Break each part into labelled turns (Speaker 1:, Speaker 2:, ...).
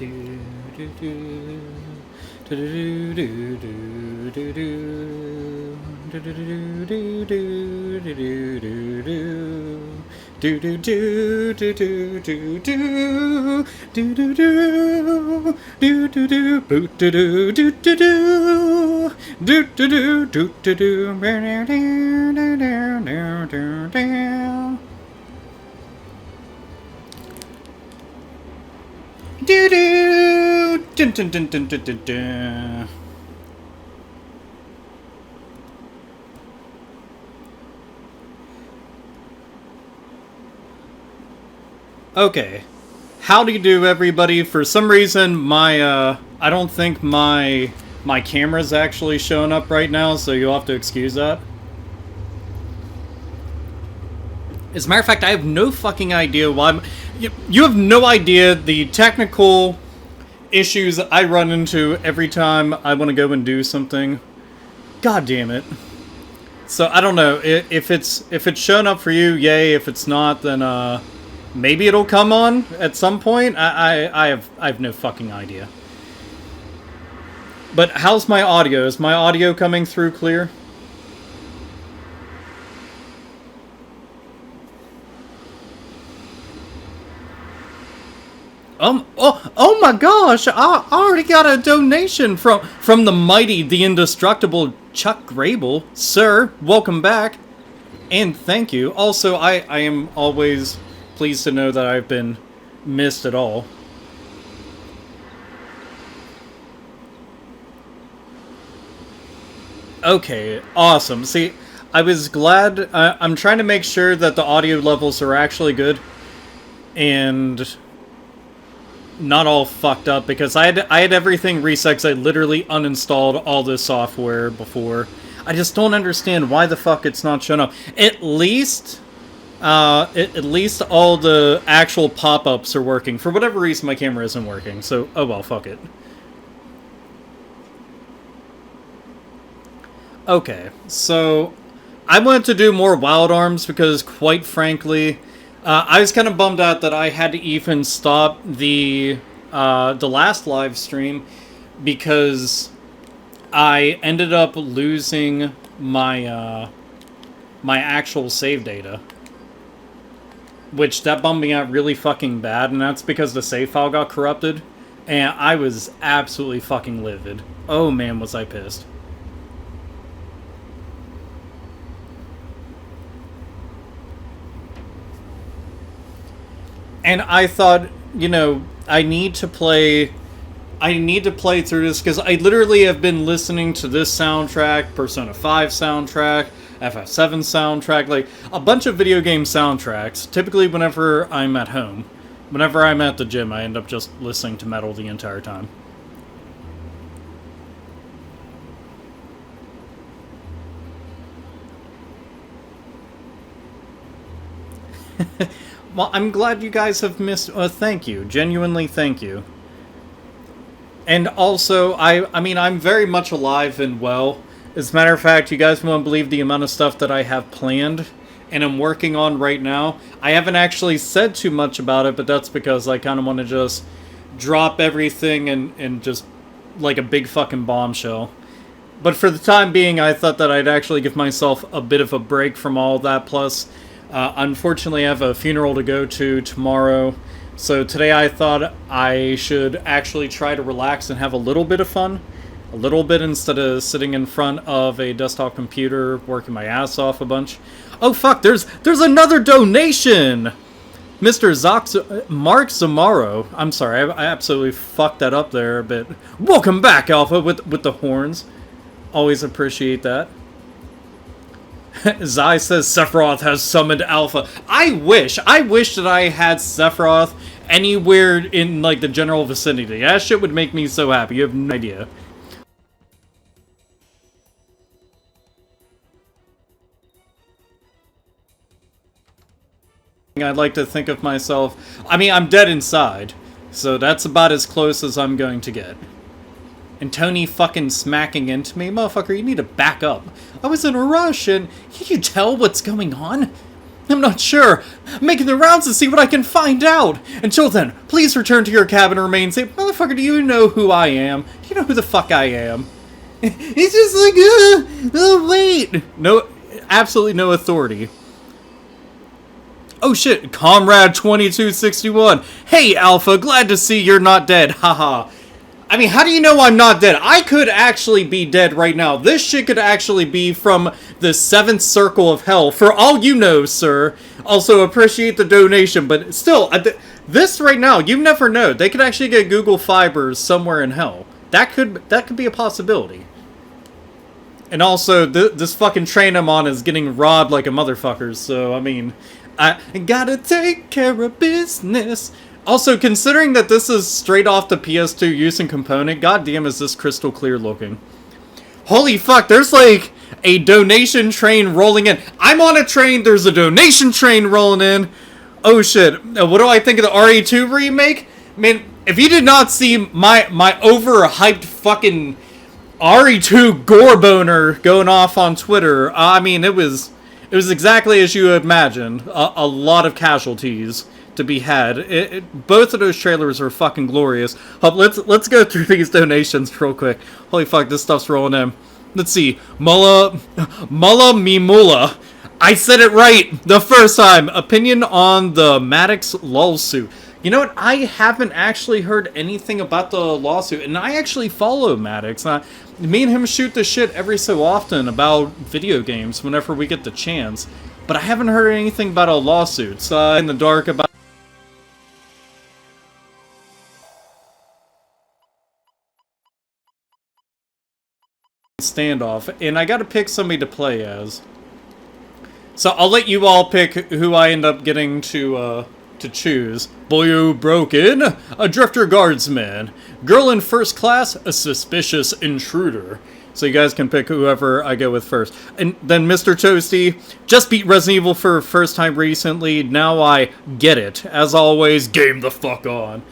Speaker 1: Okay, how do you do, everybody? For some reason, I don't think my camera's actually showing up right now, so you'll have to excuse that. As a matter of fact, I have no fucking idea why. You have no idea the technical issues I run into every time I want to go and do something. God damn it. So I don't know if it's showing up for you, yay. If it's not, then maybe it'll come on at some point. I have no fucking idea. But how's my audio? Is my audio coming through clear? Oh my gosh! I already got a donation from the mighty, the indestructible Chuck Grable. Sir, welcome back. And thank you. Also, I am always pleased to know that I've been missed at all. Okay, awesome. See, I was glad. I'm trying to make sure that the audio levels are actually good and not all fucked up, because I had everything reset because I literally uninstalled all this software before. I just don't understand why the fuck it's not showing up. At least all the actual pop-ups are working. For whatever reason, my camera isn't working, so oh well, fuck it. Okay, so I wanted to do more Wild Arms because, quite frankly, I was kind of bummed out that I had to even stop the last live stream because I ended up losing my my actual save data, which that bummed me out really fucking bad, and that's because the save file got corrupted, and I was absolutely fucking livid. Oh man, was I pissed. And I thought, you know, I need to play through this, because I literally have been listening to this soundtrack, Persona 5 soundtrack, FF7 soundtrack, like a bunch of video game soundtracks. Typically whenever I'm at home. Whenever I'm at the gym, I end up just listening to metal the entire time. Well, I'm glad you guys have missed... thank you. Genuinely, thank you. And also, I mean, I'm very much alive and well. As a matter of fact, you guys won't believe the amount of stuff that I have planned and I'm working on right now. I haven't actually said too much about it, but that's because I kind of want to just drop everything and just like a big fucking bombshell. But for the time being, I thought that I'd actually give myself a bit of a break from all that. Plus, unfortunately, I have a funeral to go to tomorrow. So today I thought I should actually try to relax and have a little bit of fun. A little bit, instead of sitting in front of a desktop computer working my ass off a bunch. Oh fuck, there's another donation! Mr. Mark Zamaro. I'm sorry, I absolutely fucked that up there a bit. Welcome back, Alpha, with the horns. Always appreciate that. Zai says Sephiroth has summoned Alpha. I wish that I had Sephiroth anywhere in like the general vicinity. That shit would make me so happy. You have no idea. I'd like to think of myself... I mean, I'm dead inside, so that's about as close as I'm going to get. And Tony fucking smacking into me? Motherfucker, you need to back up. I was in a rush, and can you tell what's going on? I'm not sure. I'm making the rounds to see what I can find out. Until then, please return to your cabin and remain safe. Motherfucker, do you know who I am? Do you know who the fuck I am? He's just like, oh, wait. No, absolutely no authority. Oh shit, Comrade 2261. Hey, Alpha, glad to see you're not dead. Haha. I mean, how do you know I'm not dead? I could actually be dead right now. This shit could actually be from the 7th circle of hell. For all you know, sir. Also, appreciate the donation, but still, this right now, you never know. They could actually get Google Fibers somewhere in hell. That could be a possibility. And also, this fucking train I'm on is getting robbed like a motherfucker, so, I mean, I gotta take care of business. Also, considering that this is straight off the PS2 use and component, goddamn is this crystal clear looking. Holy fuck, there's like a donation train rolling in. I'm on a train, there's a donation train rolling in. Oh shit, what do I think of the RE2 remake? I mean, if you did not see my overhyped fucking RE2 gore boner going off on Twitter, I mean, it was exactly as you would imagine. A lot of casualties to be had. Both of those trailers are fucking glorious. Let's go through these donations real quick. Holy fuck, this stuff's rolling in. Let's see. Mulla Mimula. I said it right the first time. Opinion on the Maddox lawsuit. You know what? I haven't actually heard anything about the lawsuit, and I actually follow Maddox. Me and him shoot the shit every so often about video games whenever we get the chance, but I haven't heard anything about a lawsuit. So in the dark about standoff, and I gotta pick somebody to play as. So I'll let you all pick who I end up getting to choose. Boyo Broken, a drifter guardsman. Girl in first class, a suspicious intruder. So you guys can pick whoever I go with first. And then Mr. Toasty, just beat Resident Evil for first time recently. Now I get it. As always, game the fuck on.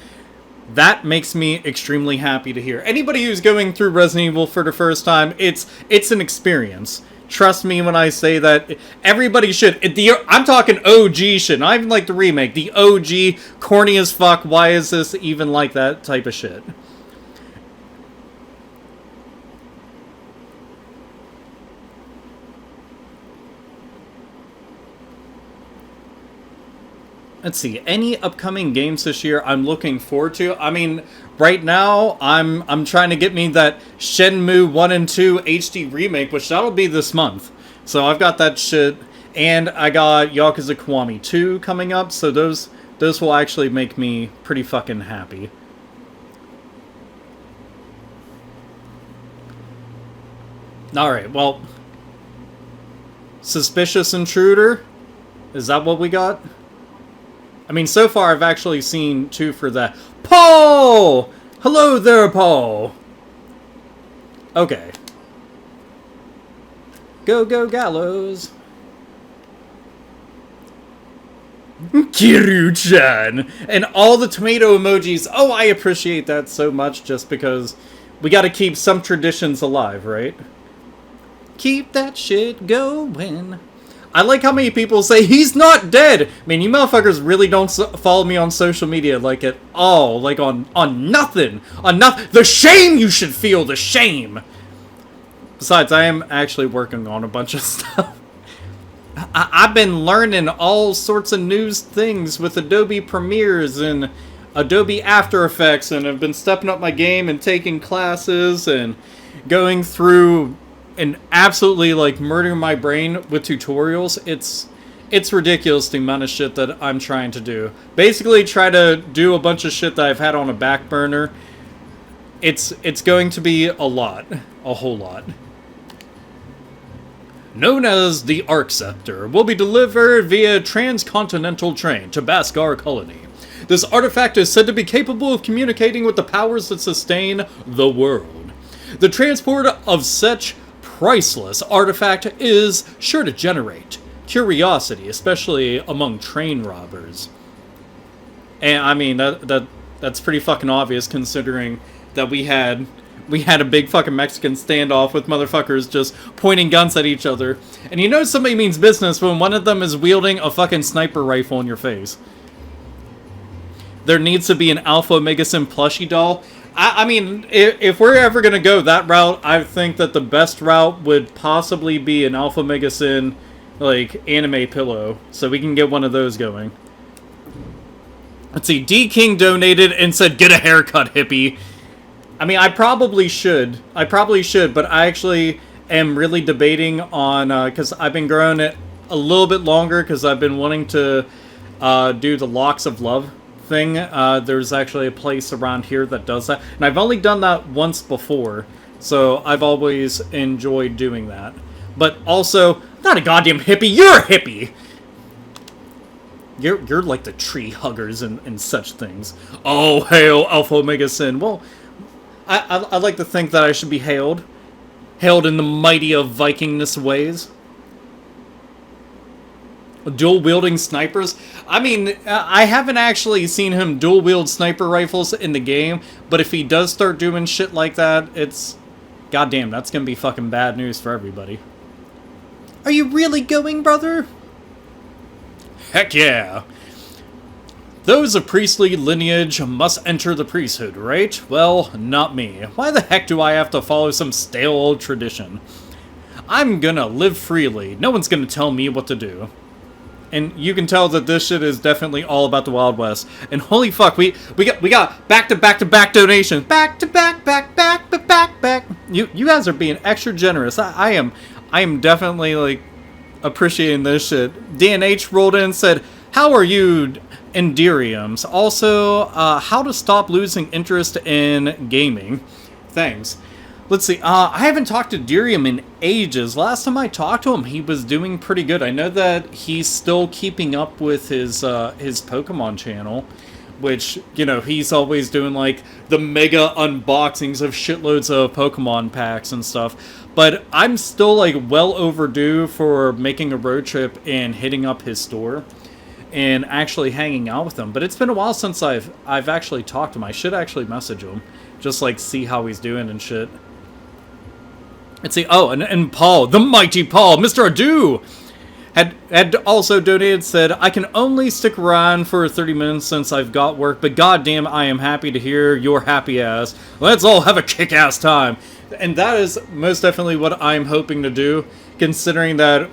Speaker 1: That makes me extremely happy to hear. Anybody who's going through Resident Evil for the first time, it's an experience. Trust me when I say that. Everybody should. I'm talking OG shit, not even like the remake. The OG, corny as fuck, why is this even like that type of shit. Let's see, any upcoming games this year I'm looking forward to? I mean, right now, I'm trying to get me that Shenmue 1 and 2 HD remake, which that'll be this month. So I've got that shit, and I got Yakuza Kiwami 2 coming up, so those will actually make me pretty fucking happy. Alright, well, Suspicious Intruder? Is that what we got? I mean, so far I've actually seen 2 for that. Paul! Hello there, Paul! Okay. Go Gallows! Kiryu-chan! And all the tomato emojis. Oh, I appreciate that so much just because we gotta keep some traditions alive, right? Keep that shit going. I like how many people say, he's not dead! I mean, you motherfuckers really don't follow me on social media, like, at all. Like, on nothing! On nothing! The shame you should feel! The shame! Besides, I am actually working on a bunch of stuff. I've been learning all sorts of new things with Adobe Premieres and Adobe After Effects, and I've been stepping up my game and taking classes and going through and absolutely like murdering my brain with tutorials. It's ridiculous the amount of shit that I'm trying to do. Basically try to do a bunch of shit that I've had on a back burner. It's going to be a lot. A whole lot. Known as the Arc Scepter, will be delivered via transcontinental train to Bhaskar Colony. This artifact is said to be capable of communicating with the powers that sustain the world. The transport of such priceless artifact is sure to generate curiosity, especially among train robbers. And I mean, that's pretty fucking obvious considering that we had we had a big fucking Mexican standoff with motherfuckers just pointing guns at each other. And you know somebody means business when one of them is wielding a fucking sniper rifle in your face. There needs to be an AlphaOmegaSin plushie doll. I mean, if we're ever going to go that route, I think that the best route would possibly be an AlphaOmegaSin, like, anime pillow. So we can get one of those going. Let's see, D King donated and said, get a haircut, hippie. I mean, I probably should, but I actually am really debating on, because I've been growing it a little bit longer, because I've been wanting to do the Locks of Love thing. There's actually a place around here that does that, and I've only done that once before, so I've always enjoyed doing that. But also, not a goddamn hippie, you're a hippie! You're like the tree huggers and such things. Oh, hail AlphaOmegaSin. Well, I like to think that I should be hailed. Hailed in the mighty of Vikingness ways. Dual-wielding snipers? I mean, I haven't actually seen him dual-wield sniper rifles in the game, but if he does start doing shit like that, it's... goddamn, that's gonna be fucking bad news for everybody. Are you really going, brother? Heck yeah. Those of priestly lineage must enter the priesthood, right? Well, not me. Why the heck do I have to follow some stale old tradition? I'm gonna live freely. No one's gonna tell me what to do. And you can tell that this shit is definitely all about the Wild West. And holy fuck, we got back-to-back-to-back donations. Back. You guys are being extra generous. I am definitely, like, appreciating this shit. DNH rolled in and said, how are you, Enderiums? Also, how to stop losing interest in gaming. Thanks. Let's see, I haven't talked to Dirium in ages. Last time I talked to him, he was doing pretty good. I know that he's still keeping up with his Pokemon channel, which, you know, he's always doing, like, the mega unboxings of shitloads of Pokemon packs and stuff. But I'm still, like, well overdue for making a road trip and hitting up his store and actually hanging out with him. But it's been a while since I've actually talked to him. I should actually message him, just, like, see how he's doing and shit. Let's see, oh, and Paul, the mighty Paul, Mr. Adu, had also donated, said, I can only stick around for 30 minutes since I've got work, but goddamn, I am happy to hear your happy ass. Let's all have a kick-ass time. And that is most definitely what I'm hoping to do, considering that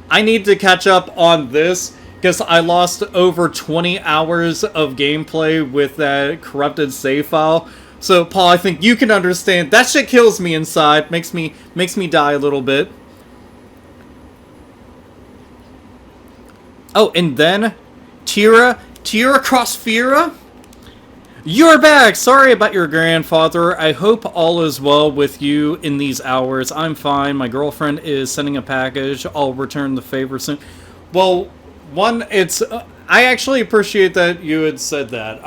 Speaker 1: I need to catch up on this, because I lost over 20 hours of gameplay with that corrupted save file. So, Paul, I think you can understand. That shit kills me inside. Makes me die a little bit. Oh, and then Tira Crossfira? You're back! Sorry about your grandfather. I hope all is well with you in these hours. I'm fine. My girlfriend is sending a package. I'll return the favor soon. Well, one, it's... I actually appreciate that you had said that.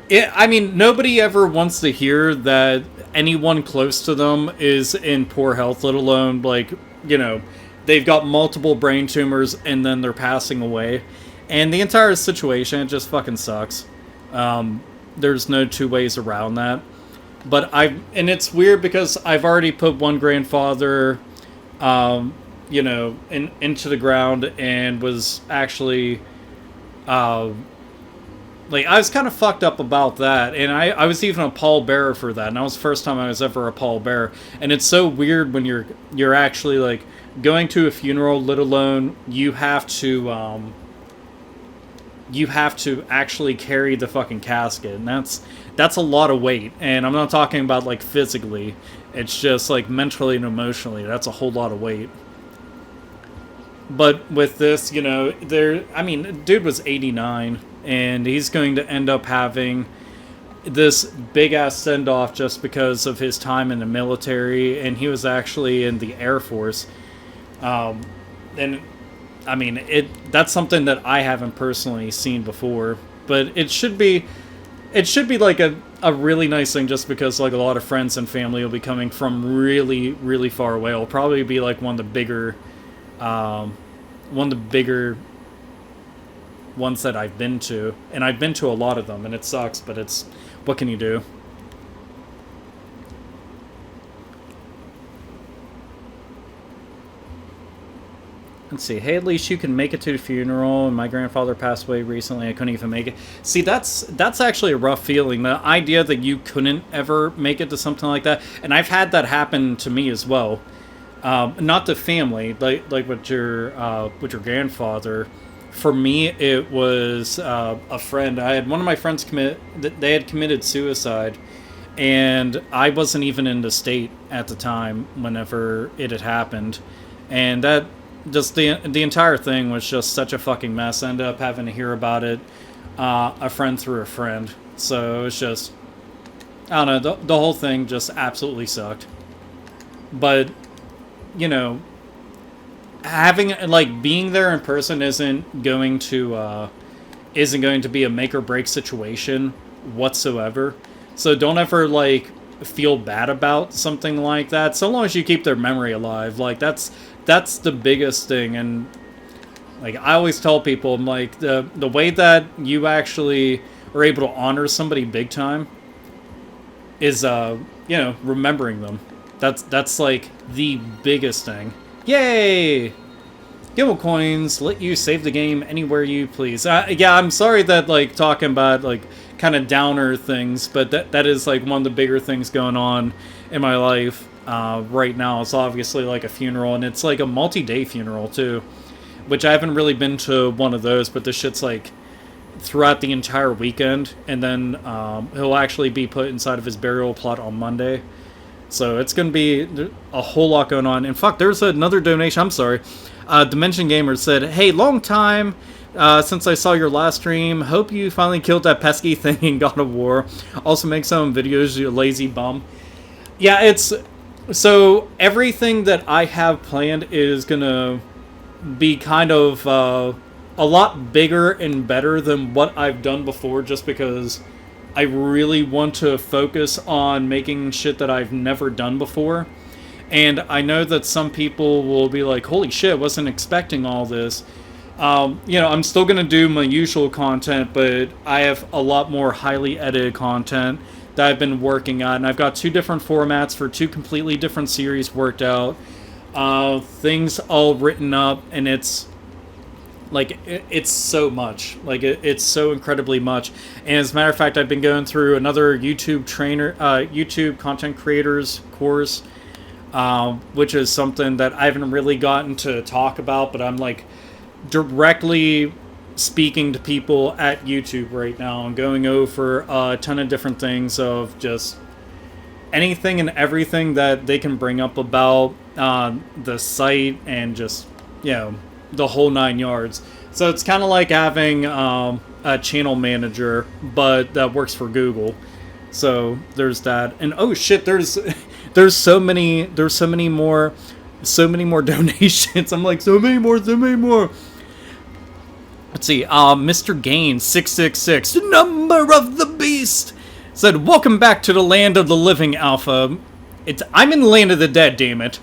Speaker 1: I mean, nobody ever wants to hear that anyone close to them is in poor health, let alone, like, you know, they've got multiple brain tumors and then they're passing away. And the entire situation, it just fucking sucks. There's no two ways around that. But and it's weird because I've already put one grandfather, you know, into the ground and was actually, like, I was kind of fucked up about that, and I was even a pallbearer for that, and that was the first time I was ever a pallbearer. And it's so weird when you're actually, like, going to a funeral, let alone you have to actually carry the fucking casket, and that's a lot of weight. And I'm not talking about, like, physically, it's just, like, mentally and emotionally, that's a whole lot of weight. But with this, you know, I mean, dude was 89, and he's going to end up having this big-ass send-off just because of his time in the military, and he was actually in the Air Force. And, I mean, that's something that I haven't personally seen before, but it should be like a really nice thing just because, like, a lot of friends and family will be coming from really, really far away. It'll probably be, like, one of the bigger ones that I've been to, and I've been to a lot of them, and it sucks, but it's, what can you do? Let's see. Hey, at least you can make it to the funeral. And my grandfather passed away recently. I couldn't even make it. See, that's actually a rough feeling. The idea that you couldn't ever make it to something like that. And I've had that happen to me as well. Not the family, like with your grandfather. For me, it was a friend. I had one of my friends they had committed suicide, and I wasn't even in the state at the time whenever it had happened, and that just the entire thing was just such a fucking mess. I ended up having to hear about it, a friend through a friend. So it was just, I don't know, the whole thing just absolutely sucked. But, you know, having, like, being there in person isn't going to be a make or break situation whatsoever. So don't ever, like, feel bad about something like that, so long as you keep their memory alive. Like, that's the biggest thing. And, like, I always tell people, I'm like, the way that you actually are able to honor somebody big time is, you know, remembering them. That's like the biggest thing. Yay! Gimbal coins let you save the game anywhere you please. Yeah, I'm sorry that, like, talking about, like, kind of downer things, but that is, like, one of the bigger things going on in my life right now. It's obviously, like, a funeral, and it's, like, a multi-day funeral, too, which I haven't really been to one of those, but this shit's, like, throughout the entire weekend, and then he'll actually be put inside of his burial plot on Monday. So it's going to be a whole lot going on. And fuck, there's another donation. I'm sorry. Dimension Gamer said, hey, long time since I saw your last stream. Hope you finally killed that pesky thing in God of War. Also make some videos, you lazy bum. Yeah, it's... So everything that I have planned is going to be kind of a lot bigger and better than what I've done before, just because I really want to focus on making shit that I've never done before. And I know that some people will be like, holy shit, wasn't expecting all this. You know, I'm still going to do my usual content, but I have a lot more highly edited content that I've been working on. And I've got 2 different formats for 2 completely different series worked out. Things all written up, and it's... like, it's so much. Like, it's so incredibly much. And as a matter of fact, I've been going through another YouTube content creators course, which is something that I haven't really gotten to talk about, but I'm, like, directly speaking to people at YouTube right now and going over a ton of different things of just anything and everything that they can bring up about the site and just, you know, the whole 9 yards. So it's kind of like having a channel manager, but that works for Google. So there's that. And oh shit, there's so many more donations. I'm like, so many more. Let's see. Mr. Gain 666, the number of the beast, said, welcome back to the land of the living, Alpha. I'm in the land of the dead, damn it.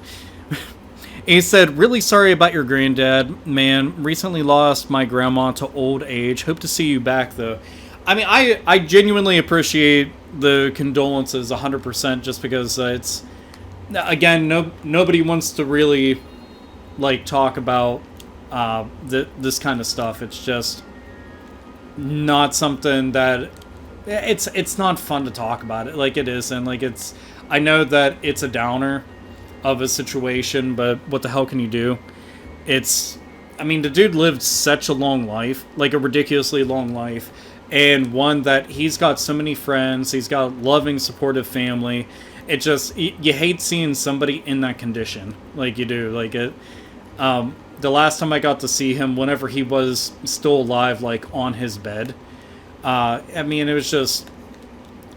Speaker 1: He said, really sorry about your granddad, man. Recently lost my grandma to old age. Hope to see you back, though. I mean, I genuinely appreciate the condolences 100%, just because it's... Again, nobody wants to really, like, talk about this kind of stuff. It's just not something that... It's not fun to talk about it. Like, it isn't. Like, it's... I know that it's a downer of a situation, but what the hell can you do? It's... I mean, the dude lived such a long life. Like, a ridiculously long life. And one that he's got so many friends. He's got a loving, supportive family. It just... You hate seeing somebody in that condition. Like, you do. Like, it... the last time I got to see him, whenever he was still alive, like, on his bed... I mean, it was just...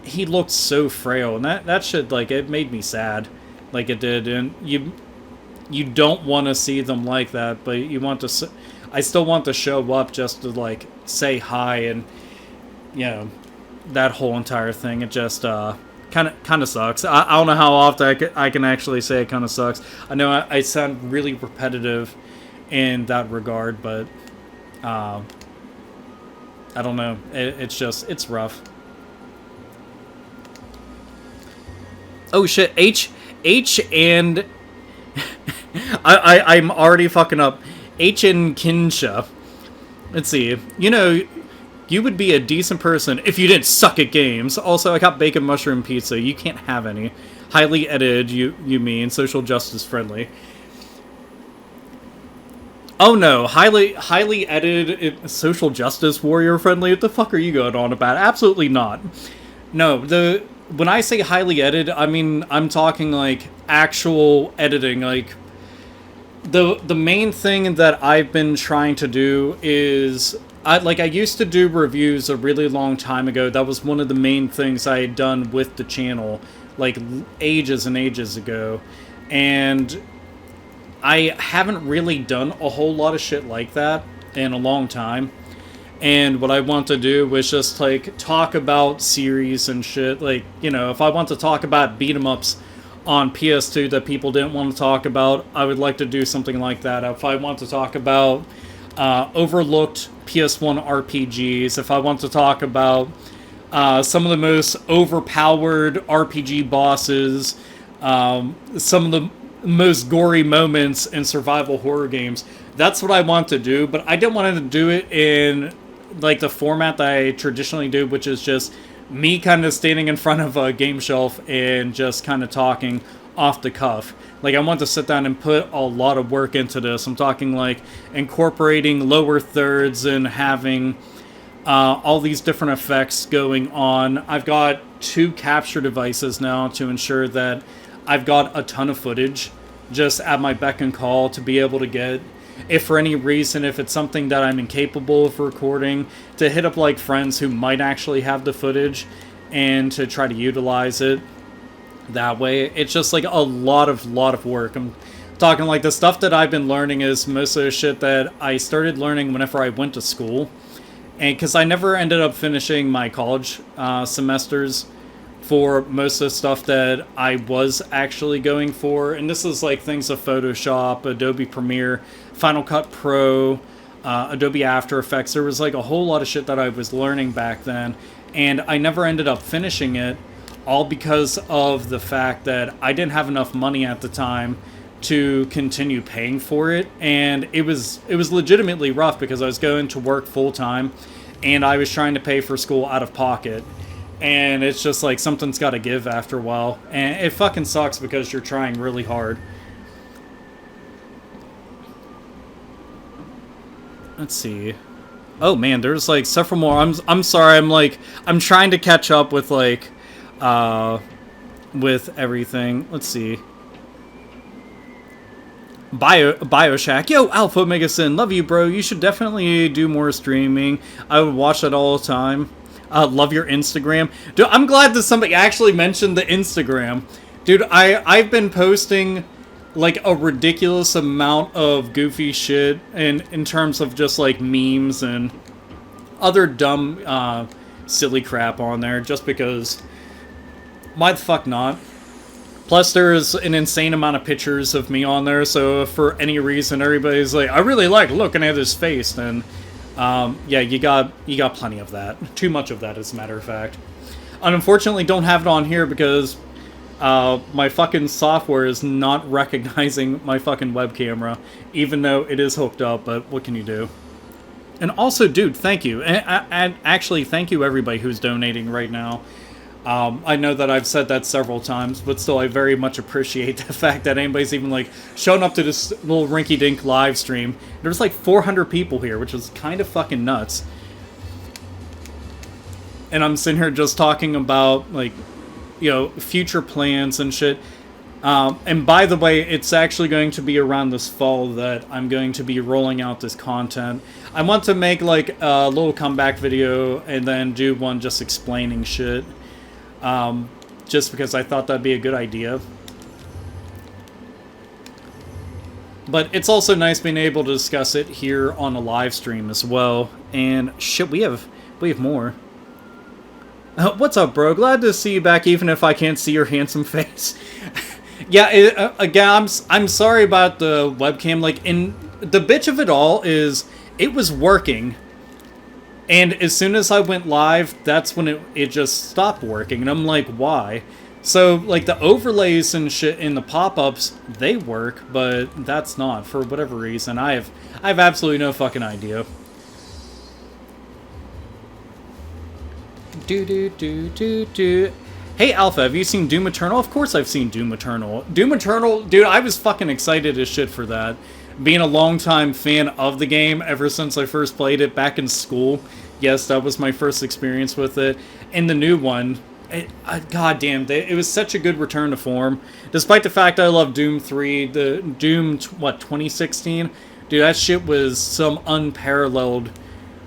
Speaker 1: He looked so frail. And that shit, like, it made me sad. Like it did. And you don't want to see them like that, but you want to... I still want to show up just to, like, say hi and, you know, that whole entire thing. It just, kind of sucks. I don't know how often I can actually say it kind of sucks. I know I sound really repetitive in that regard, but, I don't know. It's just, it's rough. Oh shit, H and... I'm already fucking up. H.N. Kinsha. Let's see. You know, you would be a decent person if you didn't suck at games. Also, I got bacon mushroom pizza. You can't have any. Highly edited, you mean. Social justice friendly. Oh no, highly edited, social justice warrior friendly? What the fuck are you going on about? Absolutely not. No, when I say highly edited, I mean, I'm talking like actual editing, like the main thing that I've been trying to do is I used to do reviews a really long time ago. That was one of the main things I had done with the channel, like ages and ages ago. And I haven't really done a whole lot of shit like that in a long time. And what I want to do was just like talk about series and shit. Like, you know, if I want to talk about beat 'em ups on PS2 that people didn't want to talk about, I would like to do something like that. If I want to talk about overlooked PS1 RPGs, if I want to talk about some of the most overpowered RPG bosses, some of the most gory moments in survival horror games, that's what I want to do. But I didn't want to do it in like the format that I traditionally do, which is just me kind of standing in front of a game shelf and just kind of talking off the cuff. Like, I want to sit down and put a lot of work into this. I'm talking like incorporating lower thirds and having all these different effects going on. I've got 2 capture devices now to ensure that I've got a ton of footage just at my beck and call to be able to get, if for any reason, if it's something that I'm incapable of recording, to hit up like friends who might actually have the footage and to try to utilize it that way. It's just like a lot of work. I'm talking like the stuff that I've been learning is most of the shit that I started learning whenever I went to school. And because I never ended up finishing my college semesters for most of the stuff that I was actually going for. And this is like things of Photoshop, Adobe Premiere, Final Cut Pro, Adobe After Effects. There was like a whole lot of shit that I was learning back then. And I never ended up finishing it, all because of the fact that I didn't have enough money at the time to continue paying for it. And it was legitimately rough because I was going to work full time and I was trying to pay for school out of pocket. And it's just like something's got to give after a while. And it fucking sucks because you're trying really hard. Let's see. Oh man, there's like several more. I'm sorry. I'm trying to catch up with like with everything. Let's see. Bioshack. Yo, AlphaOmegaSin. Love you, bro. You should definitely do more streaming. I would watch that all the time. Love your Instagram. Dude, I'm glad that somebody actually mentioned the Instagram. Dude, I've been posting like a ridiculous amount of goofy shit in terms of just like memes and other dumb silly crap on there just because why the fuck not? Plus there's an insane amount of pictures of me on there, so if for any reason everybody's like, I really like looking at his face, then yeah, you got plenty of that. Too much of that, as a matter of fact. And unfortunately, don't have it on here because my fucking software is not recognizing my fucking web camera, even though it is hooked up, but what can you do? And also, dude, thank you. And actually, thank you everybody who's donating right now. I know that I've said that several times, but still, I very much appreciate the fact that anybody's even, like, showing up to this little rinky-dink live stream. There's, like, 400 people here, which is kind of fucking nuts. And I'm sitting here just talking about, like, you know, future plans and shit. And by the way, it's actually going to be around this fall that I'm going to be rolling out this content. I want to make, like, a little comeback video and then do one just explaining shit. Just because I thought that'd be a good idea. But it's also nice being able to discuss it here on a live stream as well. And shit, we have more. What's up, bro? Glad to see you back, even if I can't see your handsome face. Yeah, again, I'm sorry about the webcam. Like, the bitch of it all is it was working. And as soon as I went live, that's when it just stopped working. And I'm like, why? So, like, the overlays and shit in the pop-ups, they work, but that's not, for whatever reason. I have absolutely no fucking idea. Hey, Alpha, have you seen Doom Eternal? Of course I've seen Doom Eternal. Doom Eternal, dude, I was fucking excited as shit for that. Being a longtime fan of the game ever since I first played it back in school. Yes, that was my first experience with it. And the new one... goddamn, it was such a good return to form. Despite the fact I love Doom 3, the Doom, 2016? Dude, that shit was some unparalleled,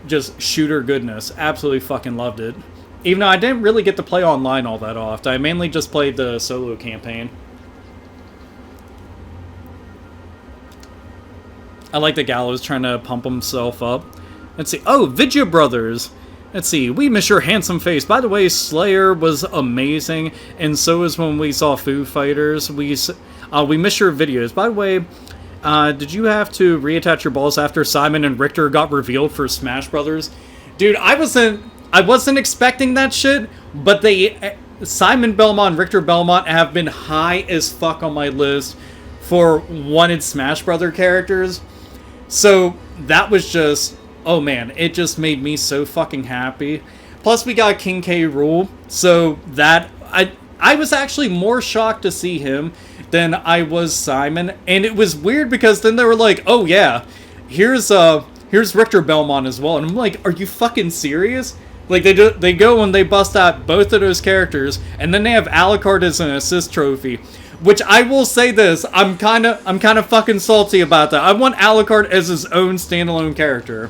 Speaker 1: just shooter goodness. Absolutely fucking loved it. Even though I didn't really get to play online all that often. I mainly just played the solo campaign. I like the Gallows trying to pump himself up. Let's see. Oh, Vidya Brothers! Let's see, we miss your handsome face. By the way, Slayer was amazing, and so is when we saw Foo Fighters. We miss your videos. By the way, did you have to reattach your balls after Simon and Richter got revealed for Smash Brothers? Dude, I wasn't expecting that shit, but Simon Belmont and Richter Belmont have been high as fuck on my list for wanted Smash Brother characters. So that was just... Oh man, it just made me so fucking happy. Plus we got King K. Rool, so that... I was actually more shocked to see him than I was Simon, and it was weird because then they were like, oh yeah, here's Richter Belmont as well, and I'm like, are you fucking serious? Like, they go and they bust out both of those characters, and then they have Alucard as an assist trophy. Which I will say this, I'm kind of fucking salty about that. I want Alucard as his own standalone character.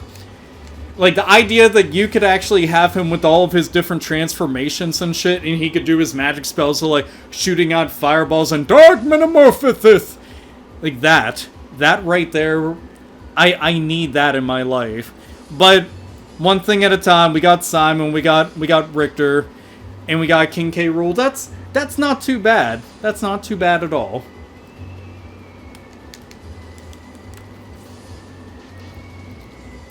Speaker 1: Like, the idea that you could actually have him with all of his different transformations and shit, and he could do his magic spells, so like, shooting out fireballs and Dark Metamorphosis! Like, that right there, I need that in my life. But, one thing at a time, we got Simon, we got Richter, and we got King K. Rool. That's not too bad. That's not too bad at all.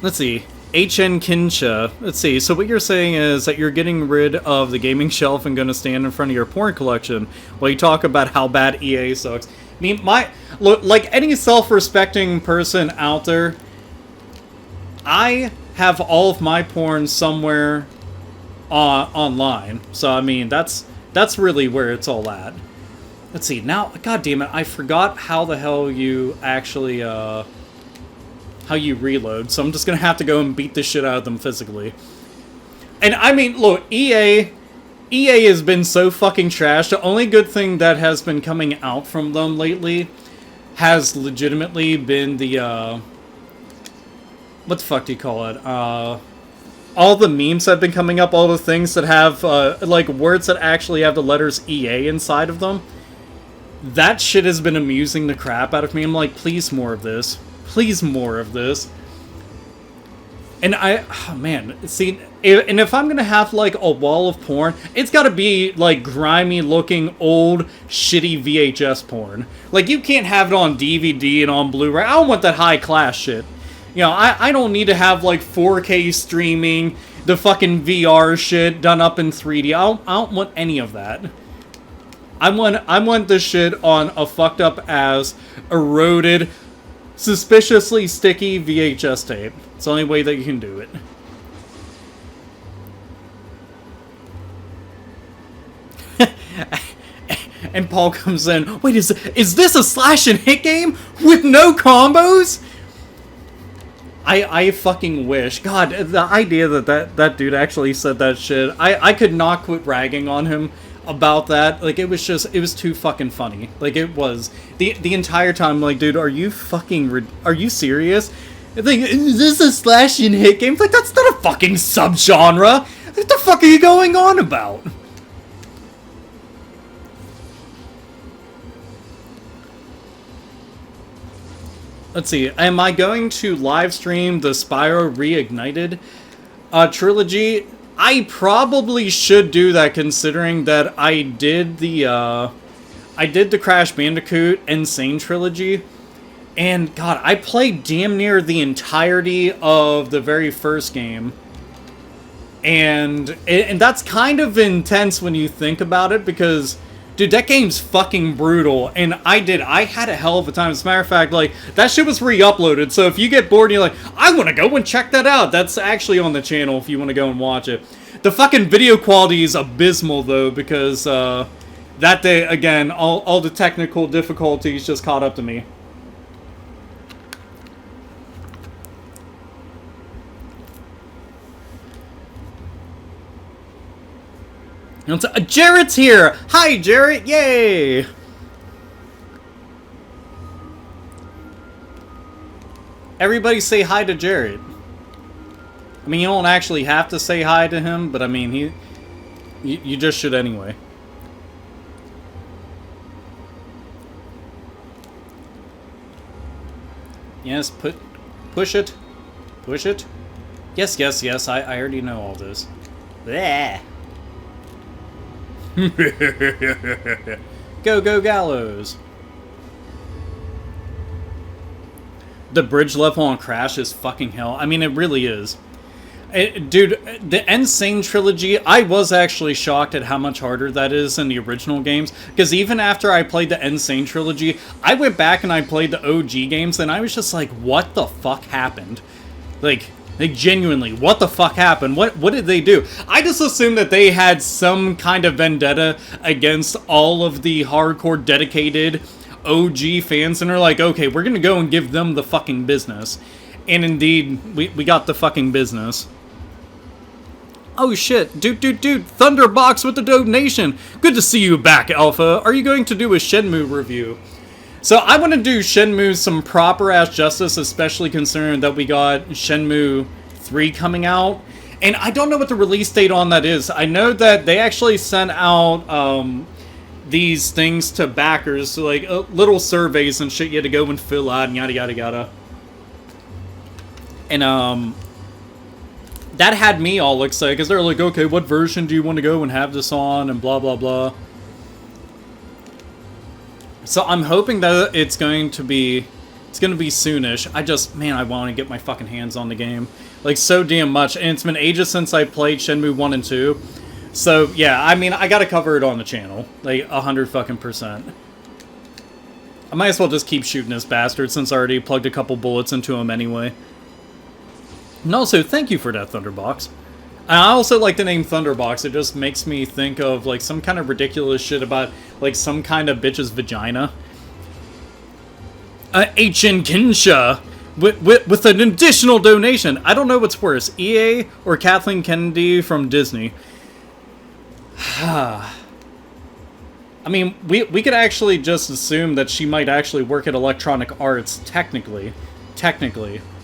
Speaker 1: Let's see. HN Kinsha. Let's see. So what you're saying is that you're getting rid of the gaming shelf and going to stand in front of your porn collection while you talk about how bad EA sucks. I mean, like any self-respecting person out there, I have all of my porn somewhere online. So I mean, that's really where it's all at. Let's see. Now, god damn it, I forgot how the hell you actually how you reload, so I'm just gonna have to go and beat the shit out of them physically. And I mean, look, EA has been so fucking trash. The only good thing that has been coming out from them lately has legitimately been the what the fuck do you call it? All the memes that have been coming up, all the things that have like words that actually have the letters EA inside of them. That shit has been amusing the crap out of me. I'm like, please more of this. Please more of this. And oh man, see, and if I'm gonna have like a wall of porn, it's gotta be like grimy looking old shitty VHS porn. Like, you can't have it on DVD and on Blu-ray. I don't want that high class shit. You know, I don't need to have like 4K streaming, the fucking VR shit done up in 3D. I don't want any of that. I want this shit on a fucked up ass, eroded, suspiciously sticky VHS tape. It's the only way that you can do it. And Paul comes in, wait, is this a slash and hit game with no combos? I fucking wish. God, the idea that dude actually said that shit, I could not quit ragging on him about that. Like, it was too fucking funny. Like, it was. The entire time, like, dude, are you serious? Like, is this a slash and hit game? Like, that's not a fucking subgenre. What the fuck are you going on about? Let's see, am I going to live stream the Spyro Reignited trilogy? I probably should do that, considering that I did the Crash Bandicoot Insane trilogy, and God, I played damn near the entirety of the very first game, and that's kind of intense when you think about it, because Dude, that game's fucking brutal, and I had a hell of a time. As a matter of fact, like, that shit was re-uploaded, so if you get bored and you're like, I want to go and check that out, that's actually on the channel if you want to go and watch it. The fucking video quality is abysmal, though, because, that day, again, all the technical difficulties just caught up to me. Jarrett's here! Hi, Jarrett! Yay! Everybody say hi to Jarrett. I mean, you don't actually have to say hi to him, but I mean, you just should anyway. Yes, push it. Push it. Yes, yes, yes, I already know all this. Bleh. Go, go, Gallows. The bridge level on Crash is fucking hell. I mean, it really is. Dude, the Insane Trilogy, I was actually shocked at how much harder that is than the original games. Because even after I played the Insane Trilogy, I went back and I played the OG games, and I was just like, what the fuck happened? Like genuinely, what the fuck happened? What did they do? I just assumed that they had some kind of vendetta against all of the hardcore dedicated OG fans, and they're like, okay, we're gonna go and give them the fucking business. And indeed, we got the fucking business. Oh shit, dude, Thunderbox with the donation. Good to see you back, Alpha. Are you going to do a Shenmue review? So I want to do Shenmue some proper-ass justice, especially considering that we got Shenmue 3 coming out. And I don't know what the release date on that is. I know that they actually sent out these things to backers, so like little surveys and shit you had to go and fill out and yada yada yada. And that had me all excited, because they're like, okay, what version do you want to go and have this on, and blah blah blah. So I'm hoping that it's going to be soonish. I want to get my fucking hands on the game. Like, so damn much. And it's been ages since I played Shenmue 1 and 2. So, yeah, I mean, I gotta cover it on the channel. Like, 100%. I might as well just keep shooting this bastard, since I already plugged a couple bullets into him anyway. And also, thank you for that, Thunderbox. And I also like the name Thunderbox. It just makes me think of, like, some kind of ridiculous shit about, like, some kind of bitch's vagina. H.N. Kinsha with an additional donation. I don't know what's worse, EA or Kathleen Kennedy from Disney. I mean, we could actually just assume that she might actually work at Electronic Arts, technically.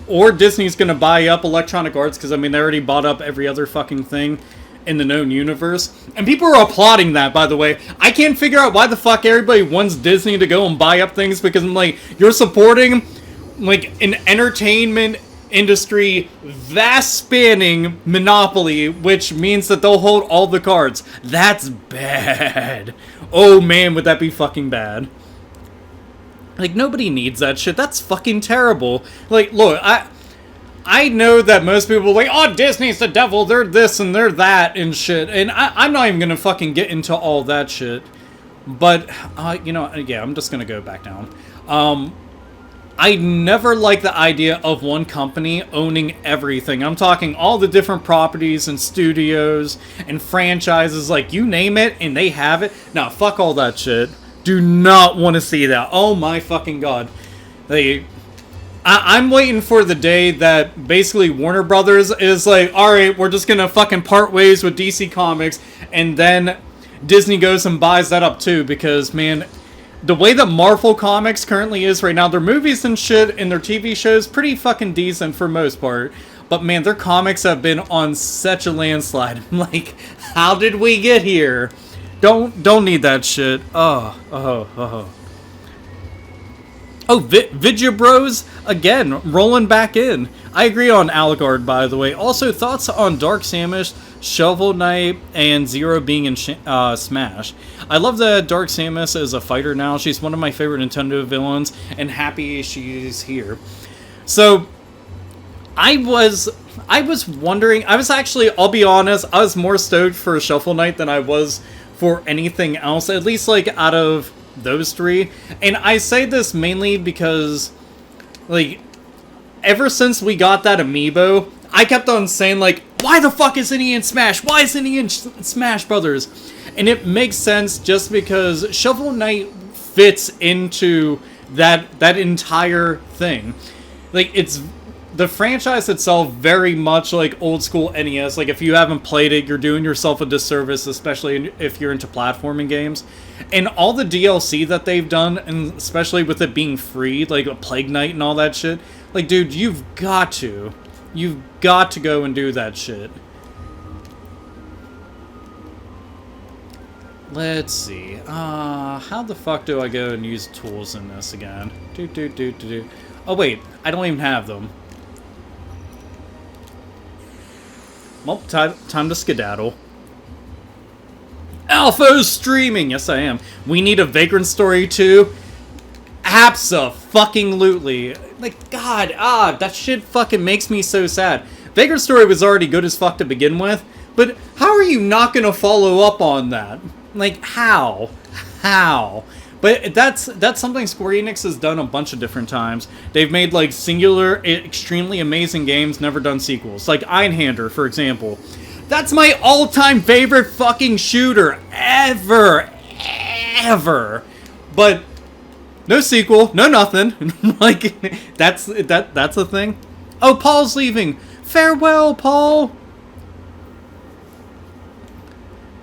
Speaker 1: Or Disney's gonna buy up Electronic Arts, because, I mean, they already bought up every other fucking thing in the known universe. And people are applauding that, by the way. I can't figure out why the fuck everybody wants Disney to go and buy up things, because I'm like, you're supporting, like, an entertainment industry vast-spanning monopoly, which means that they'll hold all the cards. That's bad. Oh man, would that be fucking bad. Like, nobody needs that shit. That's fucking terrible. Like, look, I know that most people are like, oh, Disney's the devil, they're this and they're that and shit. And I'm not even gonna fucking get into all that shit. But, you know, yeah, I'm just gonna go back down. I never liked the idea of one company owning everything. I'm talking all the different properties and studios and franchises, like, you name it and they have it. Nah, fuck all that shit. Do not want to see that. Oh my fucking god. I'm waiting for the day that basically Warner Brothers is like, alright, we're just gonna fucking part ways with DC Comics, and then Disney goes and buys that up too, because, man, the way that Marvel Comics currently is right now, their movies and shit and their TV shows, pretty fucking decent for most part, but man, their comics have been on such a landslide. I'm like, how did we get here? Don't need that shit. Oh, Vidya Bros, again, rolling back in. I agree on Alucard, by the way. Also, thoughts on Dark Samus, Shovel Knight, and Zero being in Smash. I love that Dark Samus is a fighter now. She's one of my favorite Nintendo villains, and happy she's here. So, I was wondering, I was actually, I'll be honest, I was more stoked for Shovel Knight than I was for anything else, at least like out of those three. And I say this mainly because, like, ever since we got that amiibo, I kept on saying, like, why the fuck isn't he in Smash? Why isn't he in Smash Brothers? And it makes sense just because Shovel Knight fits into that entire thing. Like, it's the franchise itself very much like old school NES. Like, if you haven't played it, you're doing yourself a disservice, especially if you're into platforming games. And all the DLC that they've done, and especially with it being free, like a Plague Knight and all that shit, like, dude, you've got to go and do that shit. Let's see. How the fuck do I go and use tools in this again? Oh, wait. I don't even have them. Well, time to skedaddle. Alpha's streaming! Yes, I am. We need a Vagrant Story 2? Abso-fucking-lutely. Like, God, that shit fucking makes me so sad. Vagrant Story was already good as fuck to begin with, but how are you not gonna follow up on that? Like, how? How? But that's something Square Enix has done a bunch of different times. They've made, like, singular, extremely amazing games, never done sequels. Like Einhander, for example. That's my all-time favorite fucking shooter ever. Ever. But no sequel, no nothing. Like, that's the thing. Oh, Paul's leaving. Farewell, Paul.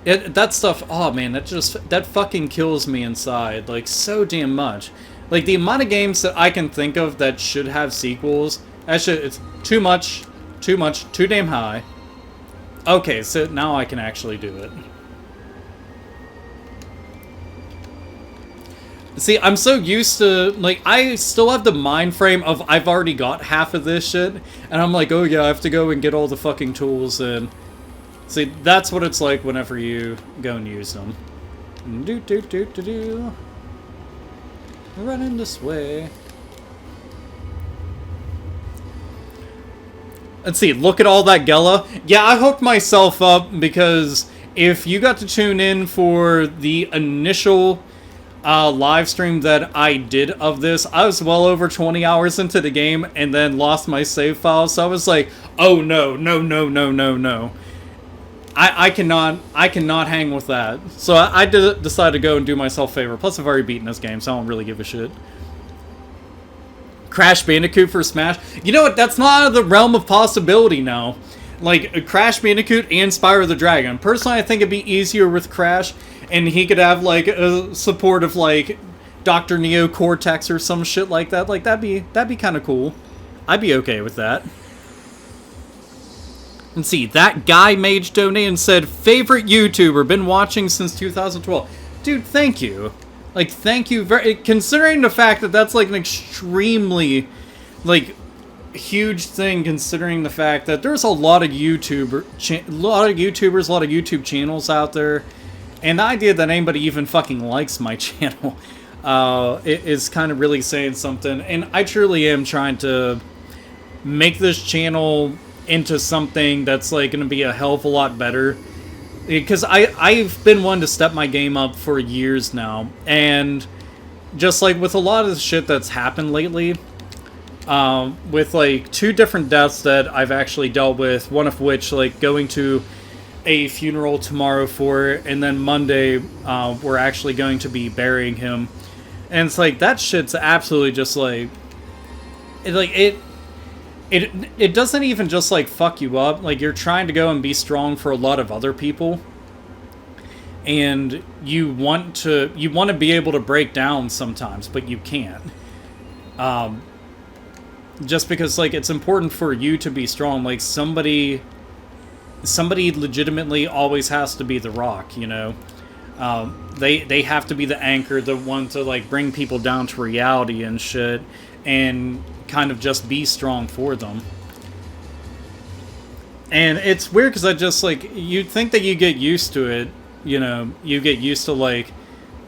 Speaker 1: That stuff, oh man, that fucking kills me inside, like, so damn much. Like, the amount of games that I can think of that should have sequels, it's too much, too damn high. Okay, so now I can actually do it. See, I'm so used to, like, I still have the mind frame of I've already got half of this shit, and I'm like, oh yeah, I have to go and get all the fucking tools and... See, that's what it's like whenever you go and use them. Running this way. Let's see, look at all that Gela. Yeah, I hooked myself up because if you got to tune in for the initial live stream that I did of this, I was well over 20 hours into the game and then lost my save file. So I was like, oh no. I cannot hang with that. So I decided to go and do myself a favor. Plus, I've already beaten this game, so I don't really give a shit. Crash Bandicoot for Smash. You know what? That's not out of the realm of possibility now. Like, a Crash Bandicoot and Spyro the Dragon. Personally, I think it'd be easier with Crash, and he could have, like, a support of, like, Dr. Neo Cortex or some shit like that. Like, that'd be kind of cool. I'd be okay with that. Let's see, that guy Mage donated and said, favorite YouTuber, been watching since 2012. Dude, thank you. Like, thank you very... Considering the fact that that's, like, an extremely, like, huge thing, considering the fact that there's a lot of YouTubers, a lot of YouTube channels out there, and the idea that anybody even fucking likes my channel is kind of really saying something. And I truly am trying to make this channel into something that's like going to be a hell of a lot better, because I've been one to step my game up for years now, and just like with a lot of the shit that's happened lately, with like 2 different deaths that I've actually dealt with, one of which like going to a funeral tomorrow for, and then Monday we're actually going to be burying him, and it's like that shit's absolutely just like it doesn't even just, like, fuck you up. Like, you're trying to go and be strong for a lot of other people. And you want to be able to break down sometimes, but you can't. Just because, like, it's important for you to be strong. Like, somebody legitimately always has to be the rock, you know? They have to be the anchor, the one to, like, bring people down to reality and shit. And kind of just be strong for them. And it's weird because I just, like, you'd think that you get used to it, you know, you get used to, like,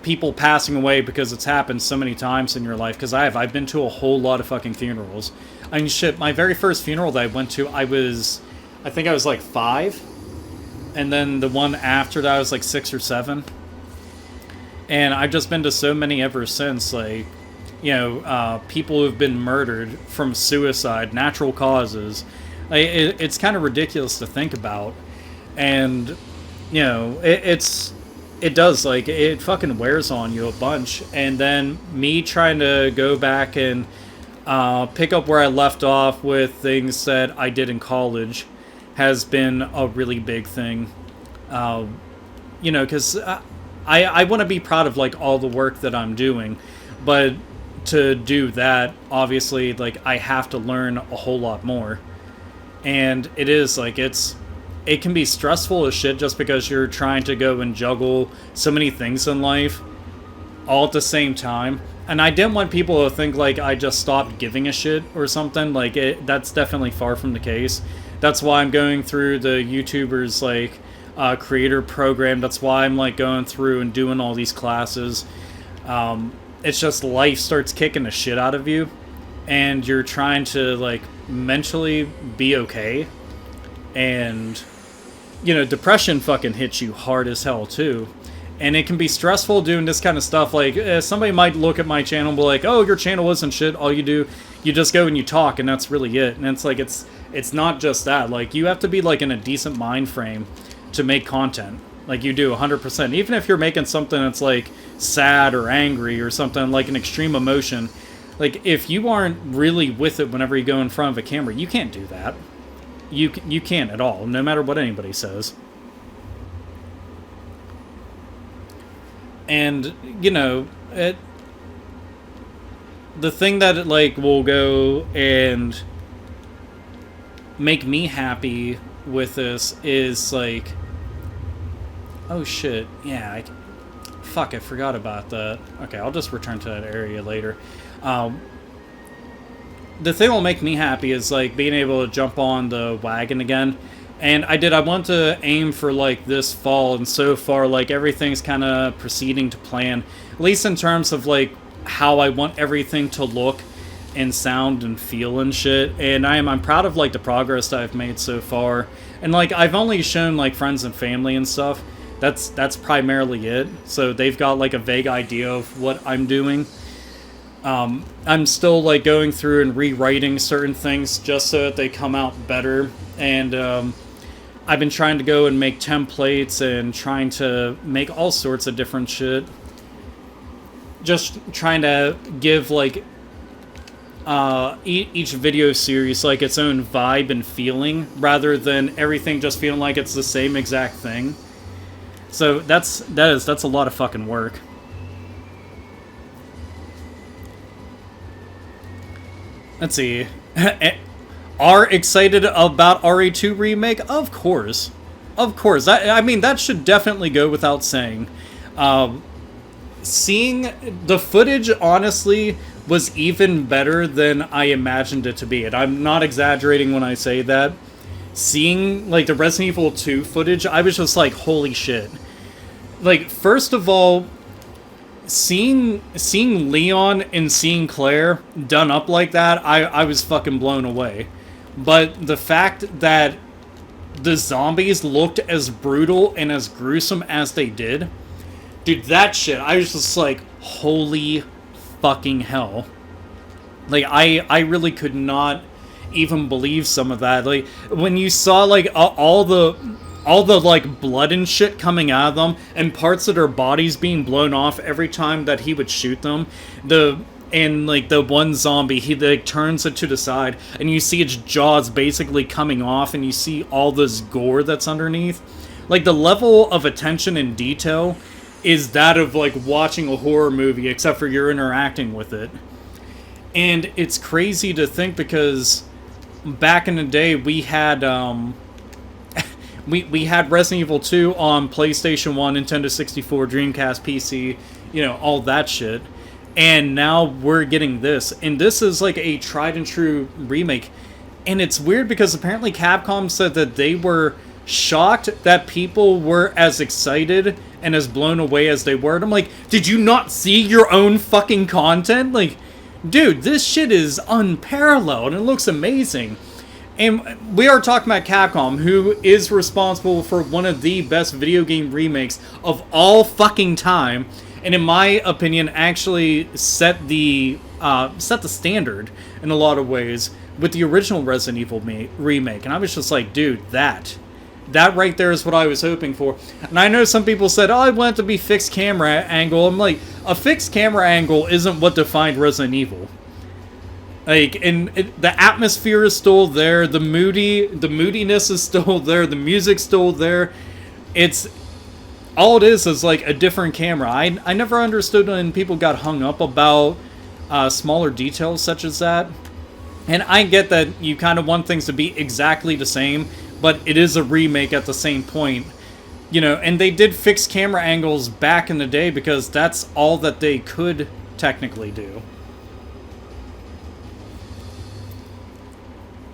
Speaker 1: people passing away because it's happened so many times in your life, because I've been to a whole lot of fucking funerals. I mean, shit, my very first funeral that I went to, I think I was, like, 5, and then the one after that was like 6 or 7. And I've just been to so many ever since, like, you know, people who've been murdered from suicide, natural causes. Like, it's kind of ridiculous to think about. And, you know, it does, like, it fucking wears on you a bunch. And then me trying to go back and pick up where I left off with things that I did in college has been a really big thing. You know, because I want to be proud of, like, all the work that I'm doing. But to do that, obviously, like, I have to learn a whole lot more. And it is, like, it can be stressful as shit just because you're trying to go and juggle so many things in life all at the same time. And I didn't want people to think, like, I just stopped giving a shit or something. Like, that's definitely far from the case. That's why I'm going through the YouTubers, like, creator program. That's why I'm, like, going through and doing all these classes. It's just life starts kicking the shit out of you. And you're trying to, like, mentally be okay. And, you know, depression fucking hits you hard as hell, too. And it can be stressful doing this kind of stuff. Like, somebody might look at my channel and be like, oh, your channel isn't shit. All you do, you just go and you talk, and that's really it. And it's like, it's not just that. Like, you have to be, like, in a decent mind frame to make content. Like, you do, 100%. Even if you're making something that's, like, sad or angry or something, like an extreme emotion. Like, if you aren't really with it whenever you go in front of a camera, you can't do that. You can't at all, no matter what anybody says. And, you know, the thing that, like, will go and make me happy with this is, like, oh shit, yeah, fuck, I forgot about that. Okay, I'll just return to that area later. The thing that will make me happy is, like, being able to jump on the wagon again. And I want to aim for, like, this fall, and so far, like, everything's kind of proceeding to plan. At least in terms of, like, how I want everything to look and sound and feel and shit. And I'm proud of, like, the progress that I've made so far. And, like, I've only shown, like, friends and family and stuff. That's primarily it. So they've got, like, a vague idea of what I'm doing. I'm still, like, going through and rewriting certain things just so that they come out better. And, I've been trying to go and make templates and trying to make all sorts of different shit. Just trying to give, like, each video series, like, its own vibe and feeling, rather than everything just feeling like it's the same exact thing. So that's a lot of fucking work. Let's see. Are excited about RE2 remake? Of course. Of course. I mean, that should definitely go without saying. Seeing the footage, honestly, was even better than I imagined it to be. And I'm not exaggerating when I say that. Seeing, like, the Resident Evil 2 footage, I was just like, holy shit. Like, first of all, seeing Leon and seeing Claire done up like that, I was fucking blown away. But the fact that the zombies looked as brutal and as gruesome as they did, dude, that shit, I was just like, holy fucking hell. Like, I really could not even believe some of that. Like, when you saw, like, all the, like, blood and shit coming out of them, and parts of their bodies being blown off every time that he would shoot them, and, like, the one zombie, he, like, turns it to the side, and you see its jaws basically coming off, and you see all this gore that's underneath. Like, the level of attention and detail is that of, like, watching a horror movie, except for you're interacting with it. And it's crazy to think, because back in the day, we had, we had Resident Evil 2 on PlayStation 1, Nintendo 64, Dreamcast, PC, you know, all that shit. And now we're getting this. And this is like a tried and true remake. And it's weird because apparently Capcom said that they were shocked that people were as excited and as blown away as they were. And I'm like, did you not see your own fucking content? Like, dude, this shit is unparalleled and it looks amazing. And we are talking about Capcom, who is responsible for one of the best video game remakes of all fucking time, and in my opinion, actually set the standard in a lot of ways with the original Resident Evil remake. And I was just like, dude, that right there is what I was hoping for. And I know some people said, oh, I want it to be fixed camera angle. I'm like, a fixed camera angle isn't what defined Resident Evil. Like, and the atmosphere is still there, the moodiness is still there, the music's still there. It's all it is like a different camera. I never understood when people got hung up about smaller details such as that. And I get that you kind of want things to be exactly the same, but it is a remake at the same point. You know, and they did fix camera angles back in the day because that's all that they could technically do.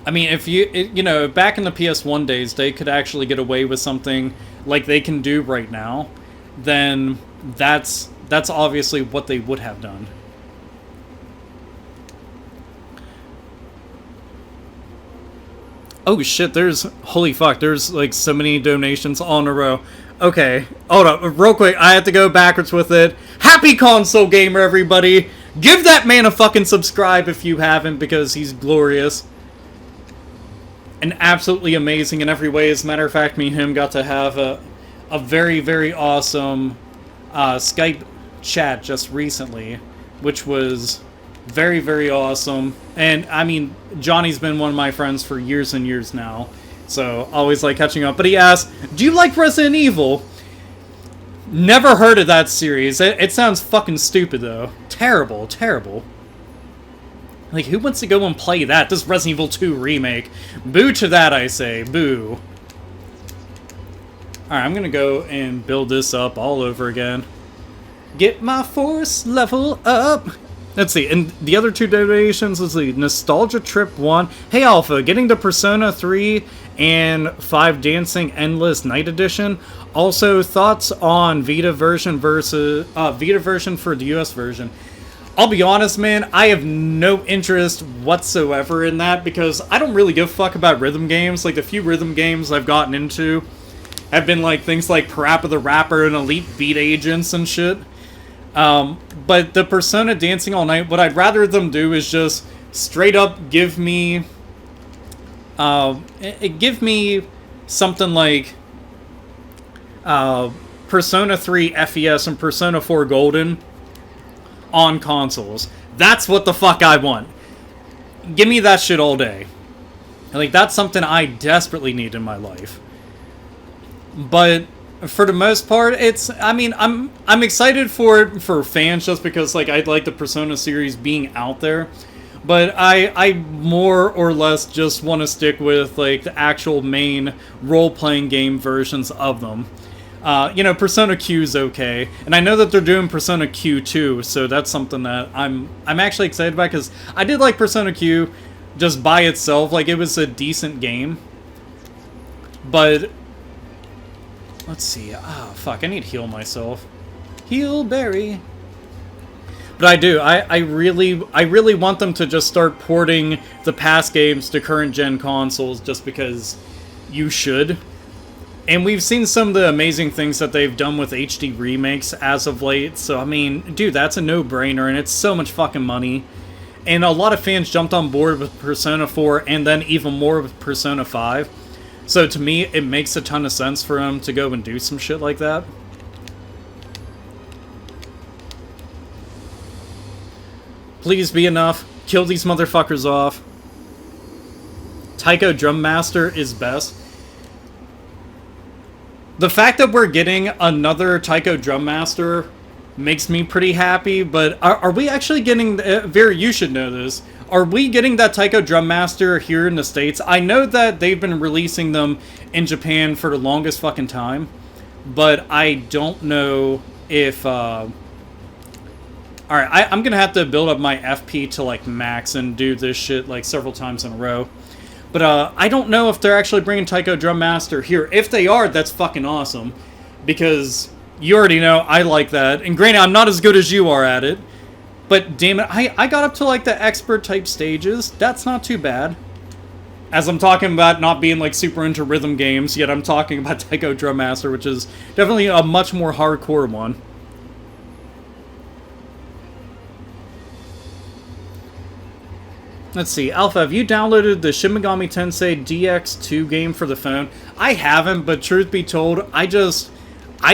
Speaker 1: I mean, if you know, back in the PS1 days, they could actually get away with something like they can do right now, then that's obviously what they would have done. Oh shit, holy fuck, there's like so many donations all in a row. Okay, hold up, real quick, I have to go backwards with it. Happy console gamer, everybody! Give that man a fucking subscribe if you haven't, because he's glorious. And absolutely amazing in every way. As a matter of fact, me and him got to have a very, very awesome Skype chat just recently, which was very, very awesome. And, I mean, Johnny's been one of my friends for years and years now, so always like catching up. But he asked, do you like Resident Evil? Never heard of that series. It sounds fucking stupid, though. Terrible, terrible. Like, who wants to go and play that? This Resident Evil 2 remake. Boo to that, I say. Boo. Alright, I'm gonna go and build this up all over again. Get my force level up. Let's see, and the other two donations is the Nostalgia Trip 1. Hey, Alpha, getting the Persona 3 and 5 Dancing Endless Night Edition. Also, thoughts on Vita version versus... Vita version for the US version. I'll be honest, man, I have no interest whatsoever in that because I don't really give a fuck about rhythm games. Like, the few rhythm games I've gotten into have been, like, things like Parappa the Rapper and Elite Beat Agents and shit. But the Persona Dancing All Night, what I'd rather them do is just straight up give me something like Persona 3 FES and Persona 4 Golden on consoles. That's what the fuck I want. Give me that shit all day. Like, that's something I desperately need in my life. But for the most part, I mean, I'm excited for it for fans just because, like, I'd like the Persona series being out there. But I more or less just want to stick with, like, the actual main role-playing game versions of them. You know, Persona Q's okay, and I know that they're doing Persona Q too, so that's something that I'm actually excited about, because I did like Persona Q just by itself. Like, it was a decent game. But let's see. Oh, fuck, I need to heal myself. Heal berry. But I do. I really want them to just start porting the past games to current gen consoles, just because you should. And we've seen some of the amazing things that they've done with HD remakes as of late. So, I mean, dude, that's a no-brainer, and it's so much fucking money. And a lot of fans jumped on board with Persona 4, and then even more with Persona 5. So, to me, it makes a ton of sense for them to go and do some shit like that. Please be enough. Kill these motherfuckers off. Taiko Drum Master is best. The fact that we're getting another Taiko Drum Master makes me pretty happy, but are we actually getting... Vera, you should know this. Are we getting that Taiko Drum Master here in the States? I know that they've been releasing them in Japan for the longest fucking time, but I don't know if... Alright, I'm gonna have to build up my FP to, like, max and do this shit, like, several times in a row. But, I don't know if they're actually bringing Taiko Drum Master here. If they are, that's fucking awesome. Because you already know I like that. And granted, I'm not as good as you are at it. But, damn it, I got up to, like, the expert-type stages. That's not too bad. As I'm talking about not being like super into rhythm games, yet I'm talking about Taiko Drum Master, which is definitely a much more hardcore one. Let's see, Alpha, have you downloaded the Shin Megami Tensei DX2 game for the phone? I haven't, but truth be told, I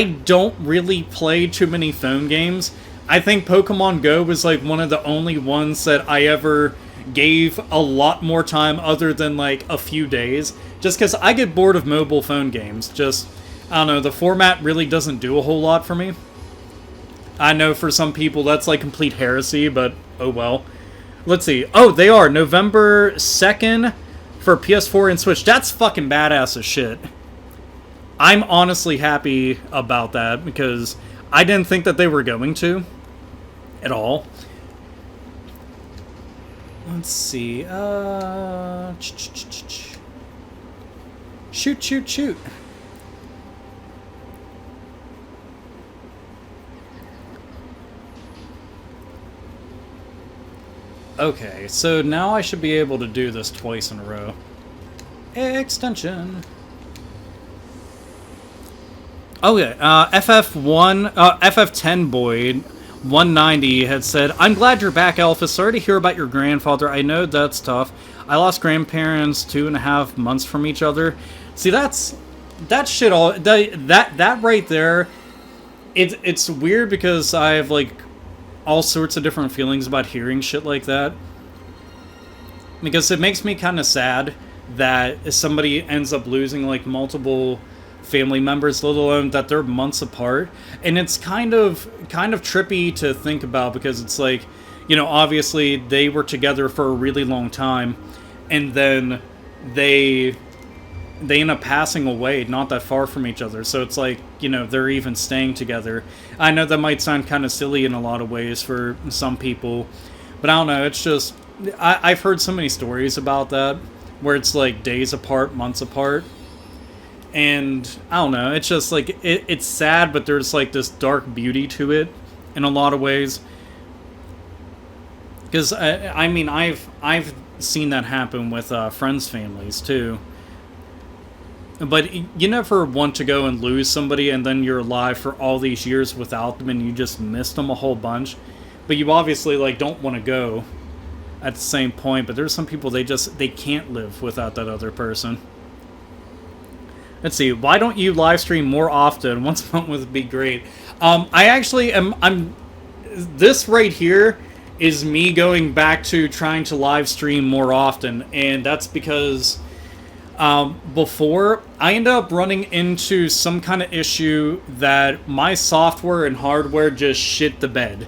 Speaker 1: don't really play too many phone games. I think Pokemon Go was like one of the only ones that I ever gave a lot more time other than like a few days. Just because I get bored of mobile phone games. Just, I don't know, the format really doesn't do a whole lot for me. I know for some people that's like complete heresy, but oh well. Let's see. Oh, they are November 2nd for PS4 and Switch. That's fucking badass as shit. I'm honestly happy about that because I didn't think that they were going to at all. Let's see. Shoot. Okay, so now I should be able to do this twice in a row. Extension. Oh yeah, FF10 Boyd 190 had said, "I'm glad you're back, Alpha. Sorry to hear about your grandfather. I know that's tough. I lost grandparents 2.5 months from each other." See, that shit all that right there. It's weird because I have like all sorts of different feelings about hearing shit like that. Because it makes me kind of sad that somebody ends up losing like multiple family members, let alone that they're months apart. And it's kind of trippy to think about because it's like, you know, obviously they were together for a really long time and then they end up passing away not that far from each other. So it's like, you know, they're even staying together. I know that might sound kind of silly in a lot of ways for some people, but I don't know. It's just, I've heard so many stories about that where it's like days apart, months apart. And I don't know. It's just like, it's sad, but there's like this dark beauty to it in a lot of ways. Because, I mean, I've seen that happen with friends' families too. But you never want to go and lose somebody and then you're alive for all these years without them and you just missed them a whole bunch. But you obviously like don't want to go at the same point. But there's some people they can't live without that other person. Let's see. Why don't you live stream more often? Once a month would be great. I actually am. This right here is me going back to trying to live stream more often, and that's because. Before, I ended up running into some kind of issue that my software and hardware just shit the bed.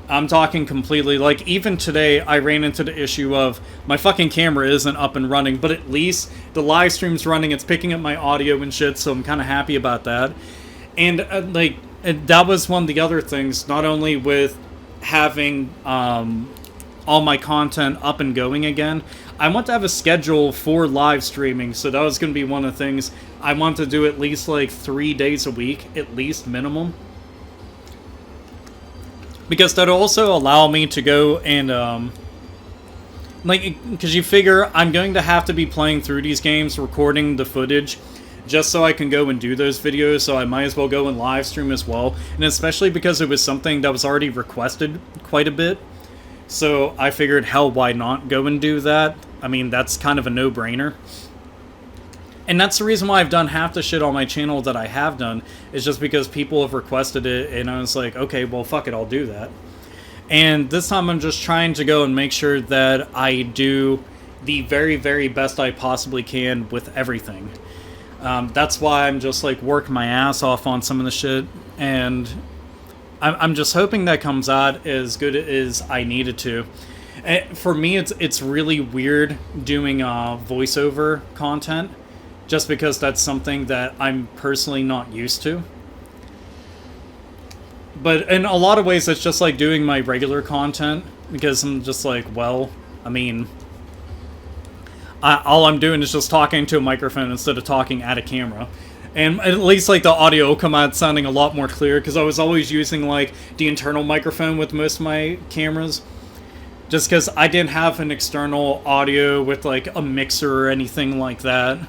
Speaker 1: I'm talking completely, like, even today, I ran into the issue of my fucking camera isn't up and running, but at least the live stream's running, it's picking up my audio and shit, so I'm kind of happy about that. And, that was one of the other things, not only with having, all my content up and going again, I want to have a schedule for live streaming, so that was going to be one of the things. I want to do at least like 3 days a week, at least minimum. Because that'll also allow me to go and, because you figure I'm going to have to be playing through these games, recording the footage, just so I can go and do those videos, so I might as well go and live stream as well. And especially because it was something that was already requested quite a bit. So I figured, hell, why not go and do that? I mean, that's kind of a no-brainer. And that's the reason why I've done half the shit on my channel that I have done, is just because people have requested it, and I was like, okay, well, fuck it, I'll do that. And this time I'm just trying to go and make sure that I do the very, very best I possibly can with everything. That's why I'm just, like, working my ass off on some of the shit, and I'm just hoping that comes out as good as I needed to. For me, it's really weird doing voiceover content, just because that's something that I'm personally not used to. But in a lot of ways, it's just like doing my regular content, because I'm just like, well, I mean, all I'm doing is just talking to a microphone instead of talking at a camera. And at least, like, the audio will come out sounding a lot more clear, because I was always using, like, the internal microphone with most of my cameras. just because I didn't have an external audio with like a mixer or anything like that,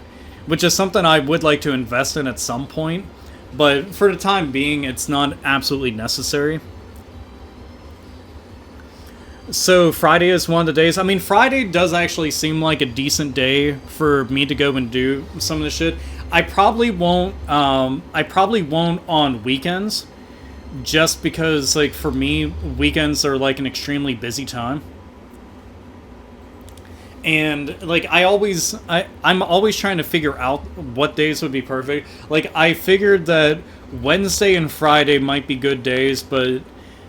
Speaker 1: which is something I would like to invest in at some point, but for the time being, it's not absolutely necessary. So Friday is one of the days. I mean, Friday does actually seem like a decent day for me to go and do some of the shit. I probably won't on weekends, just because, like, for me, weekends are like an extremely busy time. And like I'm always trying to figure out what days would be perfect. Like, I figured that Wednesday and Friday might be good days, but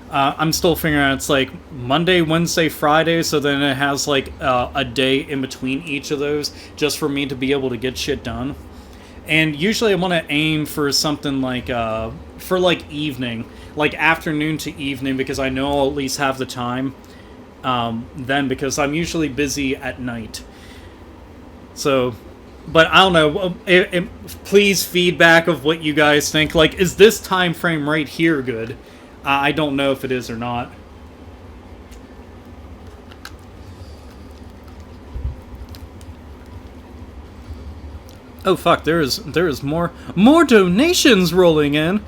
Speaker 1: I'm still figuring out it's like Monday, Wednesday, Friday, so then it has like a day in between each of those just for me to be able to get shit done. And usually I want to aim for something like for like evening, like afternoon to evening, because I know I'll at least have the time then, because I'm usually busy at night. So, but I don't know. Please feedback of what you guys think. Like, is this time frame right here good? I don't know if it is or not. Oh fuck! There is more donations rolling in.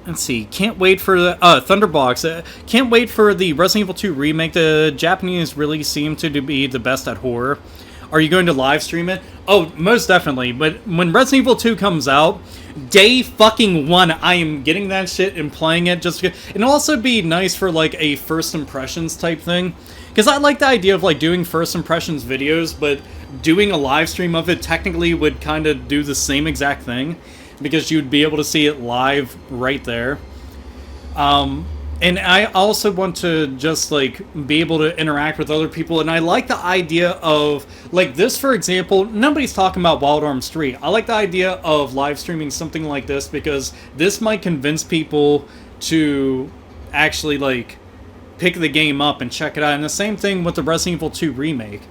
Speaker 1: Let's see. Can't wait for the Thunderbox. Can't wait for the Resident Evil 2 remake. The Japanese really seem to be the best at horror. Are you going to live stream it? Oh, most definitely. But when Resident Evil 2 comes out, day fucking one, I am getting that shit and playing it. Just it'll also be nice for like a first impressions type thing, because I like the idea of like doing first impressions videos, but doing a live stream of it technically would kind of do the same exact thing, because you'd be able to see it live right there. And I also want to just, like, be able to interact with other people, and I like the idea of, like, this, for example, nobody's talking about Wild Arms 3. I like the idea of live streaming something like this, because this might convince people to actually, like, pick the game up and check it out, and the same thing with the Resident Evil 2 remake.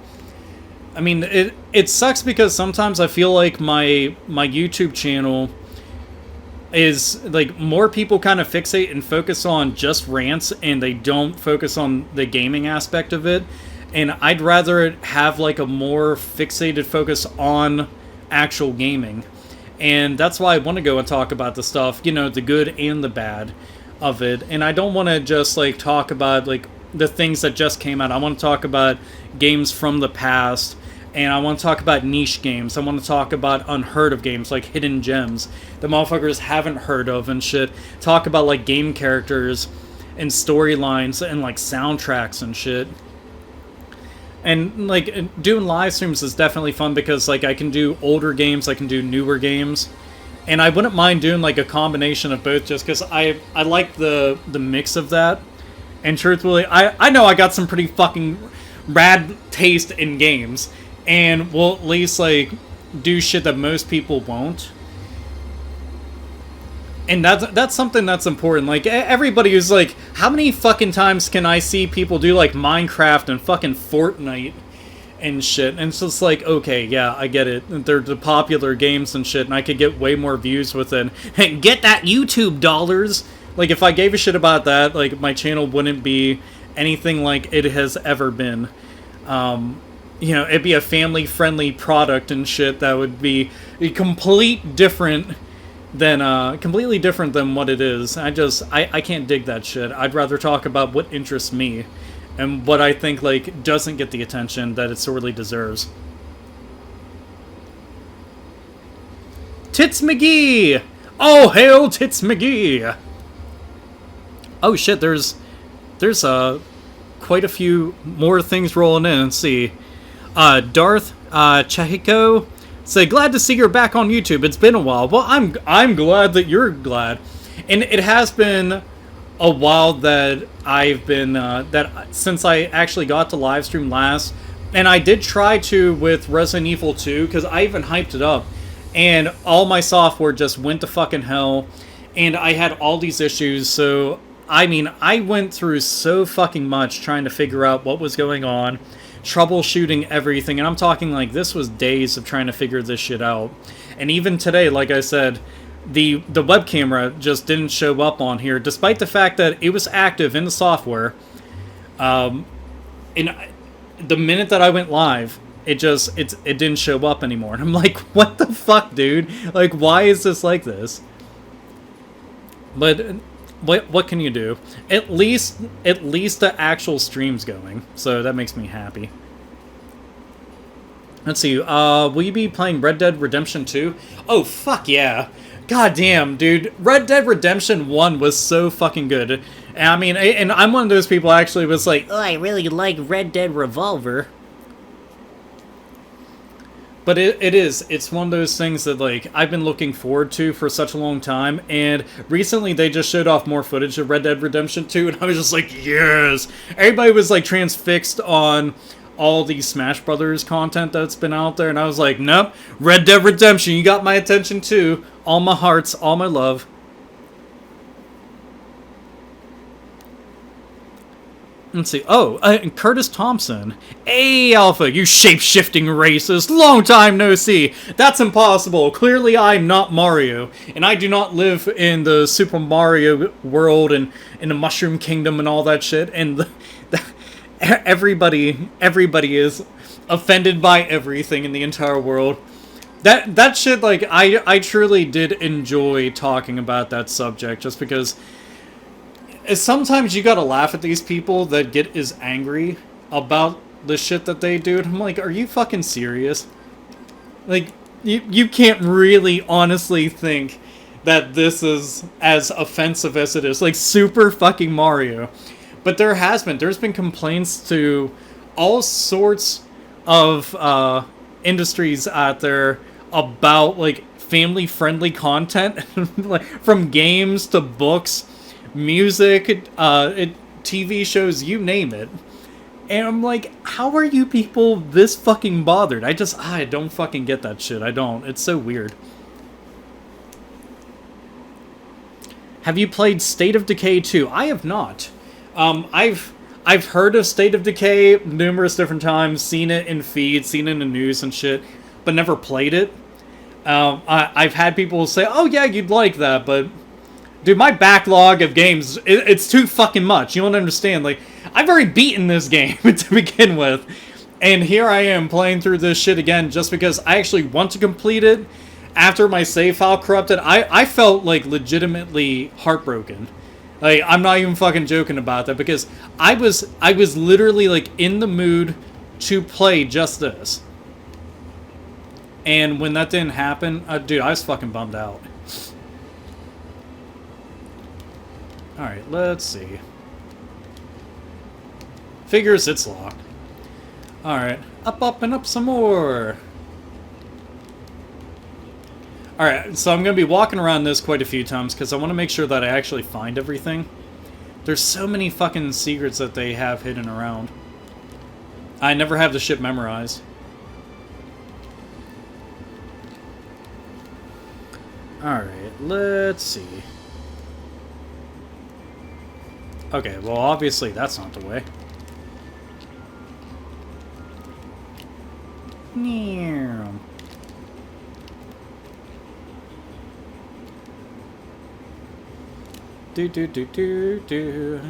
Speaker 1: I mean, it sucks because sometimes I feel like my YouTube channel is like more people kind of fixate and focus on just rants, and they don't focus on the gaming aspect of it. And I'd rather have like a more fixated focus on actual gaming, and that's why I want to go and talk about the stuff, you know, the good and the bad of it. And I don't want to just like talk about like the things that just came out. I want to talk about games from the past, and I want to talk about niche games. I want to talk about unheard of games, like hidden gems that motherfuckers haven't heard of and shit. Talk about like game characters and storylines and like soundtracks and shit. And like doing live streams is definitely fun because like I can do older games, I can do newer games, and I wouldn't mind doing like a combination of both, just because I like the mix of that. And truthfully, I know I got some pretty fucking rad taste in games, and will at least like do shit that most people won't. And that's something that's important. Like, everybody who's like, how many fucking times can I see people do like Minecraft and fucking Fortnite and shit? And it's just like, okay, yeah, I get it. They're the popular games and shit, and I could get way more views with it. And get that YouTube dollars. Like, if I gave a shit about that, like, my channel wouldn't be anything like it has ever been. You know, it'd be a family-friendly product and shit that would be completely different than what it is. I can't dig that shit. I'd rather talk about what interests me and what I think, like, doesn't get the attention that it sorely deserves. Tits McGee! Oh, hail Tits McGee! Oh shit, there's quite a few more things rolling in. Let's see. Darth Chahiko say, glad to see you're back on YouTube. It's been a while. Well, I'm glad that you're glad. And it has been a while that I've been since I actually got to live stream last. And I did try to with Resident Evil 2, because I even hyped it up, and all my software just went to fucking hell, and I had all these issues. So I mean, I went through so fucking much trying to figure out what was going on, troubleshooting everything, and I'm talking like this was days of trying to figure this shit out. And even today, like I said, the web camera just didn't show up on here, despite the fact that it was active in the software. And the minute that I went live, it didn't show up anymore. And I'm like, what the fuck, dude? Like, why is this like this? But what can you do? At least the actual stream's going, so that makes me happy. Let's see. Will you be playing Red Dead Redemption 2? Oh, fuck yeah. God damn, dude. Red Dead Redemption 1 was so fucking good. And I mean, and I'm one of those people actually was like, oh, I really like Red Dead Revolver. But it's one of those things that, like, I've been looking forward to for such a long time, and recently they just showed off more footage of Red Dead Redemption 2, and I was just like, yes! Everybody was, like, transfixed on all the Smash Brothers content that's been out there, and I was like, nope, Red Dead Redemption, you got my attention too. All my hearts, all my love. Let's see. Oh, Curtis Thompson. Hey, Alpha, you shape-shifting racist. Long time no see. That's impossible. Clearly, I'm not Mario. And I do not live in the Super Mario world and in the Mushroom Kingdom and all that shit. And everybody is offended by everything in the entire world. That shit, like, I truly did enjoy talking about that subject, just because sometimes you gotta laugh at these people that get as angry about the shit that they do. And I'm like, are you fucking serious? Like, you can't really honestly think that this is as offensive as it is. Like, Super fucking Mario. But there's been complaints to all sorts of industries out there about, like, family-friendly content. Like, from games to books, music, TV shows, you name it. And I'm like, how are you people this fucking bothered? I don't fucking get that shit. I don't. It's so weird. Have you played State of Decay 2? I have not. I've heard of State of Decay numerous different times, seen it in feeds, seen it in the news and shit, but never played it. I've had people say, oh yeah, you'd like that, but dude, my backlog of games, it's too fucking much. You don't understand. Like, I've already beaten this game to begin with. And here I am playing through this shit again just because I actually want to complete it. After my save file corrupted, I felt, like, legitimately heartbroken. Like, I'm not even fucking joking about that, because I was literally, like, in the mood to play just this. And when that didn't happen, dude, I was fucking bummed out. Alright, let's see. Figures it's locked. Alright, up, and up some more. Alright, so I'm going to be walking around this quite a few times because I want to make sure that I actually find everything. There's so many fucking secrets that they have hidden around. I never have the shit memorized. Alright, let's see. Okay, well, obviously that's not the way. Do.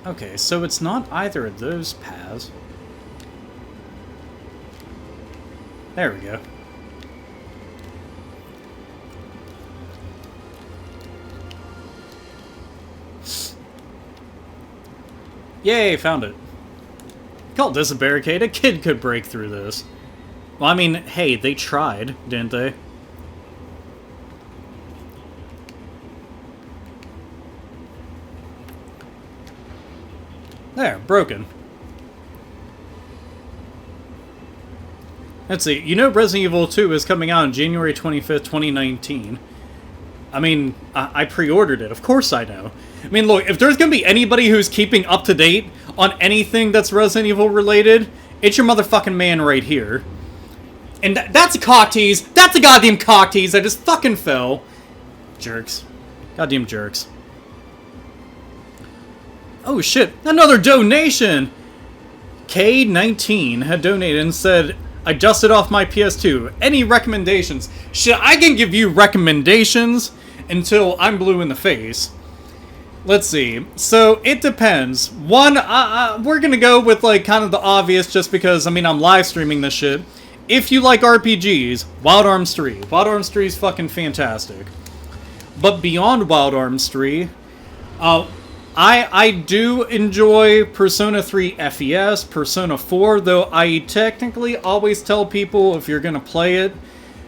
Speaker 1: Okay, so it's not either of those paths. There we go. Yay, found it. Call this a barricade. A kid could break through this. Well, I mean, hey, they tried, didn't they? There, broken. Let's see. You know Resident Evil 2 is coming out on January 25th, 2019. I mean, I pre-ordered it. Of course I know. I mean, look, if there's going to be anybody who's keeping up to date on anything that's Resident Evil related, it's your motherfucking man right here. And that's a cock tease. That's a goddamn cock tease that just fucking fell. Jerks. Goddamn jerks. Oh shit, another donation! K19 had donated and said, I dusted off my PS2. Any recommendations? Shit, I can give you recommendations until I'm blue in the face. Let's see. So, it depends. One, we're gonna go with, like, kind of the obvious just because, I mean, I'm live streaming this shit. If you like RPGs, Wild Arms 3. Wild Arms 3 is fucking fantastic. But beyond Wild Arms 3, I do enjoy Persona 3 FES, Persona 4, though I technically always tell people if you're gonna play it,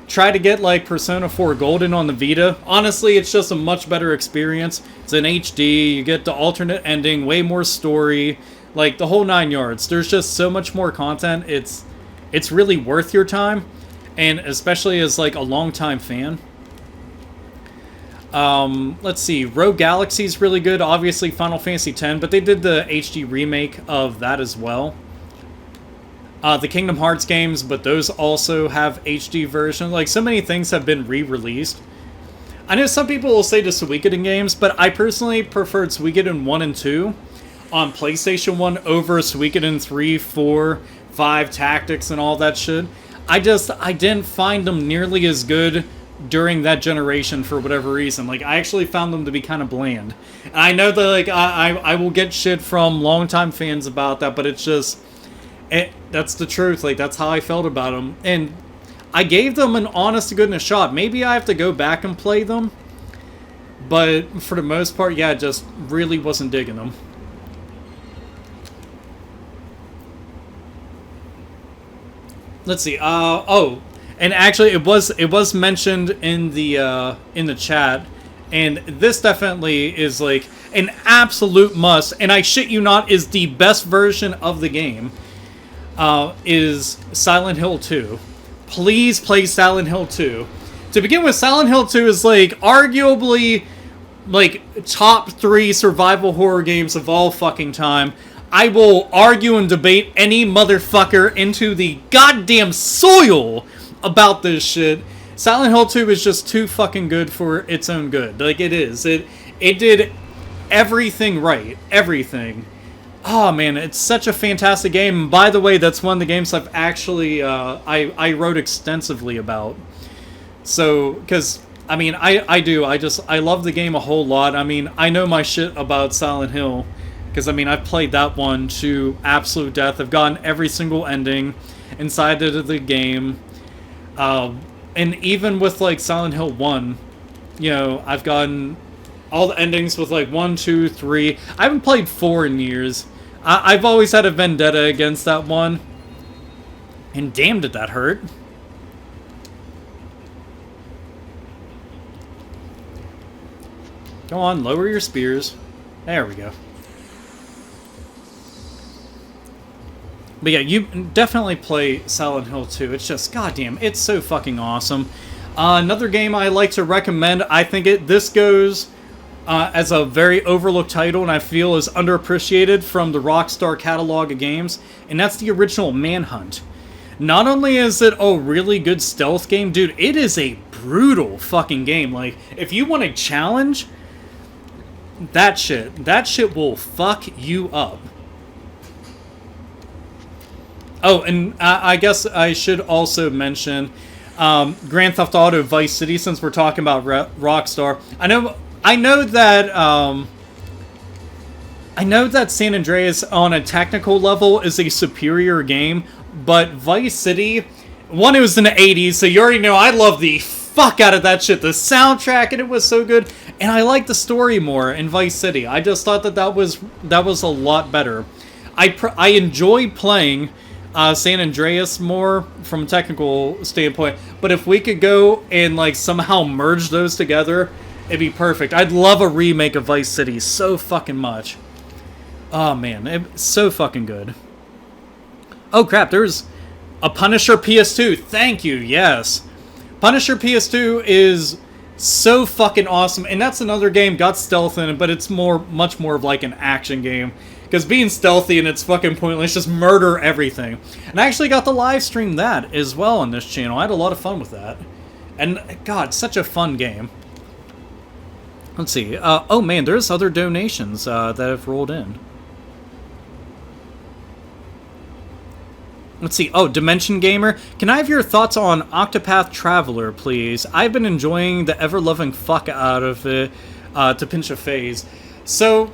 Speaker 1: try to get like Persona 4 Golden on the Vita. Honestly, it's just a much better experience. It's in HD, you get the alternate ending, way more story, like the whole 9 yards. There's just so much more content. It's really worth your time, and especially as like a longtime fan. Let's see, Rogue Galaxy's really good, obviously Final Fantasy X, but they did the HD remake of that as well. The Kingdom Hearts games, but those also have HD versions. Like, so many things have been re-released. I know some people will say the Suikoden games, but I personally preferred Suikoden 1 and 2 on PlayStation 1 over Suikoden 3, 4, 5, Tactics, and all that shit. I didn't find them nearly as good during that generation for whatever reason. Like, I actually found them to be kind of bland. And I know that, like, I will get shit from longtime fans about that, but it's just... that's the truth. Like, that's how I felt about them. And I gave them an honest-to-goodness shot. Maybe I have to go back and play them. But for the most part, yeah, just really wasn't digging them. Let's see. Oh, and actually, it was mentioned in the chat, and this definitely is like an absolute must. And I shit you not, is the best version of the game. Is Silent Hill 2. Please play Silent Hill 2. To begin with, Silent Hill 2 is like arguably like top 3 survival horror games of all fucking time. I will argue and debate any motherfucker into the goddamn soil about this shit. Silent Hill 2 is just too fucking good for its own good. Like, it is. It did everything right. Everything. Oh man, it's such a fantastic game. By the way, that's one of the games I've actually I wrote extensively about. So, because I mean, I love the game a whole lot. I mean, I know my shit about Silent Hill, because I mean, I've played that one to absolute death. I've gotten every single ending inside of the game, and even with like Silent Hill 1, you know, I've gotten all the endings with like 1, 2, 3. I haven't played 4 in years. I've always had a vendetta against that one. And damn, did that hurt. Go on, lower your spears. There we go. But yeah, you definitely play Silent Hill 2. It's just, goddamn, it's so fucking awesome. Another game I like to recommend, I think this goes... as a very overlooked title, and I feel is underappreciated from the Rockstar catalog of games, and that's the original Manhunt. Not only is it a really good stealth game, dude, it is a brutal fucking game. Like, if you want a challenge, that shit will fuck you up. Oh, and I guess I should also mention Grand Theft Auto Vice City, since we're talking about Rockstar. I know that San Andreas on a technical level is a superior game, but Vice City, one, it was in the 80s, so you already know I love the fuck out of that shit. The soundtrack, and it was so good, and I like the story more in Vice City. I just thought that was a lot better. I enjoy playing San Andreas more from a technical standpoint, but if we could go and like somehow merge those together, it'd be perfect. I'd love a remake of Vice City so fucking much. Oh man, it's so fucking good. Oh crap, there's a Punisher PS2. Thank you, yes. Punisher PS2 is so fucking awesome, and that's another game, got stealth in it, but it's much more of like an action game. Because being stealthy and it's fucking pointless, just murder everything. And I actually got to live stream that as well on this channel. I had a lot of fun with that. And god, such a fun game. Let's see. Oh man, there's other donations that have rolled in. Let's see. Oh, Dimension Gamer. Can I have your thoughts on Octopath Traveler, please? I've been enjoying the ever-loving fuck out of it, to pinch a phase. So,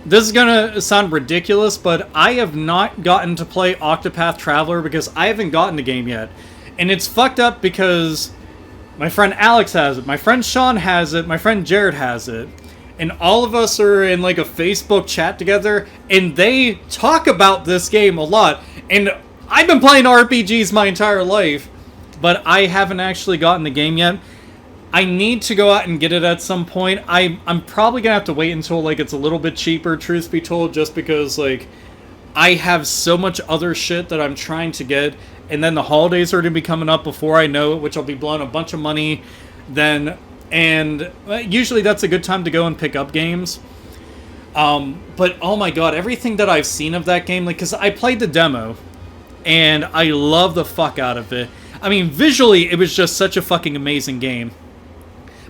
Speaker 1: this is gonna sound ridiculous, but I have not gotten to play Octopath Traveler because I haven't gotten the game yet. And it's fucked up because my friend Alex has it, my friend Sean has it, my friend Jared has it. And all of us are in like a Facebook chat together, and they talk about this game a lot. And I've been playing RPGs my entire life, but I haven't actually gotten the game yet. I need to go out and get it at some point. I'm probably gonna have to wait until like it's a little bit cheaper, truth be told, just because like I have so much other shit that I'm trying to get, and then the holidays are gonna be coming up before I know it, which I'll be blowing a bunch of money then. And usually that's a good time to go and pick up games. But oh my god, everything that I've seen of that game, like, because I played the demo, and I love the fuck out of it. I mean, visually, it was just such a fucking amazing game.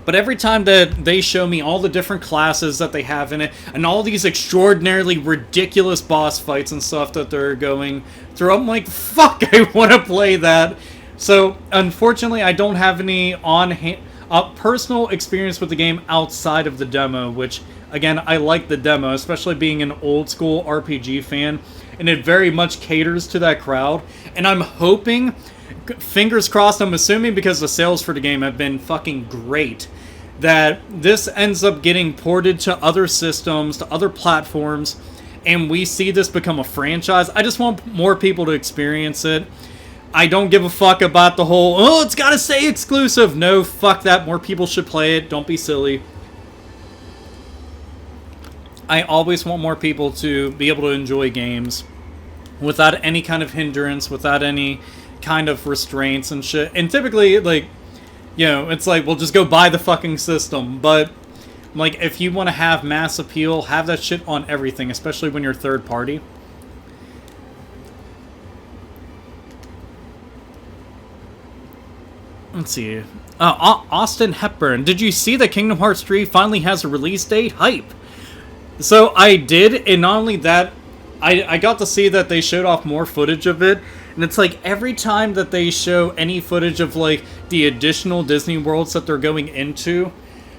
Speaker 1: But every time that they show me all the different classes that they have in it, and all these extraordinarily ridiculous boss fights and stuff that they're going through, I'm like, fuck, I want to play that. So, unfortunately, I don't have any on-hand... personal experience with the game outside of the demo, which, again, I like the demo, especially being an old-school RPG fan, and it very much caters to that crowd, and I'm hoping, fingers crossed, I'm assuming because the sales for the game have been fucking great, that this ends up getting ported to other systems, to other platforms, and we see this become a franchise. I just want more people to experience it. I don't give a fuck about the whole, oh, it's gotta say exclusive. No, fuck that. More people should play it. Don't be silly. I always want more people to be able to enjoy games without any kind of hindrance, without any kind of restraints and shit. And typically, like, you know, it's like, well, just go buy the fucking system. But, like, if you want to have mass appeal, have that shit on everything, especially when you're third party. Let's see. Austin Hepburn. Did you see that Kingdom Hearts 3 finally has a release date? Hype. So I did, and not only that, I got to see that they showed off more footage of it. And it's like every time that they show any footage of like the additional Disney worlds that they're going into,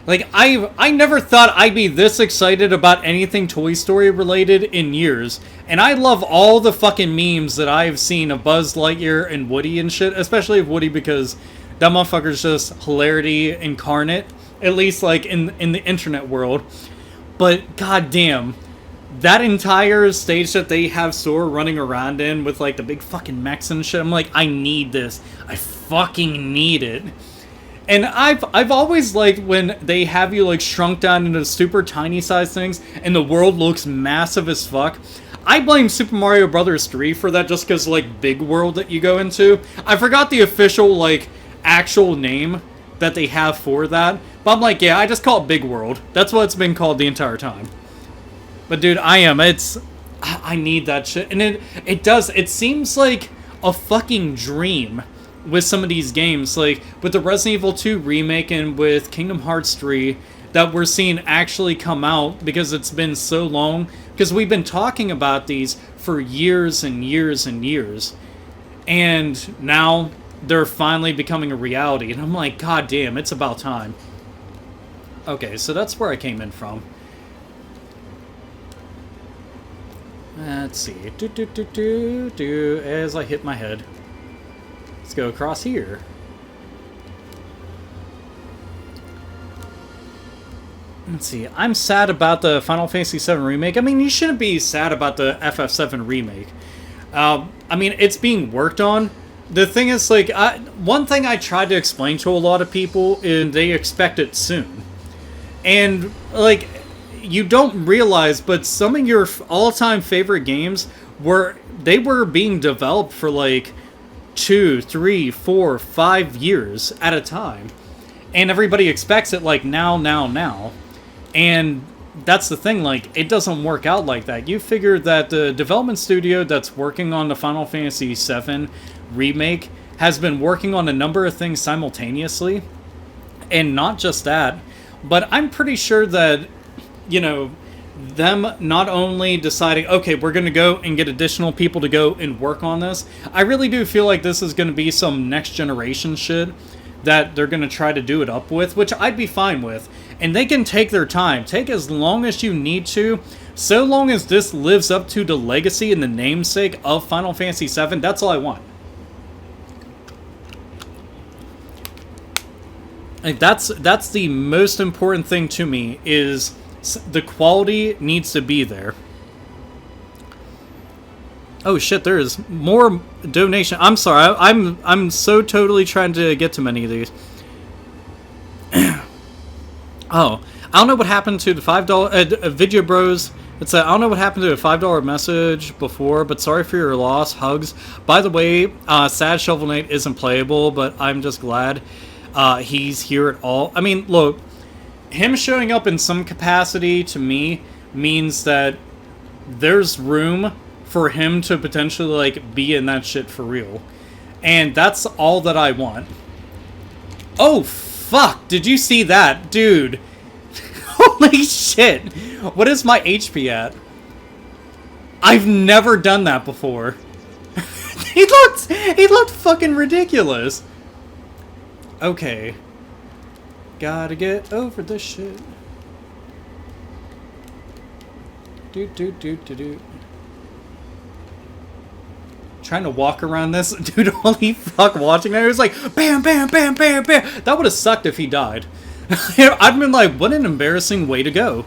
Speaker 1: like I never thought I'd be this excited about anything Toy Story related in years. And I love all the fucking memes that I've seen of Buzz Lightyear and Woody and shit, especially of Woody because that motherfucker's just hilarity incarnate, at least like in the internet world. But goddamn, that entire stage that they have Sora running around in with like the big fucking mechs and shit, I'm like, I need this. I fucking need it. And I've always liked when they have you like shrunk down into super tiny size things and the world looks massive as fuck. I blame Super Mario Bros. 3 for that just because like big world that you go into. I forgot the official like actual name that they have for that, but I'm like, yeah, I just call it Big World. That's what it's been called the entire time. But dude, I need that shit, and it seems like a fucking dream with some of these games, like with the Resident Evil 2 remake and with Kingdom Hearts 3 that we're seeing actually come out because it's been so long, because we've been talking about these for years and years and years, and now they're finally becoming a reality, and I'm like, god damn, it's about time. Okay, so that's where I came in from. Let's see. As I hit my head. Let's go across here. Let's see. I'm sad about the Final Fantasy VII Remake. I mean, you shouldn't be sad about the FF7 Remake. I mean, it's being worked on. The thing is, like, one thing I tried to explain to a lot of people is they expect it soon. And, like, you don't realize, but some of your all-time favorite games were being developed for, like, 2, 3, 4, 5 years at a time. And everybody expects it, like, now. And that's the thing, like, it doesn't work out like that. You figure that the development studio that's working on the Final Fantasy VII Remake has been working on a number of things simultaneously, and not just that, but I'm pretty sure that, you know, them not only deciding, okay, we're going to go and get additional people to go and work on this, I really do feel like this is going to be some next generation shit that they're going to try to do it up with, which I'd be fine with. And they can take their time. Take as long as you need to. So long as this lives up to the legacy and the namesake of Final Fantasy VII, that's all I want. Like, that's the most important thing to me, is the quality needs to be there. Oh shit, there is more donation. I'm sorry, I'm so totally trying to get to many of these. Oh, I don't know what happened to the $5 Video Bros. It's I don't know what happened to the $5 message before, but sorry for your loss. Hugs. By the way, Sad Shovel Knight isn't playable, but I'm just glad he's here at all. I mean, look, him showing up in some capacity to me means that there's room for him to potentially, like, be in that shit for real. And that's all that I want. Oh, fuck! Did you see that? Dude. Holy shit! What is my HP at? I've never done that before. He looked fucking ridiculous. Okay. Gotta get over this shit. Do. Trying to walk around this. Dude, holy fuck, watching that. It was like, bam, bam, bam, bam, bam. That would have sucked if he died. I'd been like, what an embarrassing way to go.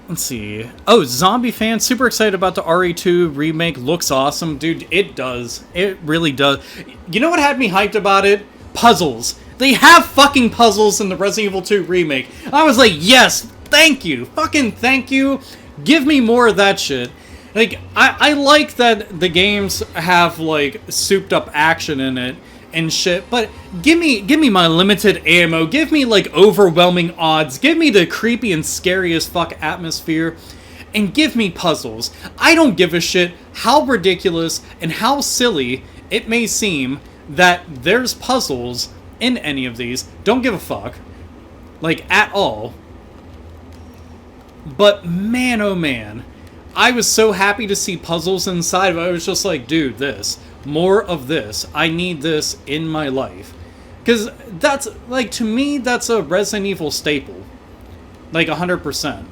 Speaker 1: Let's see. Oh, Zombie Fan, super excited about the RE2 remake. Looks awesome. Dude, it does. It really does. You know what had me hyped about it? Puzzles. They have fucking puzzles in the Resident Evil 2 remake. I was like, yes, thank you. Fucking thank you. Give me more of that shit. Like, I like that the games have, like, souped up action in it and shit, but give me my limited ammo, give me, like, overwhelming odds, give me the creepy and scary as fuck atmosphere, and give me puzzles. I don't give a shit how ridiculous and how silly it may seem that there's puzzles in any of these. Don't give a fuck. Like, at all. But man, oh man, I was so happy to see puzzles inside of it. I was just like, dude, this. More of this. I need this in my life. Because that's, like, to me, that's a Resident Evil staple. Like, 100%.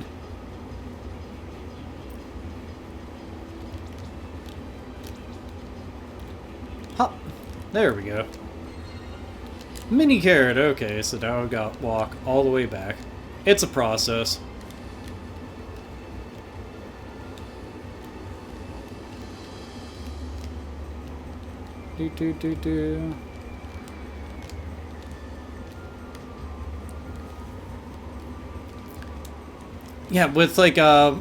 Speaker 1: Hop. There we go. Mini carrot. Okay, so now I've got walk all the way back. It's a process. Do. Yeah, with like I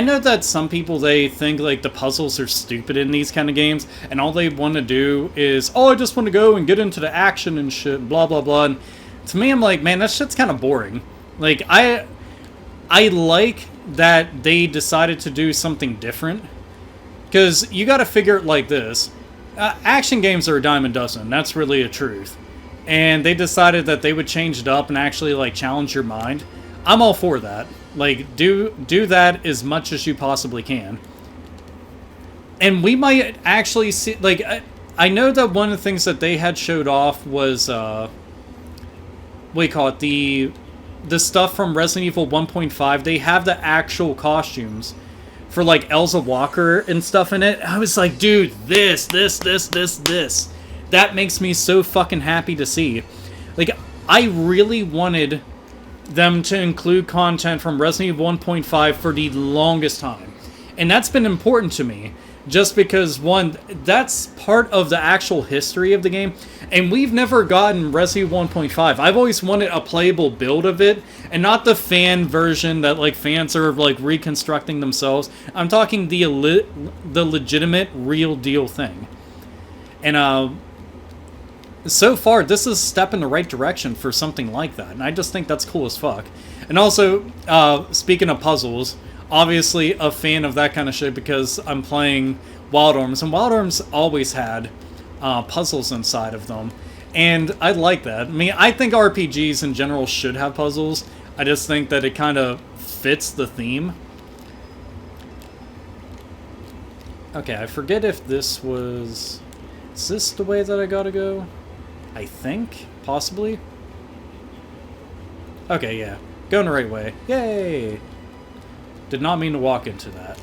Speaker 1: know that some people, they think like the puzzles are stupid in these kind of games, and all they want to do is, oh, I just want to go and get into the action and shit, blah blah blah. And to me, I'm like, man, that shit's kind of boring. Like I like that they decided to do something different. Because you got to figure it like this. Action games are a dime a dozen. That's really a truth. And they decided that they would change it up and actually, like, challenge your mind. I'm all for that. Like, do that as much as you possibly can. And we might actually see... Like, I know that one of the things that they had showed off was... what do you call it? The stuff from Resident Evil 1.5. They have the actual costumes for, like, Elsa Walker and stuff in it. I was like, dude, this. That makes me so fucking happy to see. Like, I really wanted them to include content from Resident Evil 1.5 for the longest time. And that's been important to me. Just because, one, that's part of the actual history of the game. And we've never gotten Resident Evil 1.5. I've always wanted a playable build of it. And not the fan version that, like, fans are, like, reconstructing themselves. I'm talking the legitimate, real deal thing. And, so far, this is a step in the right direction for something like that. And I just think that's cool as fuck. And also, speaking of puzzles... Obviously a fan of that kind of shit because I'm playing Wild Arms, and Wild Arms always had puzzles inside of them. And I like that. I mean, I think RPGs in general should have puzzles. I just think that it kind of fits the theme. Okay, I forget if this was... Is this the way that I gotta go? I think, possibly. Okay, yeah. Going the right way. Yay! Did not mean to walk into that.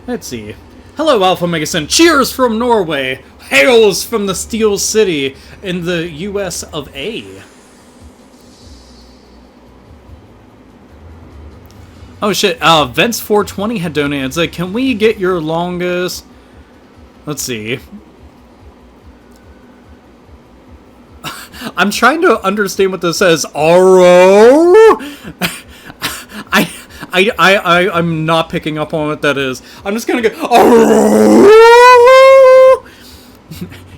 Speaker 1: Let's see. Hello, AlphaOmegaSin. Cheers from Norway. Hails from the Steel City in the US of A. Oh shit, Vents420 had donated. It's like, can we get your longest... Let's see. I'm trying to understand what this says. Aro? I'm not picking up on what that is. I'm just gonna go... Aro?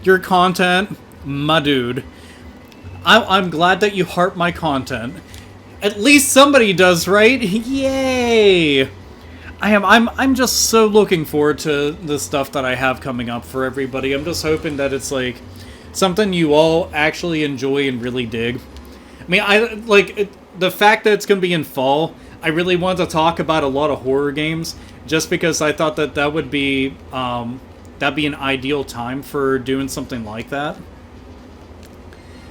Speaker 1: Your content, my dude. I'm glad that you heart my content. At least somebody does, right? Yay! I'm just so looking forward to the stuff that I have coming up for everybody. I'm just hoping that it's like something you all actually enjoy and really dig. I mean, the fact that it's gonna be in fall. I really wanted to talk about a lot of horror games just because I thought that that would be that'd be an ideal time for doing something like that.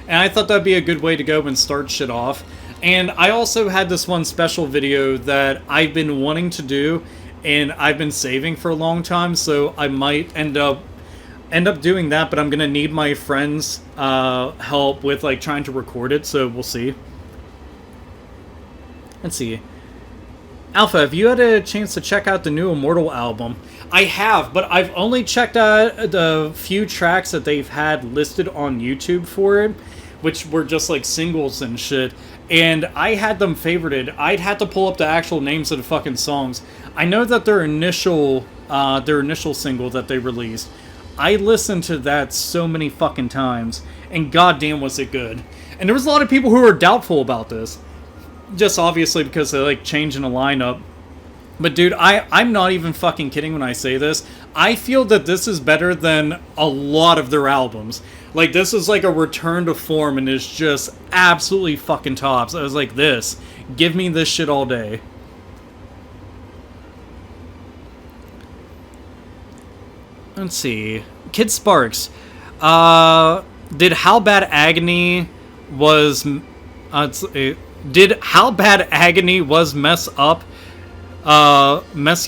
Speaker 1: And I thought that'd be a good way to go and start shit off. And I also had this one special video that I've been wanting to do, and I've been saving for a long time, so I might end up doing that, but I'm gonna need my friends' help with like trying to record it, so we'll see. Let's see. Alpha, have you had a chance to check out the new Immortal album? I have, but I've only checked out the few tracks that they've had listed on YouTube for it, which were just like singles and shit. And I had them favorited. I'd had to pull up the actual names of the fucking songs. I know that their initial single that they released, I listened to that so many fucking times, and goddamn was it good. And there was a lot of people who were doubtful about this, just obviously because they're like changing the lineup. But dude, I'm not even fucking kidding when I say this. I feel that this is better than a lot of their albums. Like, this is like a return to form, and it's just absolutely fucking tops. I was like, this. Give me this shit all day. Let's see. Kid Sparks. Did How Bad Agony was... did How Bad Agony was mess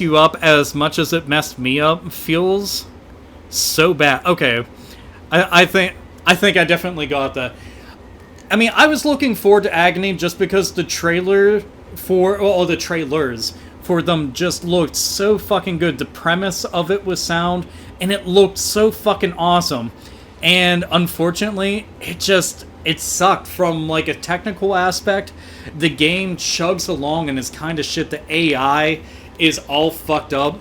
Speaker 1: you up as much as it messed me up? Feels so bad. Okay. I think I definitely got that. I mean, I was looking forward to Agony just because the trailer for... Well, the trailers for them just looked so fucking good. The premise of it was sound, and it looked so fucking awesome. And unfortunately, it sucked from like a technical aspect. The game chugs along and is kind of shit. The AI is all fucked up,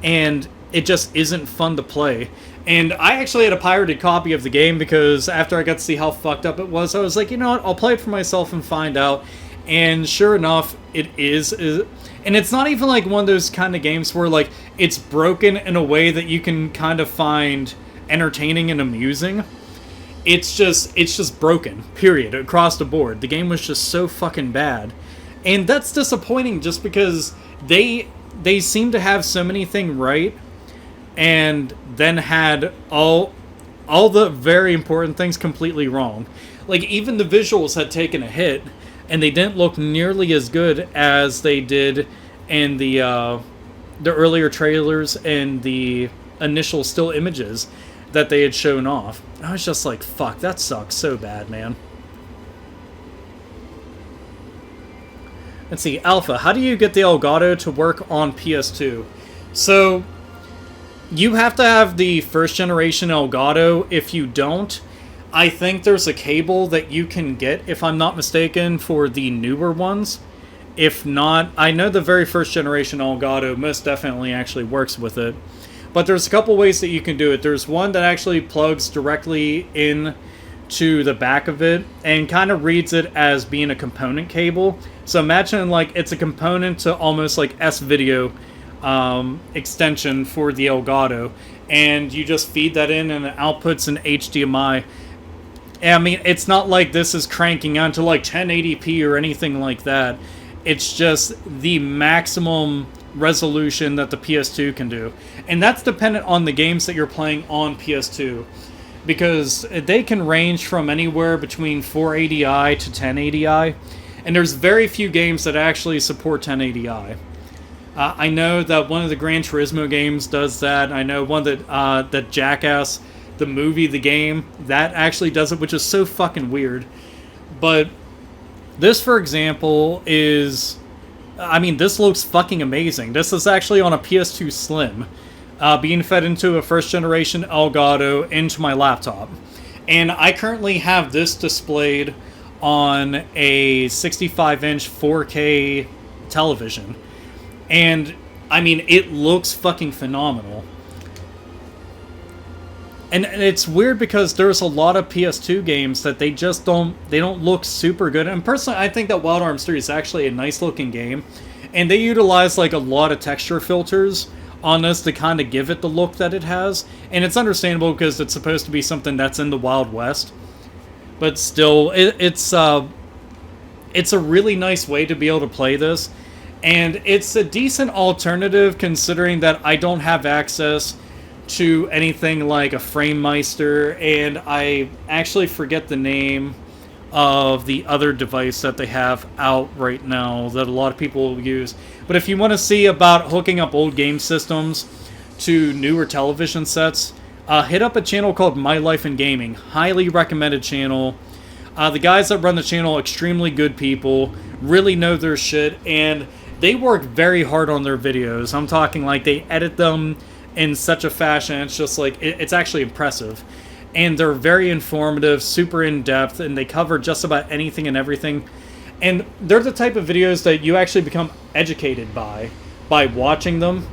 Speaker 1: and it just isn't fun to play. And I actually had a pirated copy of the game because after I got to see how fucked up it was, I was like, you know what, I'll play it for myself and find out. And sure enough, it is. And it's not even like one of those kind of games where like it's broken in a way that you can kind of find entertaining and amusing. It's just broken, period, across the board. The game was just so fucking bad. And that's disappointing just because they seem to have so many things right, and then had all the very important things completely wrong. Like, even the visuals had taken a hit, and they didn't look nearly as good as they did in the earlier trailers and the initial still images that they had shown off. I was just like, fuck, that sucks so bad, man. Let's see, Alpha, how do you get the Elgato to work on PS2? So, you have to have the first generation Elgato. If you don't, I think there's a cable that you can get, if I'm not mistaken, for the newer ones. If not, I know the very first generation Elgato most definitely actually works with it. But there's a couple ways that you can do it. There's one that actually plugs directly in to the back of it and kind of reads it as being a component cable. So imagine like it's a component to almost like S-Video extension for the Elgato, and you just feed that in and it outputs an HDMI. And I mean, it's not like this is cranking out to like 1080p or anything like that. It's just the maximum resolution that the PS2 can do. And that's dependent on the games that you're playing on PS2. Because they can range from anywhere between 480i to 1080i. And there's very few games that actually support 1080i. I know that one of the Gran Turismo games does that. I know one that Jackass, the movie, the game, that actually does it, which is so fucking weird. But this, for example, is... I mean, this looks fucking amazing. This is actually on a PS2 Slim, being fed into a first-generation Elgato into my laptop. And I currently have this displayed on a 65-inch 4K television. And, I mean, it looks fucking phenomenal. And it's weird because there's a lot of PS2 games that they don't look super good. And personally, I think that Wild Arms 3 is actually a nice looking game. And they utilize like a lot of texture filters on this to kind of give it the look that it has. And it's understandable because it's supposed to be something that's in the Wild West. But still, it's a really nice way to be able to play this. And it's a decent alternative considering that I don't have access to anything like a FrameMeister, and I actually forget the name of the other device that they have out right now that a lot of people use. But if you want to see about hooking up old game systems to newer television sets, hit up a channel called My Life in Gaming. Highly recommended channel. The guys that run the channel, extremely good people, really know their shit, and they work very hard on their videos. I'm talking like they edit them in such a fashion, it's just like, it's actually impressive. And they're very informative, super in-depth, and they cover just about anything and everything. And they're the type of videos that you actually become educated by watching them.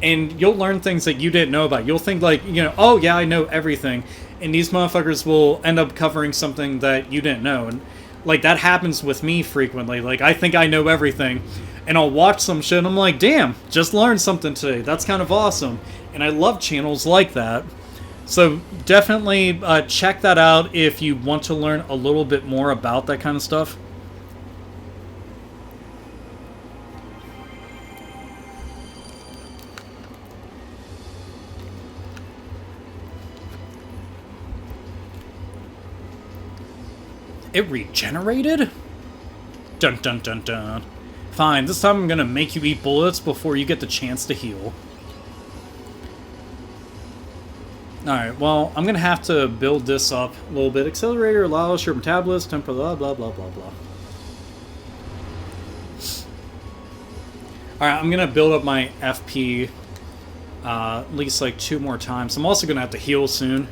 Speaker 1: And you'll learn things that you didn't know about. You'll think like, you know, oh yeah, I know everything. And these motherfuckers will end up covering something that you didn't know. And like, that happens with me frequently. Like, I think I know everything. And I'll watch some shit and I'm like, damn, just learned something today. That's kind of awesome. And I love channels like that. So definitely check that out if you want to learn a little bit more about that kind of stuff. It regenerated? Dun dun dun dun. Fine, this time I'm gonna make you eat bullets before you get the chance to heal. Alright, well, I'm gonna have to build this up a little bit. Accelerator allows your metabolism, temper, blah blah blah blah blah. Alright, I'm gonna build up my FP at least like 2 more times. I'm also gonna have to heal soon.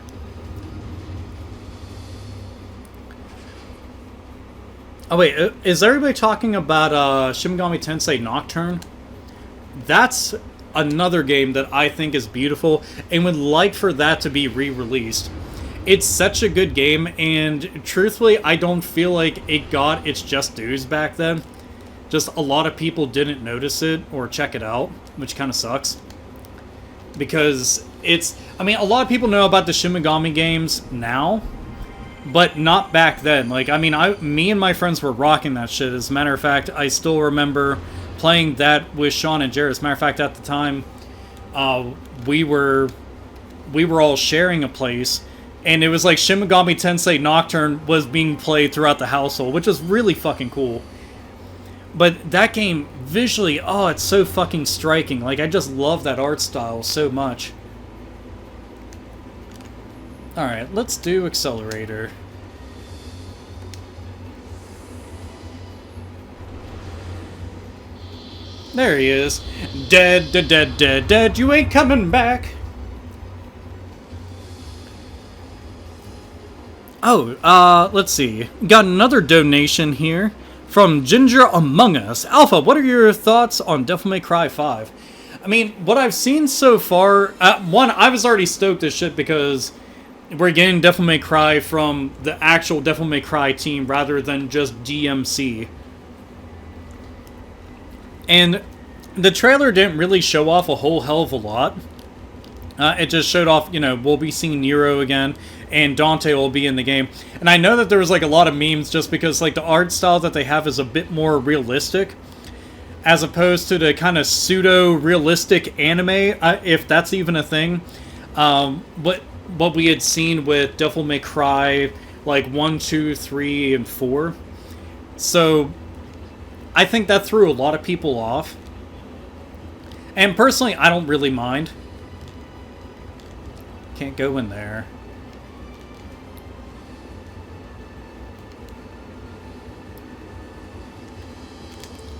Speaker 1: Oh wait, is everybody talking about Shin Megami Tensei Nocturne? That's another game that I think is beautiful and would like for that to be re-released. It's such a good game, and truthfully, I don't feel like it got its just dues back then. Just a lot of people didn't notice it or check it out, which kind of sucks. Because it's... I mean, a lot of people know about the Shin Megami games now, but not back then. Like, I mean, me and my friends were rocking that shit. As a matter of fact, I still remember playing that with Sean and Jared. As a matter of fact, at the time, we were all sharing a place, and it was like Shin Megami Tensei Nocturne was being played throughout the household, which is really fucking cool. But that game, visually, oh, it's so fucking striking. Like, I just love that art style so much. Alright, let's do Accelerator. There he is. Dead, dead, dead, dead, dead. You ain't coming back. Oh, let's see. Got another donation here from Ginger Among Us. Alpha, what are your thoughts on Devil May Cry 5? I mean, what I've seen so far... one, I was already stoked as shit because we're getting Devil May Cry from the actual Devil May Cry team rather than just DMC. And the trailer didn't really show off a whole hell of a lot. It just showed off, you know, we'll be seeing Nero again, and Dante will be in the game. And I know that there was, like, a lot of memes just because, like, the art style that they have is a bit more realistic, as opposed to the kind of pseudo-realistic anime, if that's even a thing. What we had seen with Devil May Cry, like, 1, 2, 3, and 4. So, I think that threw a lot of people off. And personally, I don't really mind. Can't go in there.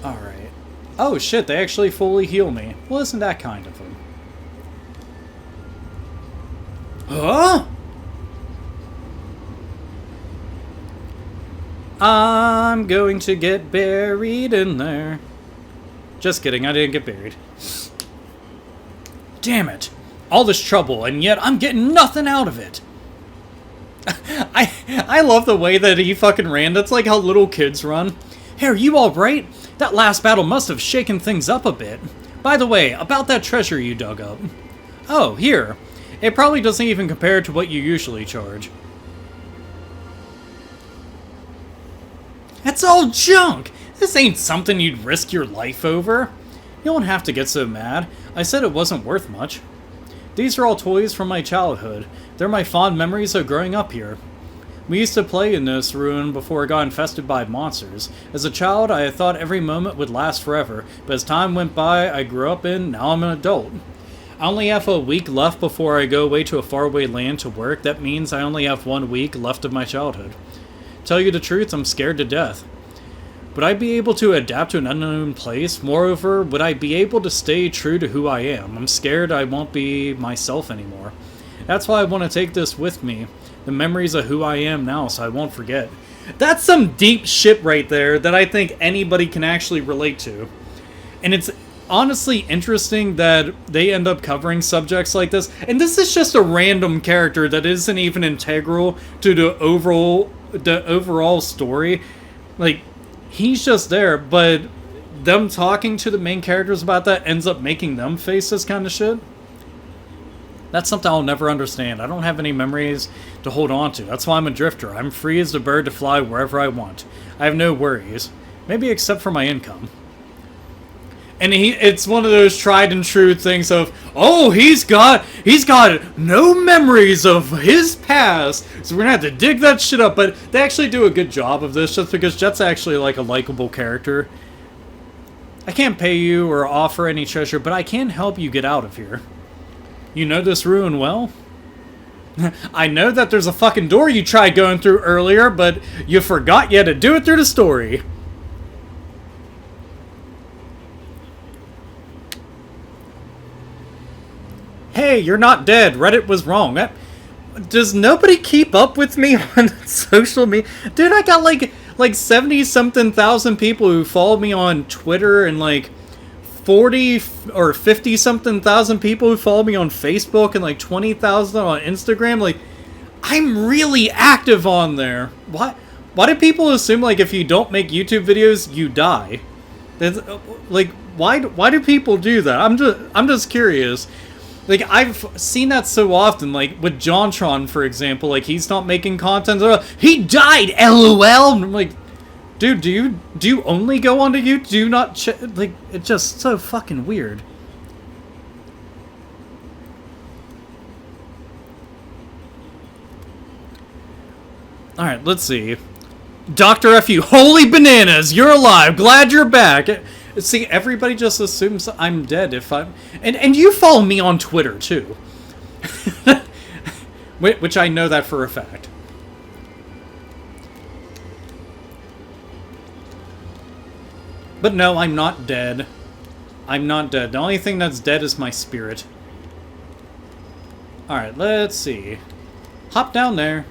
Speaker 1: Alright. Oh shit, they actually fully heal me. Well, isn't that kind of them? Huh? I'm going to get buried in there. Just kidding, I didn't get buried. Damn it. All this trouble, and yet I'm getting nothing out of it. I love the way that he fucking ran. That's like how little kids run. Hey, are you alright? That last battle must have shaken things up a bit. By the way, about that treasure you dug up. Oh, here. It probably doesn't even compare to what you usually charge. That's all junk! This ain't something you'd risk your life over. You don't have to get so mad. I said it wasn't worth much. These are all toys from my childhood. They're my fond memories of growing up here. We used to play in this ruin before it got infested by monsters. As a child, I thought every moment would last forever, but as time went by, I grew up now I'm an adult. I only have a week left before I go away to a faraway land to work. That means I only have 1 week left of my childhood. Tell you the truth, I'm scared to death. Would I be able to adapt to an unknown place? Moreover, would I be able to stay true to who I am? I'm scared I won't be myself anymore. That's why I want to take this with me. The memories of who I am now, so I won't forget. That's some deep shit right there that I think anybody can actually relate to. And it's honestly interesting that they end up covering subjects like this. And this is just a random character that isn't even integral to the overall story. Like, he's just there, but them talking to the main characters about that ends up making them face this kind of shit. That's something I'll never understand. I don't have any memories to hold on to. That's why I'm a drifter. I'm free as a bird to fly wherever I want. I have no worries. Maybe except for my income. And it's one of those tried and true things of, oh, he's got no memories of his past, so we're gonna have to dig that shit up. But they actually do a good job of this, just because Jet's actually like a likable character. I can't pay you or offer any treasure, but I can help you get out of here. You know this ruin well? I know that there's a fucking door you tried going through earlier, but you forgot you had to do it through the story. Hey, you're not dead. Reddit was wrong. Does nobody keep up with me on social media? Dude, I got like 70-something thousand people who follow me on Twitter, and like 40 or 50-something thousand people who follow me on Facebook, and like 20,000 on Instagram. Like, I'm really active on there. Why do people assume like if you don't make YouTube videos, you die? That's, like, why do people do that? I'm just curious. Like, I've seen that so often, like, with JonTron, for example, like, he's not making content, he died, LOL! And I'm like, dude, do you only go onto YouTube? Do you not like, it's just so fucking weird. Alright, let's see. Dr. F, you holy bananas, you're alive, glad you're back! See, everybody just assumes I'm dead if I'm... And you follow me on Twitter, too. Which I know that for a fact. But no, I'm not dead. I'm not dead. The only thing that's dead is my spirit. Alright, let's see. Hop down there.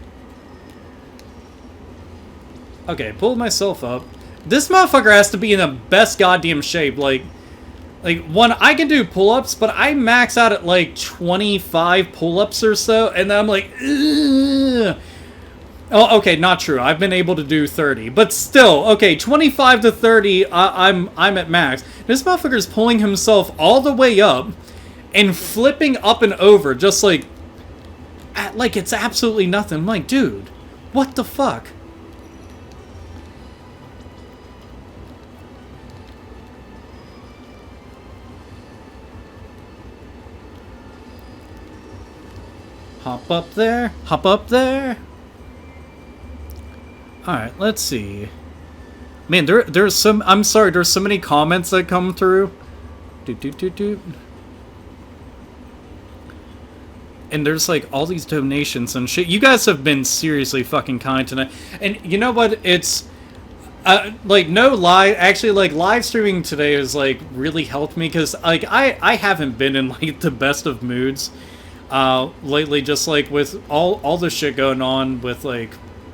Speaker 1: Okay, pull myself up. This motherfucker has to be in the best goddamn shape. Like one, I can do pull-ups, but I max out at like 25 pull-ups or so, and then I'm like, ugh. Oh, okay, not true. I've been able to do 30, but still, okay, 25 to 30. I'm at max. This motherfucker's pulling himself all the way up and flipping up and over, just like it's absolutely nothing. I'm like, dude, what the fuck? Hop up there. Hop up there. Alright, let's see. Man, there's some... I'm sorry, there's so many comments that come through. Doot. And there's, like, all these donations and shit. You guys have been seriously fucking kind tonight. And you know what? It's... like, no lie. Actually, like, live streaming today has, like, really helped me. Because, like, I haven't been in, like, the best of moods lately. Just, like, with all the shit going on with,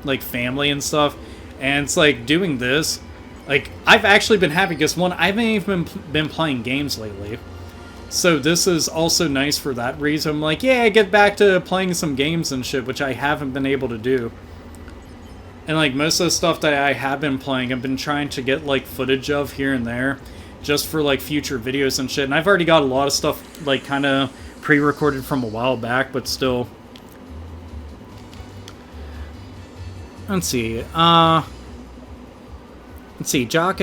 Speaker 1: like family and stuff, and it's like doing this, like I've actually been happy because one, I haven't even been playing games lately, so this is also nice for that reason. I'm like, yeah, get back to playing some games and shit, which I haven't been able to do. And like most of the stuff that I have been playing, I've been trying to get like footage of here and there, just for like future videos and shit. And I've already got a lot of stuff like kind of pre-recorded from a while back, but still. Let's see, Jacques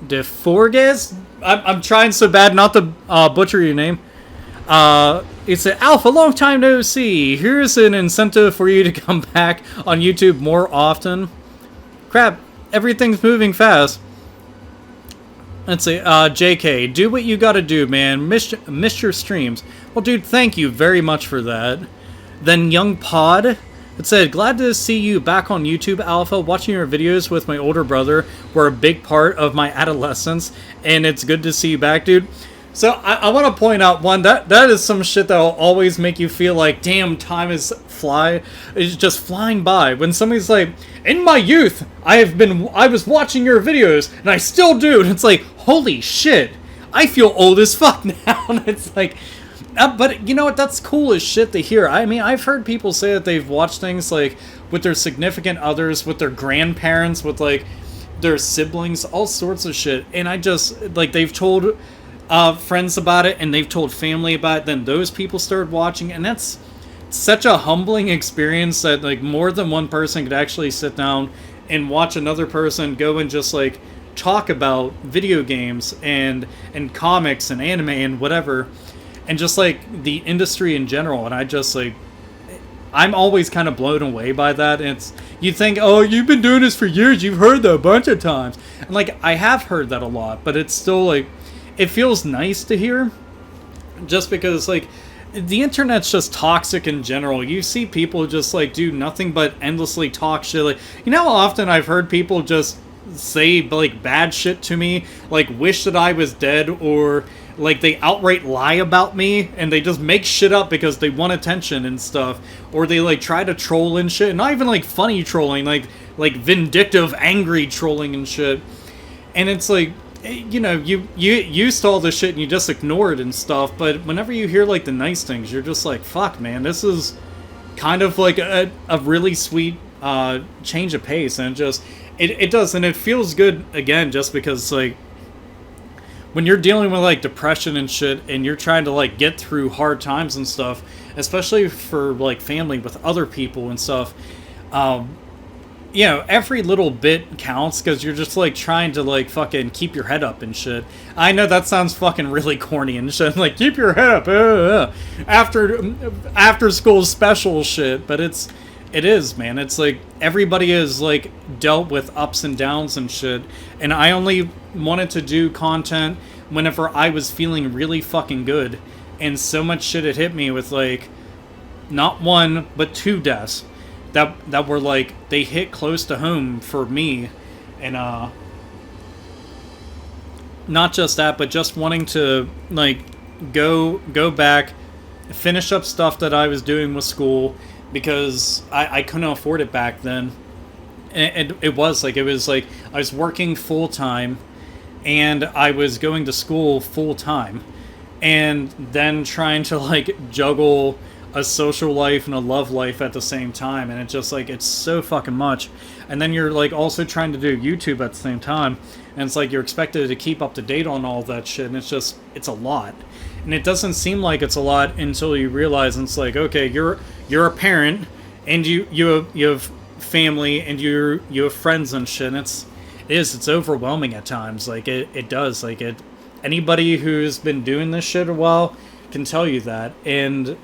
Speaker 1: de Forges? I'm trying so bad not to butcher your name. It's an Alpha, long time no see. Here's an incentive for you to come back on YouTube more often. Crap, everything's moving fast. Let's see, JK, do what you gotta do, man. Missed your streams. Well, dude, thank you very much for that. Then Young Pod... It said, glad to see you back on YouTube, Alpha. Watching your videos with my older brother were a big part of my adolescence, and it's good to see you back, dude. So I want to point out, one, that is some shit that will always make you feel like, damn, time is just flying by. When somebody's like, in my youth, I was watching your videos, and I still do. And it's like, holy shit, I feel old as fuck now. And it's like... but you know what? That's cool as shit to hear. I mean, I've heard people say that they've watched things like with their significant others, with their grandparents, with like their siblings, all sorts of shit. And I just like they've told friends about it, and they've told family about it. Then those people started watching, and that's such a humbling experience that like more than one person could actually sit down and watch another person go and just like talk about video games and comics and anime and whatever. And just, like, the industry in general. And I just, like... I'm always kind of blown away by that. And it's... You think, oh, you've been doing this for years. You've heard that a bunch of times. And, like, I have heard that a lot. But it's still, like... It feels nice to hear. Just because, like... The internet's just toxic in general. You see people just, like, do nothing but endlessly talk shit. Like, you know how often I've heard people just say, like, bad shit to me? Like, wish that I was dead, or... Like, they outright lie about me, and they just make shit up because they want attention and stuff. Or they, like, try to troll and shit. Not even, like, funny trolling. Like vindictive, angry trolling and shit. And it's like, you know, you used to all this shit and you just ignore it and stuff. But whenever you hear, like, the nice things, you're just like, fuck, man, this is kind of, like, a really sweet change of pace. And it does. And it feels good, again, just because, like, when you're dealing with, like, depression and shit, and you're trying to, like, get through hard times and stuff, especially for, like, family with other people and stuff, you know, every little bit counts, because you're just, like, trying to, like, fucking keep your head up and shit. I know that sounds fucking really corny and shit, like, keep your head up, after school special shit, but it is, man. It's like, everybody has, like, dealt with ups and downs and shit, and I only wanted to do content whenever I was feeling really fucking good, and so much shit had hit me with, like, not one, but 2 deaths that were, like, they hit close to home for me, and, not just that, but just wanting to, like, go back, finish up stuff that I was doing with school, because I couldn't afford it back then. And it was like I was working full time, and I was going to school full time, and then trying to, like, juggle a social life and a love life at the same time, and it's just like it's so fucking much. And then you're like also trying to do YouTube at the same time, and it's like you're expected to keep up to date on all that shit, and it's a lot. And it doesn't seem like it's a lot until you realize, and it's like, okay, you're a parent, and you have family, and you have friends and shit, and it's overwhelming at times. Like it does, like it, anybody who's been doing this shit a while can tell you that. And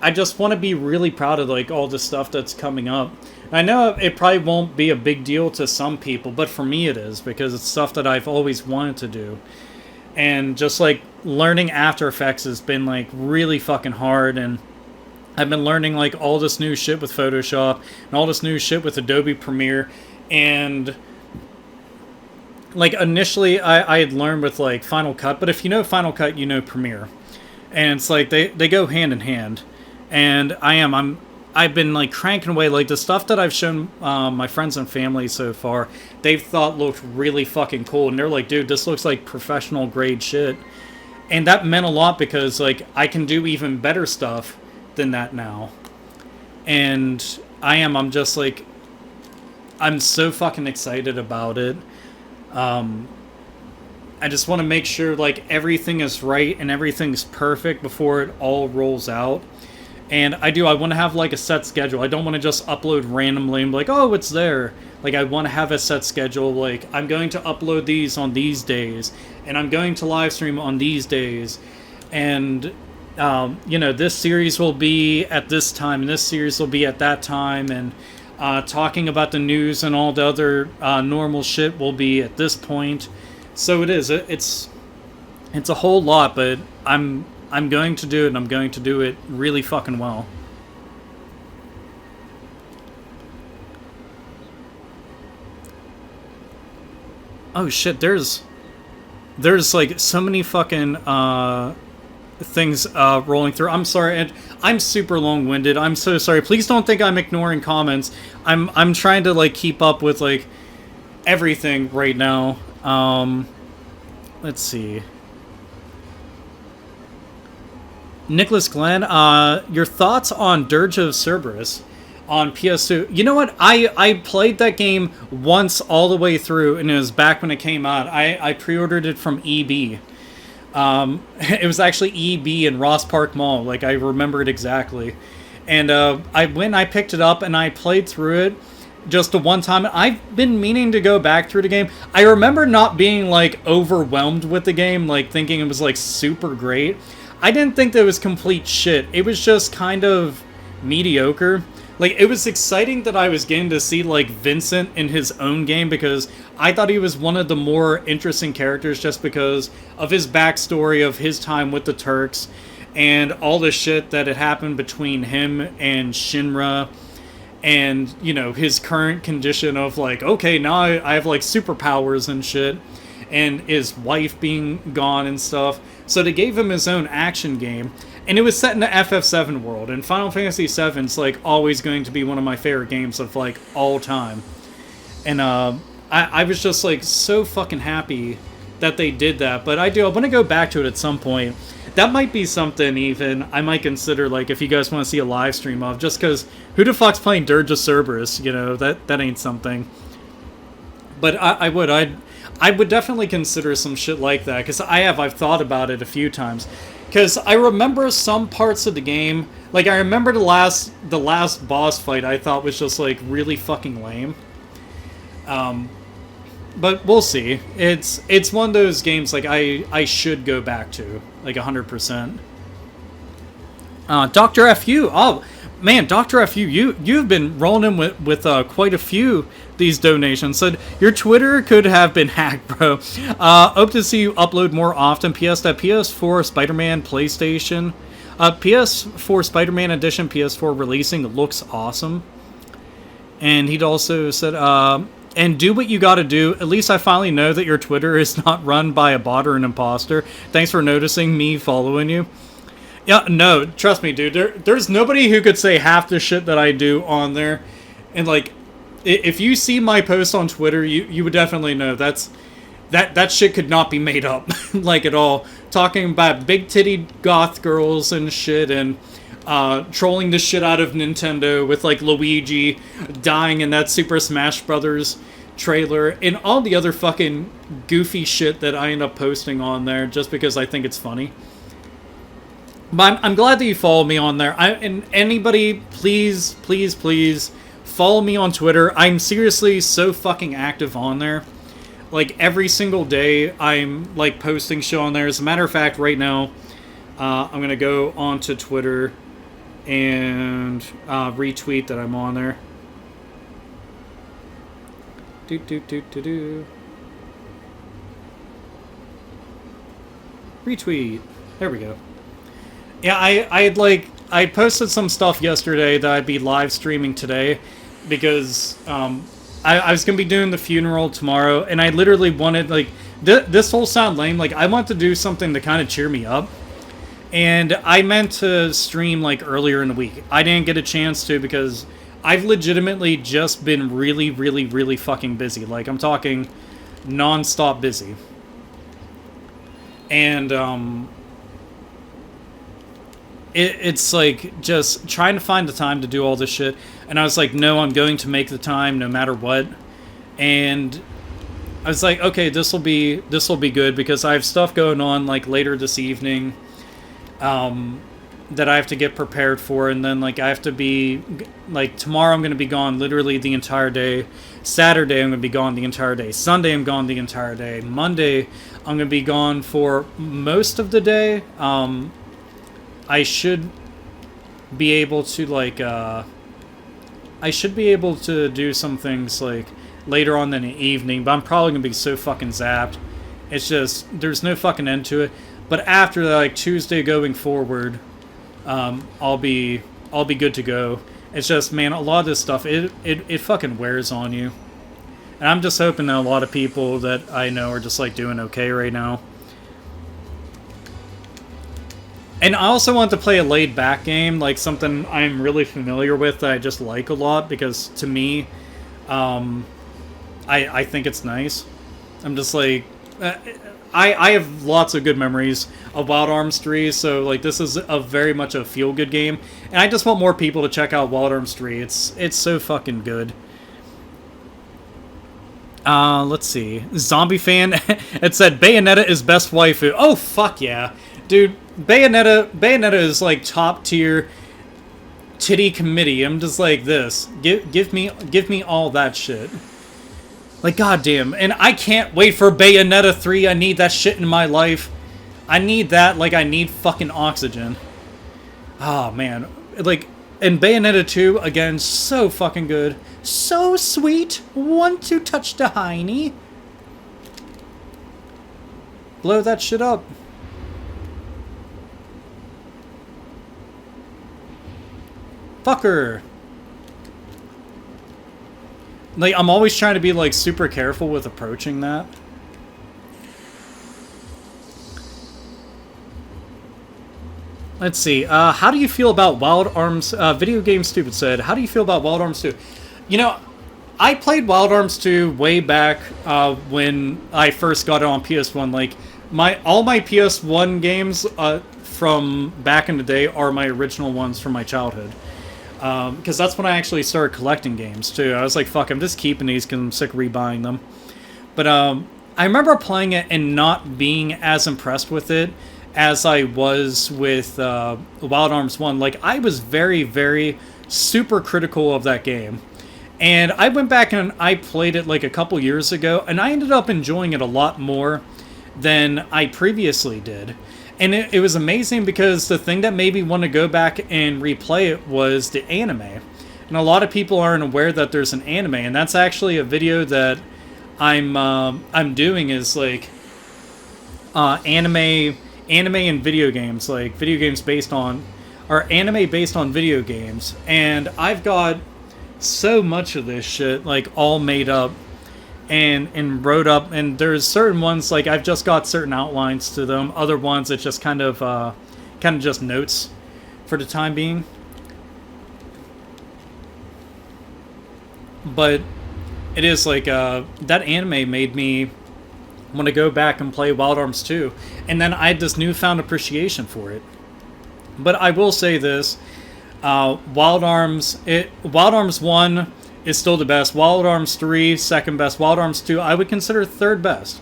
Speaker 1: I just want to be really proud of like all the stuff that's coming up. I know it probably won't be a big deal to some people, but for me it is, because it's stuff that I've always wanted to do. And just like learning After Effects has been like really fucking hard, and I've been learning like all this new shit with Photoshop and all this new shit with Adobe Premiere. And like initially I had learned with like Final Cut, but if you know Final Cut, you know Premiere. And it's like they go hand in hand. And I've been like cranking away, like the stuff that I've shown my friends and family so far, they've thought looked really fucking cool, and they're like, dude, this looks like professional grade shit. And that meant a lot, because like I can do even better stuff than that now. And I'm just like, I'm so fucking excited about it. I just want to make sure like everything is right and everything's perfect before it all rolls out. And I want to have like a set schedule. I don't want to just upload randomly and be like, oh, it's there. Like I want to have a set schedule. Like I'm going to upload these on these days, and I'm going to live stream on these days. And, this series will be at this time, and this series will be at that time. And talking about the news and all the other normal shit will be at this point. So it is. It's a whole lot, but I'm going to do it, and I'm going to do it really fucking well. Oh shit, there's like so many fucking things rolling through. I'm sorry, and I'm super long-winded. I'm so sorry. Please don't think I'm ignoring comments. I'm trying to like keep up with like everything right now. Let's see. Nicholas Glenn, your thoughts on Dirge of Cerberus on PS2? You know what? I played that game once all the way through, and it was back when it came out. I pre-ordered it from EB. It was actually EB in Ross Park Mall. Like, I remember it exactly. And I picked it up, and I played through it just the one time. I've been meaning to go back through the game. I remember not being, like, overwhelmed with the game, like, thinking it was, like, super great. I didn't think that it was complete shit. It was just kind of mediocre. Like, it was exciting that I was getting to see, like, Vincent in his own game, because I thought he was one of the more interesting characters just because of his backstory of his time with the Turks and all the shit that had happened between him and Shinra, and, his current condition of, like, okay, now I have, like, superpowers and shit, and his wife being gone and stuff. So they gave him his own action game, and it was set in the FF7 world, and Final Fantasy VII is, like, always going to be one of my favorite games of, like, all time. And I was just, like, so fucking happy that they did that. But I want to go back to it at some point. That might be something even I might consider, like, if you guys want to see a live stream of, just because who the fuck's playing Dirge of Cerberus, that ain't something. But I would definitely consider some shit like that, because I've thought about it a few times. Because I remember some parts of the game, like I remember the last boss fight I thought was just like really fucking lame. But we'll see. It's one of those games like I should go back to, like 100%. Dr. FU, oh man, Dr. FU, you've been rolling in with quite a few these donations. Said your Twitter could have been hacked, bro. Hope to see you upload more often. PS that PS4 Spider-Man PlayStation, PS4 Spider-Man Edition PS4 releasing looks awesome. And he'd also said, and do what you gotta do. At least I finally know that your Twitter is not run by a bot or an imposter. Thanks for noticing me following you. Yeah, no, trust me, dude. There's nobody who could say half the shit that I do on there. And, like, if you see my post on Twitter, you would definitely know that shit could not be made up, like, at all. Talking about big titty goth girls and shit, and trolling the shit out of Nintendo with like Luigi dying in that Super Smash Brothers trailer, and all the other fucking goofy shit that I end up posting on there just because I think it's funny. But I'm glad that you follow me on there. And anybody, please, please, please follow me on Twitter. I'm seriously so fucking active on there. Like, every single day, I'm, like, posting shit on there. As a matter of fact, right now, I'm going to go onto Twitter and retweet that I'm on there. Retweet. There we go. Yeah, I posted some stuff yesterday that I'd be live streaming today because I was going to be doing the funeral tomorrow, and I literally wanted, like, this will sound lame, like, I want to do something to kind of cheer me up. And I meant to stream, like, earlier in the week. I didn't get a chance to because I've legitimately just been really, really, really fucking busy. Like, I'm talking non-stop busy. And, it's like just trying to find the time to do all this shit. And I was like, no, I'm going to make the time no matter what. And I was like, okay, this will be good because I have stuff going on, like, later this evening. That I have to get prepared for, and then, like, I have to be, like, tomorrow I'm going to be gone literally the entire day. Saturday I'm going to be gone the entire day. Sunday I'm gone the entire day. Monday I'm going to be gone for most of the day. I should be able to, like, do some things, like, later on in the evening, but I'm probably going to be so fucking zapped. It's just, there's no fucking end to it. But after, like, Tuesday going forward, I'll be good to go. It's just, man, a lot of this stuff, it fucking wears on you. And I'm just hoping that a lot of people that I know are just, like, doing okay right now. And I also want to play a laid-back game, like something I'm really familiar with that I just like a lot, because to me, I think it's nice. I'm just like... I have lots of good memories of Wild Arms 3, so, like, this is a very much a feel-good game. And I just want more people to check out Wild Arms 3. It's so fucking good. Let's see. Zombie fan, it said, Bayonetta is best waifu. Oh, fuck yeah. Dude, Bayonetta is, like, top-tier titty committee. I'm just like this. Give me all that shit. Like, goddamn. And I can't wait for Bayonetta 3. I need that shit in my life. I need that like I need fucking oxygen. Oh, man. Like, and Bayonetta 2, again, so fucking good. So sweet. Want to touch the hiney. Blow that shit up. Fucker. Like, I'm always trying to be, like, super careful with approaching that. Let's see. How do you feel about Wild Arms... Video Game Stupid said, how do you feel about Wild Arms 2? You know, I played Wild Arms 2 way back when I first got it on PS1. Like, all my PS1 games from back in the day are my original ones from my childhood. Because that's when I actually started collecting games, too. I was like, fuck, I'm just keeping these because I'm sick of rebuying them. But I remember playing it and not being as impressed with it as I was with Wild Arms 1. Like, I was very, very super critical of that game. And I went back and I played it, like, a couple years ago, and I ended up enjoying it a lot more than I previously did. And it was amazing because the thing that made me want to go back and replay it was the anime. And a lot of people aren't aware that there's an anime, and that's actually a video that I'm doing is like anime and video games, like video games based on or anime based on video games. And I've got so much of this shit like all made up and wrote up, and there's certain ones like I've just got certain outlines to them. Other ones it's just kind of just notes for the time being. But it is like that anime made me want to go back and play Wild Arms 2, and then I had this newfound appreciation for it. But I will say this: Wild Arms 1 is still the best. Wild Arms 3, second best. Wild Arms 2, I would consider third best.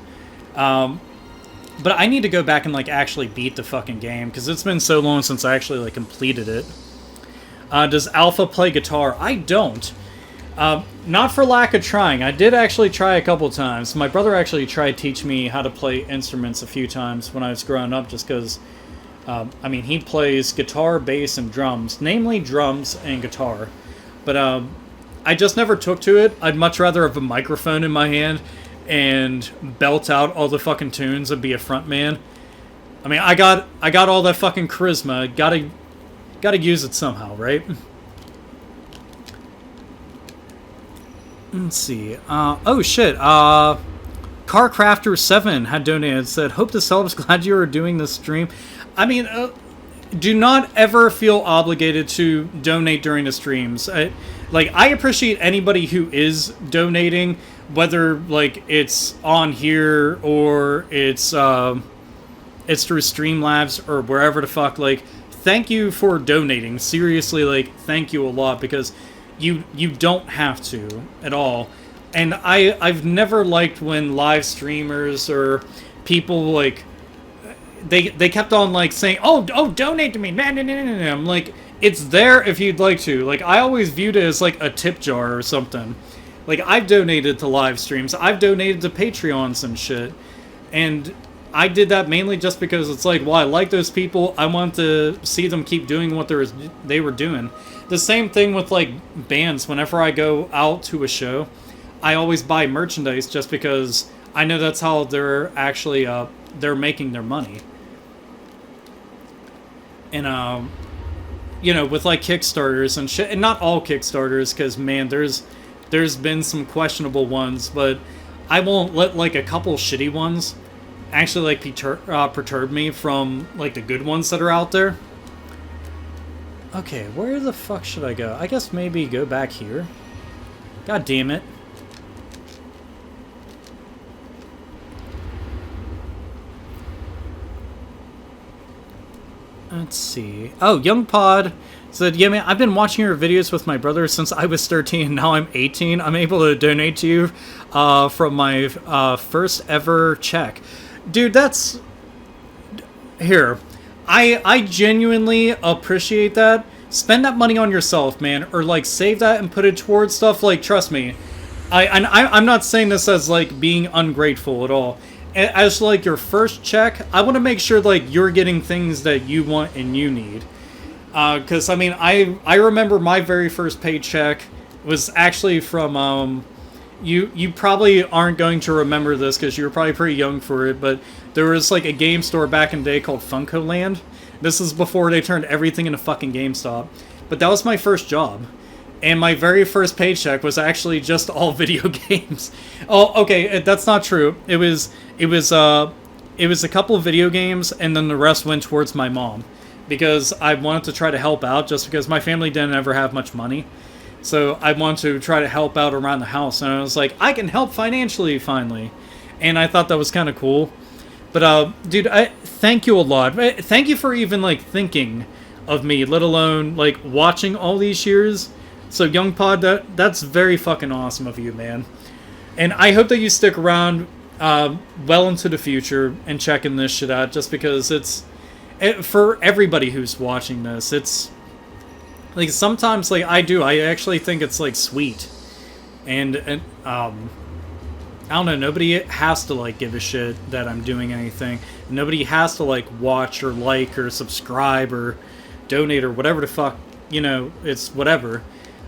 Speaker 1: But I need to go back and like actually beat the fucking game because it's been so long since I actually like completed it. Does Alpha play guitar? I don't. Not for lack of trying. I did actually try a couple times. My brother actually tried to teach me how to play instruments a few times when I was growing up, just because, I mean, he plays guitar, bass, and drums. Namely drums and guitar. But I just never took to it. I'd much rather have a microphone in my hand and belt out all the fucking tunes and be a front man. I mean, I got all that fucking charisma. Gotta use it somehow, right? Let's see. Oh shit. Carcrafter7 had donated, said, "Hope this helps. Glad you are doing this stream." I mean, do not ever feel obligated to donate during the streams. I appreciate anybody who is donating, whether like it's on here or it's through Streamlabs or wherever the fuck. Like, thank you for donating. Seriously, like, thank you a lot, because you don't have to at all. And I've never liked when live streamers or people like they kept on like saying, oh, donate to me. No. I'm like, it's there if you'd like to. Like, I always viewed it as like a tip jar or something. Like, I've donated to live streams. I've donated to Patreons and shit. And I did that mainly just because it's like, well, I like those people. I want to see them keep doing what they were doing. The same thing with like bands. Whenever I go out to a show, I always buy merchandise just because I know that's how they're actually they're making their money. And you know, with like Kickstarters and shit, and not all Kickstarters, because man, there's been some questionable ones, but I won't let like a couple shitty ones actually like perturb me from like the good ones that are out there. Okay, where the fuck should I go? I guess maybe go back here. God damn it. Let's see. Oh, Young Pod said, yeah, man, I've been watching your videos with my brother since I was 13, and now I'm 18. I'm able to donate to you from my first ever check. Dude, that's... Here. I genuinely appreciate that. Spend that money on yourself, man. Or, like, save that and put it towards stuff. Like, trust me. I'm not saying this as, like, being ungrateful at all. As, like, your first check, I want to make sure, like, you're getting things that you want and you need. Because, I mean, I remember my very first paycheck was actually from, you probably aren't going to remember this because you're probably pretty young for it, but there was, like, a game store back in the day called Funko Land. This is before they turned everything into fucking GameStop. But that was my first job. And my very first paycheck was actually just all video games. Oh, okay, that's not true. It was a couple of video games, and then the rest went towards my mom. Because I wanted to try to help out, just because my family didn't ever have much money. So I wanted to try to help out around the house. And I was like, I can help financially, finally. And I thought that was kind of cool. But, dude, thank you a lot. Thank you for even, like, thinking of me, let alone, like, watching all these years. So, Young Pod, that's very fucking awesome of you, man. And I hope that you stick around well into the future and checking this shit out, just because it's... for everybody who's watching this, it's... like, sometimes, like, I actually think it's, like, sweet. And I don't know, nobody has to, like, give a shit that I'm doing anything. Nobody has to, like, watch or like or subscribe or donate or whatever the fuck, you know, it's whatever.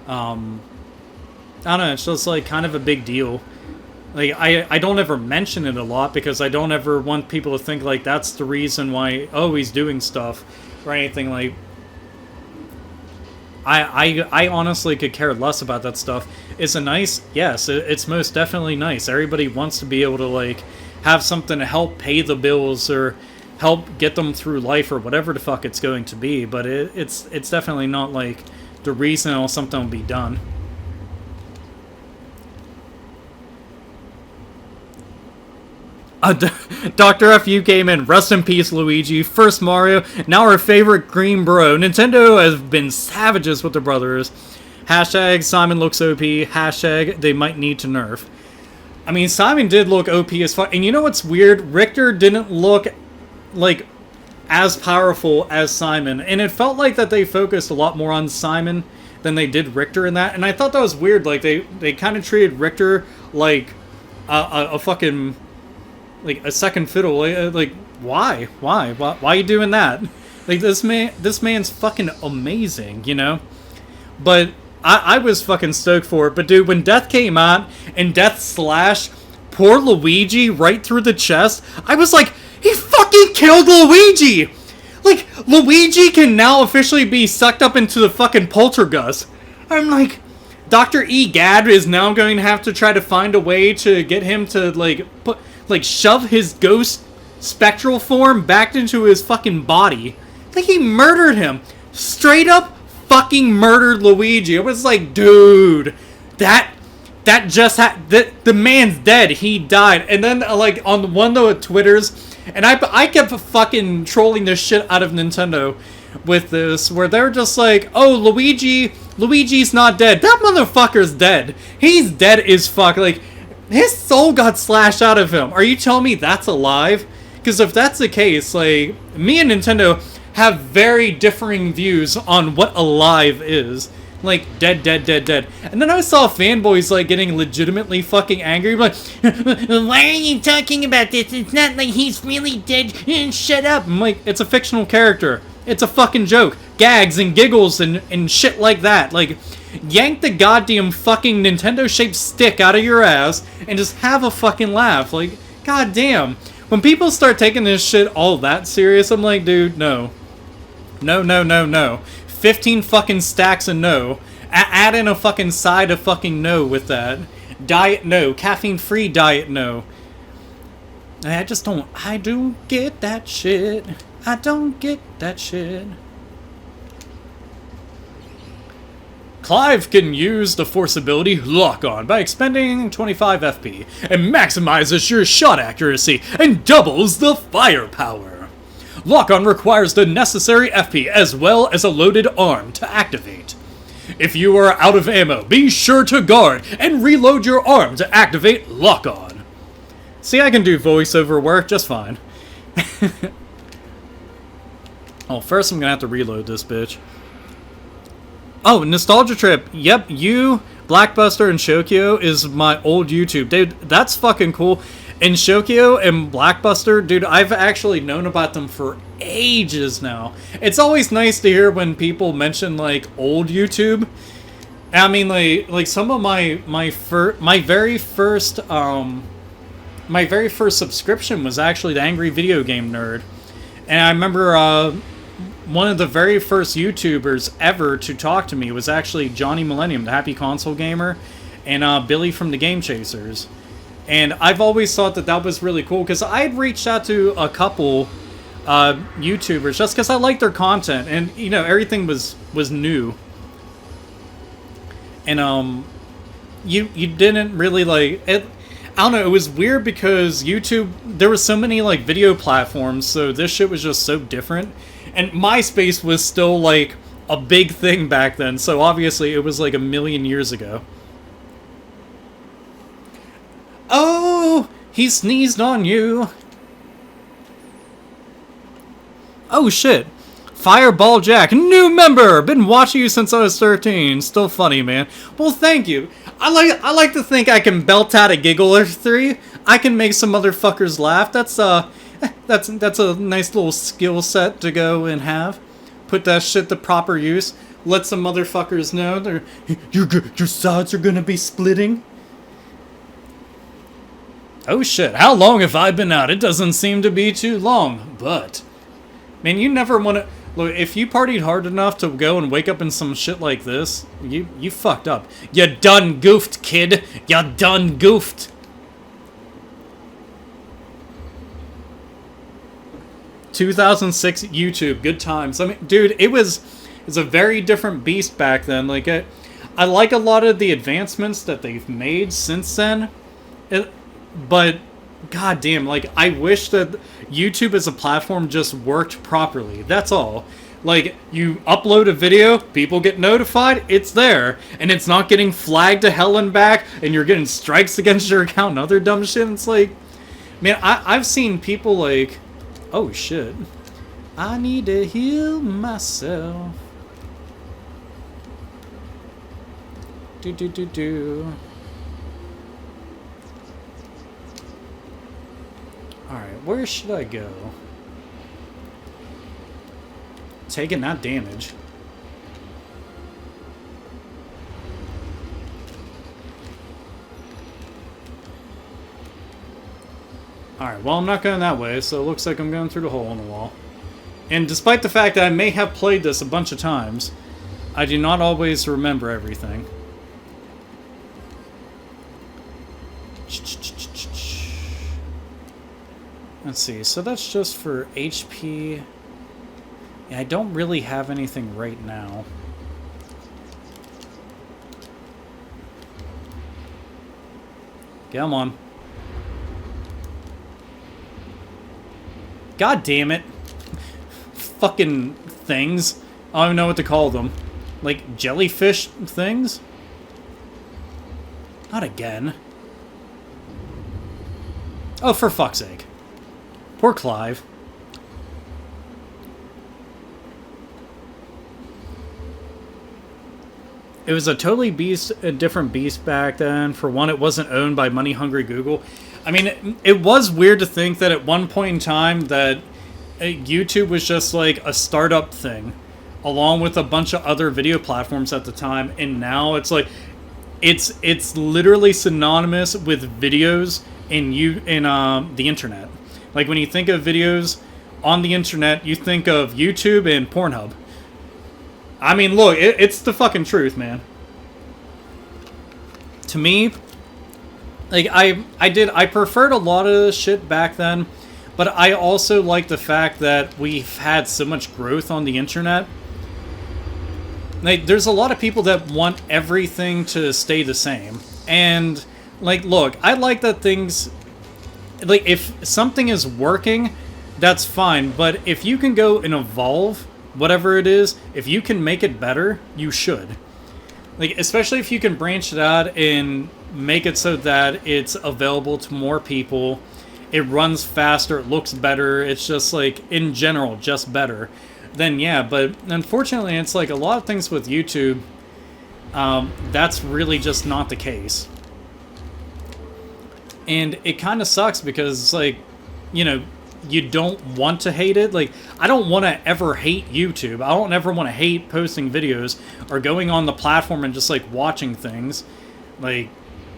Speaker 1: I don't know, it's just, like, kind of a big deal. Like, I don't ever mention it a lot because I don't ever want people to think, like, that's the reason why, oh, he's doing stuff or anything. Like, I honestly could care less about that stuff. Is it nice? Yes, it's most definitely nice. Everybody wants to be able to, like, have something to help pay the bills or help get them through life or whatever the fuck it's going to be. But it's definitely not, like, the reason or something will be done. Dr. FU came in. Rest in peace, Luigi. First Mario, now our favorite green bro. Nintendo has been savages with their brothers. Hashtag Simon looks OP. Hashtag they might need to nerf. I mean, Simon did look OP as fuck. And you know what's weird? Richter didn't look like as powerful as Simon. And it felt like that they focused a lot more on Simon than they did Richter in that. And I thought that was weird. Like, they kind of treated Richter like a fucking... like, a second fiddle. Like, why? Why are you doing that? Like, this man's fucking amazing, you know? But I was fucking stoked for it. But, dude, when Death came out and Death slashed poor Luigi right through the chest, I was like, he fucking killed Luigi! Like, Luigi can now officially be sucked up into the fucking poltergeist. I'm like, Dr. E. Gadd is now going to have to try to find a way to get him to, like, shove his ghost spectral form back into his fucking body. Like, he murdered him. Straight up fucking murdered Luigi. It was like, dude, that just the man's dead. He died. And then, like, on one of the Twitters, and I kept fucking trolling the shit out of Nintendo with this, where they're just like, oh, Luigi's not dead. That motherfucker's dead. He's dead as fuck. Like, his soul got slashed out of him. Are you telling me that's alive? Because if that's the case, like, me and Nintendo have very differing views on what alive is. Like, dead. And then I saw fanboys, like, getting legitimately fucking angry. Like, why are you talking about this? It's not like he's really dead. Shut up. I'm like, it's a fictional character. It's a fucking joke. Gags and giggles and shit like that. Like, yank the goddamn fucking Nintendo-shaped stick out of your ass and just have a fucking laugh. Like, goddamn. When people start taking this shit all that serious, I'm like, dude, no. No. 15 fucking stacks of no. Add in a fucking side of fucking no with that. Diet no. Caffeine-free diet no. I don't get that shit. I don't get that shit. Clive can use the force ability Lock On by expending 25 FP and maximizes your shot accuracy and doubles the firepower. Lock On requires the necessary FP as well as a loaded arm to activate. If you are out of ammo, be sure to guard and reload your arm to activate Lock On. See, I can do voiceover work just fine. Oh, first I'm gonna have to reload this bitch. Oh, Nostalgia Trip. Yep, you, Blackbuster, and Shokyo is my old YouTube. Dude, that's fucking cool. And Shokyo and Blackbuster, dude, I've actually known about them for ages now. It's always nice to hear when people mention, like, old YouTube. I mean, like some of my very first subscription was actually the Angry Video Game Nerd. And I remember, one of the very first YouTubers ever to talk to me was actually Johnny Millennium, the Happy Console Gamer, and Billy from the Game Chasers. And I've always thought that was really cool, because I had reached out to a couple YouTubers just because I liked their content, and, you know, everything was new. And, you didn't really, like, it. I don't know, it was weird because YouTube, there were so many, like, video platforms, so this shit was just so different. And MySpace was still, like, a big thing back then, so obviously it was, like, a million years ago. Oh, he sneezed on you. Oh, shit. Fireball Jack, new member! Been watching you since I was 13. Still funny, man. Well, thank you. I like to think I can belt out a giggle or three. I can make some motherfuckers laugh. That's a nice little skill set to go and have. Put that shit to proper use. Let some motherfuckers know your sides are gonna be splitting. Oh shit, how long have I been out? It doesn't seem to be too long, but... Man, you never want to... Look, if you partied hard enough to go and wake up in some shit like this, you fucked up. You done goofed, kid. You done goofed. 2006 YouTube, good times. I mean, dude, it's a very different beast back then. Like, I like a lot of the advancements that they've made since then. But God damn, like, I wish that YouTube as a platform just worked properly. That's all. Like, you upload a video, people get notified, it's there, and it's not getting flagged to hell and back, and you're getting strikes against your account and other dumb shit. It's like, man, I've seen people like, oh shit, I need to heal myself. Do. Alright, where should I go? Taking that damage. Alright, well, I'm not going that way, so it looks like I'm going through the hole in the wall. And despite the fact that I may have played this a bunch of times, I do not always remember everything. Let's see, so that's just for HP. Yeah, I don't really have anything right now. Come on. God damn it. Fucking things. I don't know what to call them. Like, jellyfish things? Not again. Oh, for fuck's sake. Poor Clive. It was a totally different beast back then. For one, it wasn't owned by money-hungry Google. I mean, it was weird to think that at one point in time that YouTube was just like a startup thing, along with a bunch of other video platforms at the time, and now it's like it's literally synonymous with videos in the internet. Like, when you think of videos on the internet, you think of YouTube and Pornhub. I mean, look, it's the fucking truth, man. To me, like, I preferred a lot of this shit back then, but I also like the fact that we've had so much growth on the internet. Like, there's a lot of people that want everything to stay the same. And, like, look, I like that things... Like, if something is working, that's fine. But if you can go and evolve whatever it is, if you can make it better, you should. Like, especially if you can branch it out and make it so that it's available to more people, it runs faster, it looks better, it's just like, in general, just better, then yeah. But unfortunately, it's like a lot of things with YouTube, that's really just not the case. And it kind of sucks because it's like, you know, you don't want to hate it. Like, I don't want to ever hate YouTube. I don't ever want to hate posting videos or going on the platform and just, like, watching things. Like,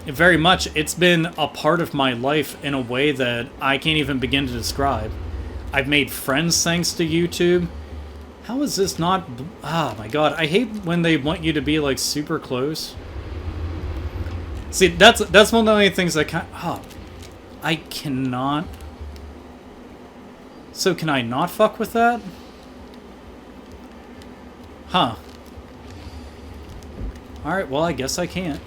Speaker 1: very much, it's been a part of my life in a way that I can't even begin to describe. I've made friends thanks to YouTube. How is this not... Oh, my God. I hate when they want you to be, like, super close. See, that's one of the only things that kind... Oh, I cannot... So can I not fuck with that? Huh. Alright, well, I guess I can't.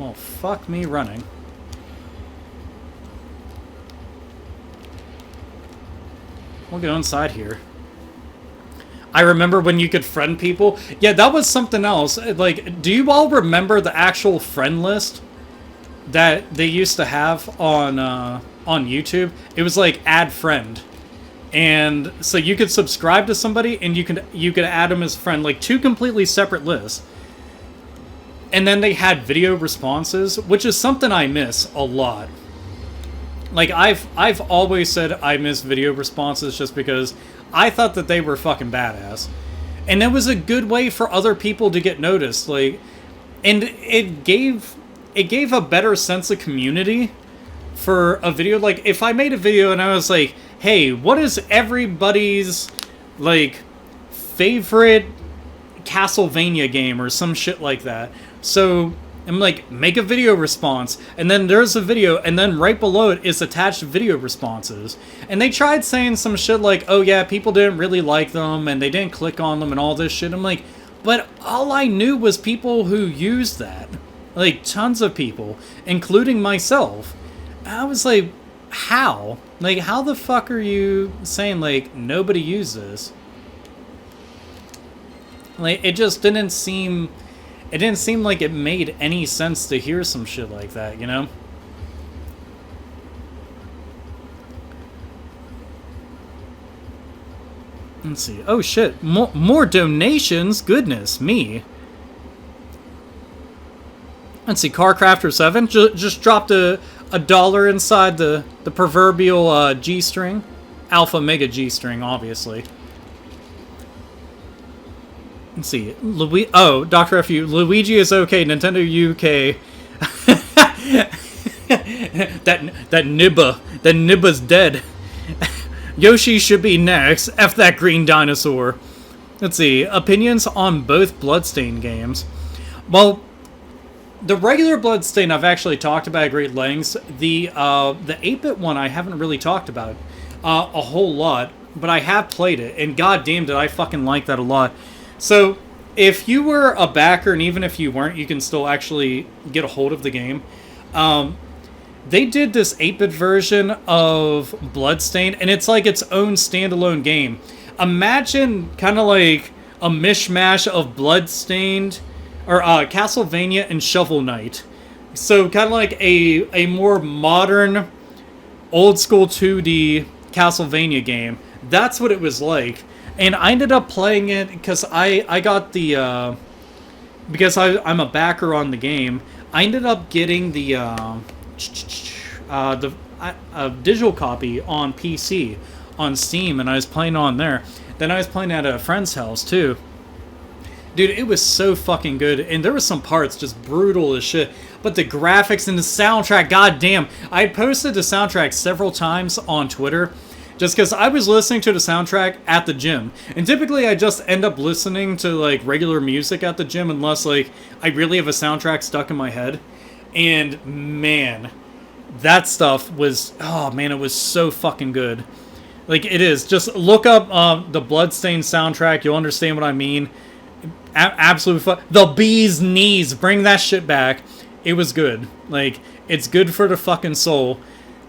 Speaker 1: Well, fuck me running. We'll go inside here. I remember when you could friend people. Yeah, that was something else. Like, do you all remember the actual friend list that they used to have on YouTube? It was like add friend, and so you could subscribe to somebody and you could add them as friend, like two completely separate lists. And then they had video responses, which is something I miss a lot. Like, I've always said I miss video responses just because I thought that they were fucking badass, and it was a good way for other people to get noticed. Like, and it gave a better sense of community for a video. Like, if I made a video and I was like, hey, what is everybody's, like, favorite Castlevania game or some shit like that? So I'm like, make a video response, and then there's a video, and then right below it is attached video responses. And they tried saying some shit like, oh yeah, people didn't really like them, and they didn't click on them and all this shit. I'm like, but all I knew was people who used that. Like, tons of people, including myself. I was like, how? Like, how the fuck are you saying, like, nobody uses? Like, it just didn't seem... It didn't seem like it made any sense to hear some shit like that, you know? Let's see. Oh, shit. More donations? Goodness me. Let's see. Carcrafter 7 just dropped a dollar inside the proverbial G-string. Alpha Mega G-string, obviously. Let's see. Oh, Dr. FU. Luigi is okay. Nintendo UK. that Nibba's dead. Yoshi should be next. F that green dinosaur. Let's see. Opinions on both Bloodstained games. Well, the regular Bloodstain I've actually talked about at great lengths. The 8-bit one I haven't really talked about a whole lot, but I have played it, and goddamn did I fucking like that a lot. So, if you were a backer, and even if you weren't, you can still actually get a hold of the game. They did this 8-bit version of Bloodstained, and it's like its own standalone game. Imagine kind of like a mishmash of Bloodstained, or Castlevania and Shovel Knight. So, kind of like a more modern, old-school 2D Castlevania game. That's what it was like. And I ended up playing it because I got the... because I'm a backer on the game, I ended up getting the digital copy on PC, on Steam, and I was playing on there. Then I was playing at a friend's house, too. Dude, it was so fucking good, and there were some parts just brutal as shit. But the graphics and the soundtrack, goddamn. I had posted the soundtrack several times on Twitter, just because I was listening to the soundtrack at the gym. And typically I just end up listening to, like, regular music at the gym unless, like, I really have a soundtrack stuck in my head. And, man, that stuff was... Oh, man, it was so fucking good. Like, it is. Just look up the Bloodstained soundtrack. You'll understand what I mean. Absolute The Bee's Knees. Bring that shit back. It was good. Like, it's good for the fucking soul.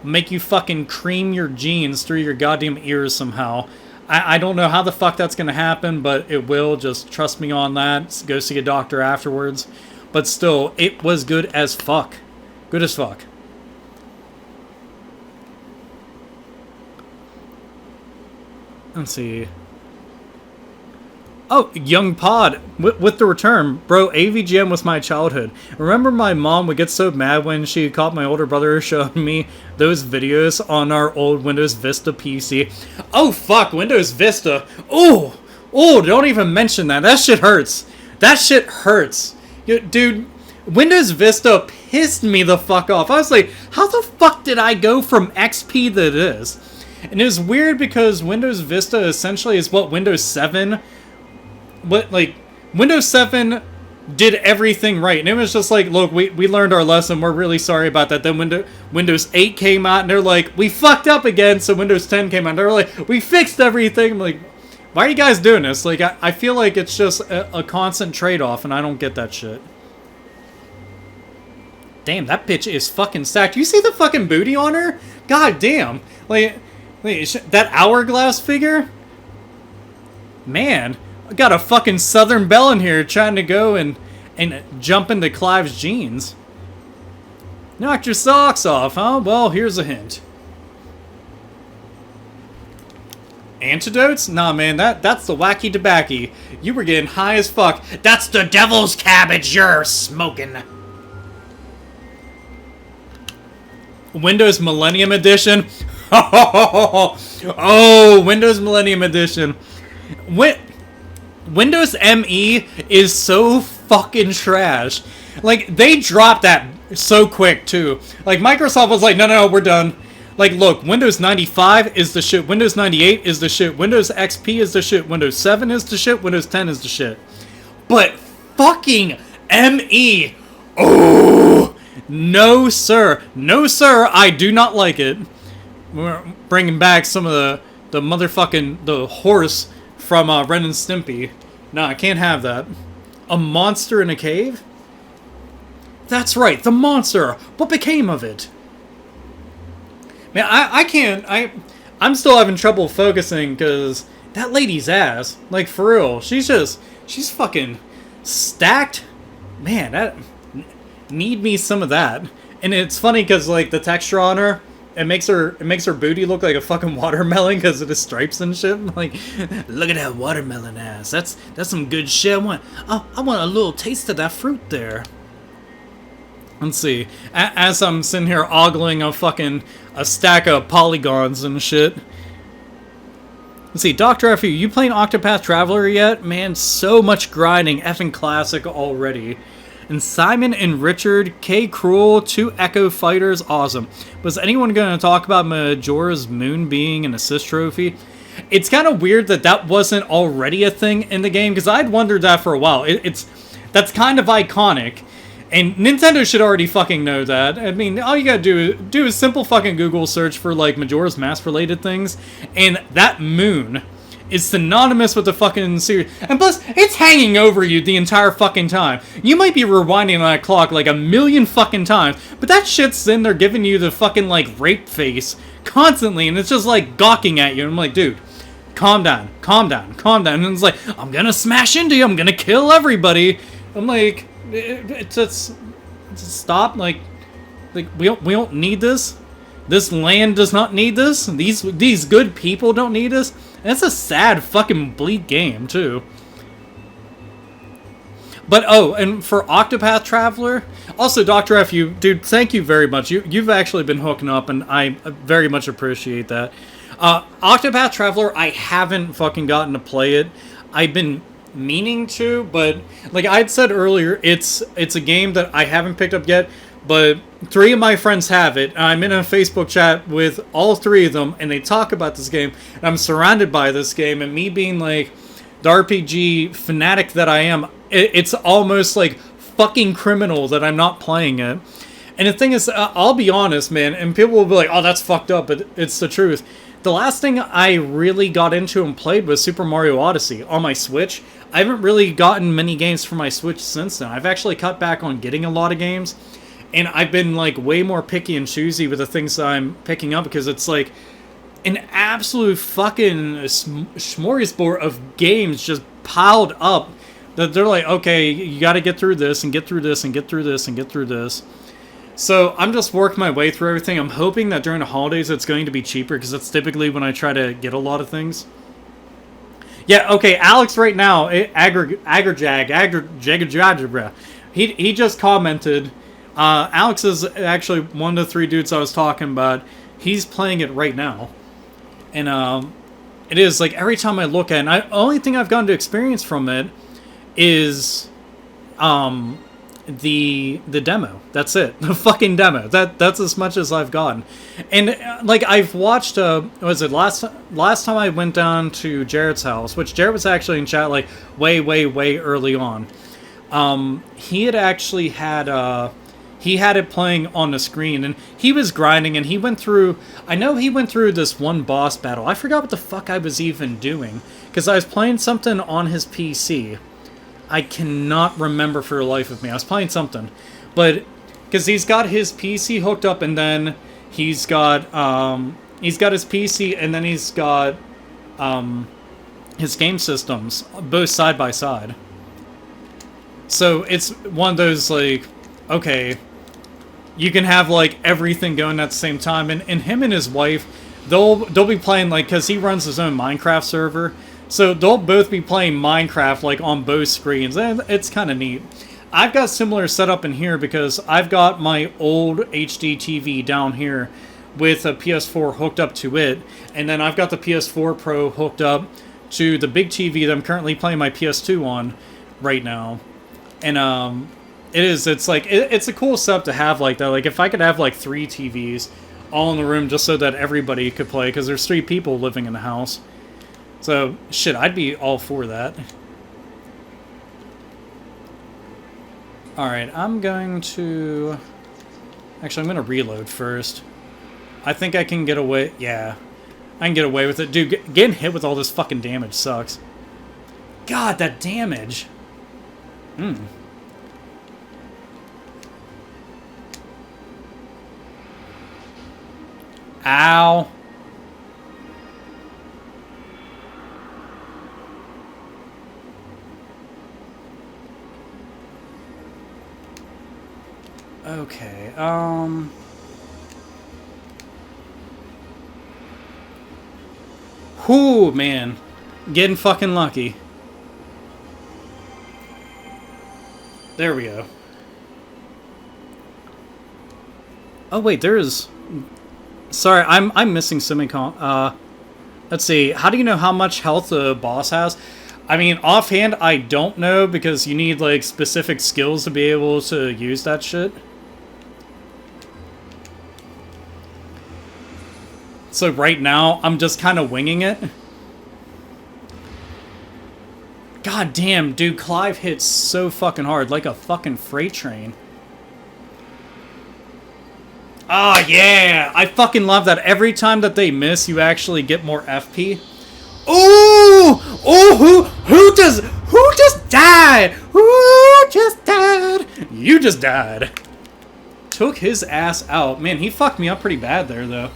Speaker 1: Make you fucking cream your jeans through your goddamn ears somehow. I don't know how the fuck that's gonna happen, but it will. Just trust me on that. Go see a doctor afterwards. But still, it was good as fuck. Good as fuck. Let's see. Oh, Young Pod, with the return. Bro, AVGN was my childhood. Remember my mom would get so mad when she caught my older brother showing me those videos on our old Windows Vista PC. Oh, fuck, Windows Vista. Oh, don't even mention that. That shit hurts. That shit hurts. Dude, Windows Vista pissed me the fuck off. I was like, how the fuck did I go from XP to this? And it was weird because Windows Vista essentially is what Windows 7... But, like, Windows 7 did everything right. And it was just like, look, we learned our lesson. We're really sorry about that. Then Windows 8 came out, and they're like, we fucked up again. So Windows 10 came out. They're like, we fixed everything. I'm like, why are you guys doing this? Like, I feel like it's just a constant trade-off, and I don't get that shit. Damn, that bitch is fucking stacked. You see the fucking booty on her? God damn. Like that hourglass figure? Man... I got a fucking Southern Belle in here trying to go and jump into Clive's jeans. Knocked your socks off, huh? Well, here's a hint. Antidotes? Nah, man, that's the wacky tobacco. You were getting high as fuck. That's the devil's cabbage you're smoking. Windows Millennium Edition? Oh, Windows Millennium Edition. Windows ME is so fucking trash. Like, they dropped that so quick, too. Like, Microsoft was like, no, we're done. Like, look, Windows 95 is the shit. Windows 98 is the shit. Windows XP is the shit. Windows 7 is the shit. Windows 10 is the shit. But fucking ME. Oh, no, sir. No, sir. I do not like it. We're bringing back some of the motherfucking... the horse... from Ren and Stimpy. No, I can't have that. A monster in a cave? That's right, the monster! What became of it? Man, I can't. I'm still having trouble focusing because that lady's ass, like for real, she's fucking stacked. Man, that need me some of that. And it's funny because like the texture on her, it makes her booty look like a fucking watermelon because of the stripes and shit. Like, look at that watermelon ass. That's some good shit. I want a little taste of that fruit there. Let's see. As I'm sitting here ogling a stack of polygons and shit. Let's see, Dr. F.U., you playing Octopath Traveler yet? Man, so much grinding, effing classic already. And Simon and Richard, K. Cruel, 2 Echo Fighters, awesome. Was anyone going to talk about Majora's Moon being an assist trophy? It's kind of weird that wasn't already a thing in the game, because I'd wondered that for a while. That's kind of iconic. And Nintendo should already fucking know that. I mean, all you gotta do a simple fucking Google search for, like, Majora's Mask-related things, and that moon is synonymous with the fucking series. And plus, it's hanging over you the entire fucking time. You might be rewinding on that clock, like, a million fucking times, but that shit's in there giving you the fucking, like, rape face constantly, and it's just, like, gawking at you. And I'm like, dude, calm down, calm down, calm down. And it's like, I'm gonna smash into you, I'm gonna kill everybody. I'm like... It's stop. Like we don't need this. This land does not need this. These good people don't need this. And it's a sad fucking bleak game too. But oh, and for Octopath Traveler, also Dr. F, dude, thank you very much. You've actually been hooking up, and I very much appreciate that. Octopath Traveler, I haven't fucking gotten to play it. I've been meaning to, but like I'd said earlier, it's a game that I haven't picked up yet, but 3 of my friends have it, and I'm in a Facebook chat with all 3 of them, and they talk about this game, and I'm surrounded by this game, and me being like the RPG fanatic that I am, it's almost like fucking criminal that I'm not playing it. And the thing is, I'll be honest, man, and people will be like, oh, that's fucked up, but it's the truth. The last thing I really got into and played was Super Mario Odyssey on my Switch. I haven't really gotten many games for my Switch since then. I've actually cut back on getting a lot of games, and I've been like way more picky and choosy with the things that I'm picking up, because it's like an absolute fucking smorgasbord of games just piled up that they're like, okay, you got to get through this and get through this and get through this and get through this. So I'm just working my way through everything. I'm hoping that during the holidays it's going to be cheaper, because that's typically when I try to get a lot of things. Yeah, okay, Alex right now, he just commented. Alex is actually one of the 3 dudes I was talking about. He's playing it right now. And it is, like, every time I look at it, the only thing I've gotten to experience from it is the demo. That's it. The fucking demo. That's as much as I've gotten. And like I've watched was it last time I went down to Jared's house, which Jared was actually in chat like way early on. He had actually had he had it playing on the screen, and he was grinding, and he went through this one boss battle. I forgot what the fuck I was even doing, because I was playing something on his PC. I cannot remember for the life of me. I was playing something. But, because he's got his PC hooked up, and then he's got his PC, and then he's got his game systems, both side by side. So, it's one of those, like, okay, you can have, like, everything going at the same time. And him and his wife, they'll be playing, like, because he runs his own Minecraft server. So they'll both be playing Minecraft like on both screens, and it's kind of neat. I've got similar setup in here because I've got my old HD TV down here with a PS4 hooked up to it, and then I've got the PS4 Pro hooked up to the big TV that I'm currently playing my PS2 on right now. And it's like it's a cool setup to have like that. Like if I could have like 3 TVs all in the room just so that everybody could play, because there's 3 people living in the house. So, shit, I'd be all for that. Alright, I'm going to... Actually, I'm going to reload first. I think I can get away... Yeah, I can get away with it. Dude, getting hit with all this fucking damage sucks. God, that damage! Ow. Okay, whoo, man. Getting fucking lucky. There we go. Oh wait, there's... Sorry, I'm missing semicon. Let's see. How do you know how much health a boss has? I mean, offhand, I don't know because you need like specific skills to be able to use that shit. So right now, I'm just kind of winging it. God damn, dude, Clive hits so fucking hard, like a fucking freight train. Ah, oh, yeah! I fucking love that. Every time that they miss, you actually get more FP. Ooh! Oh, who just died? Who just died? You just died. Took his ass out. Man, he fucked me up pretty bad there, though.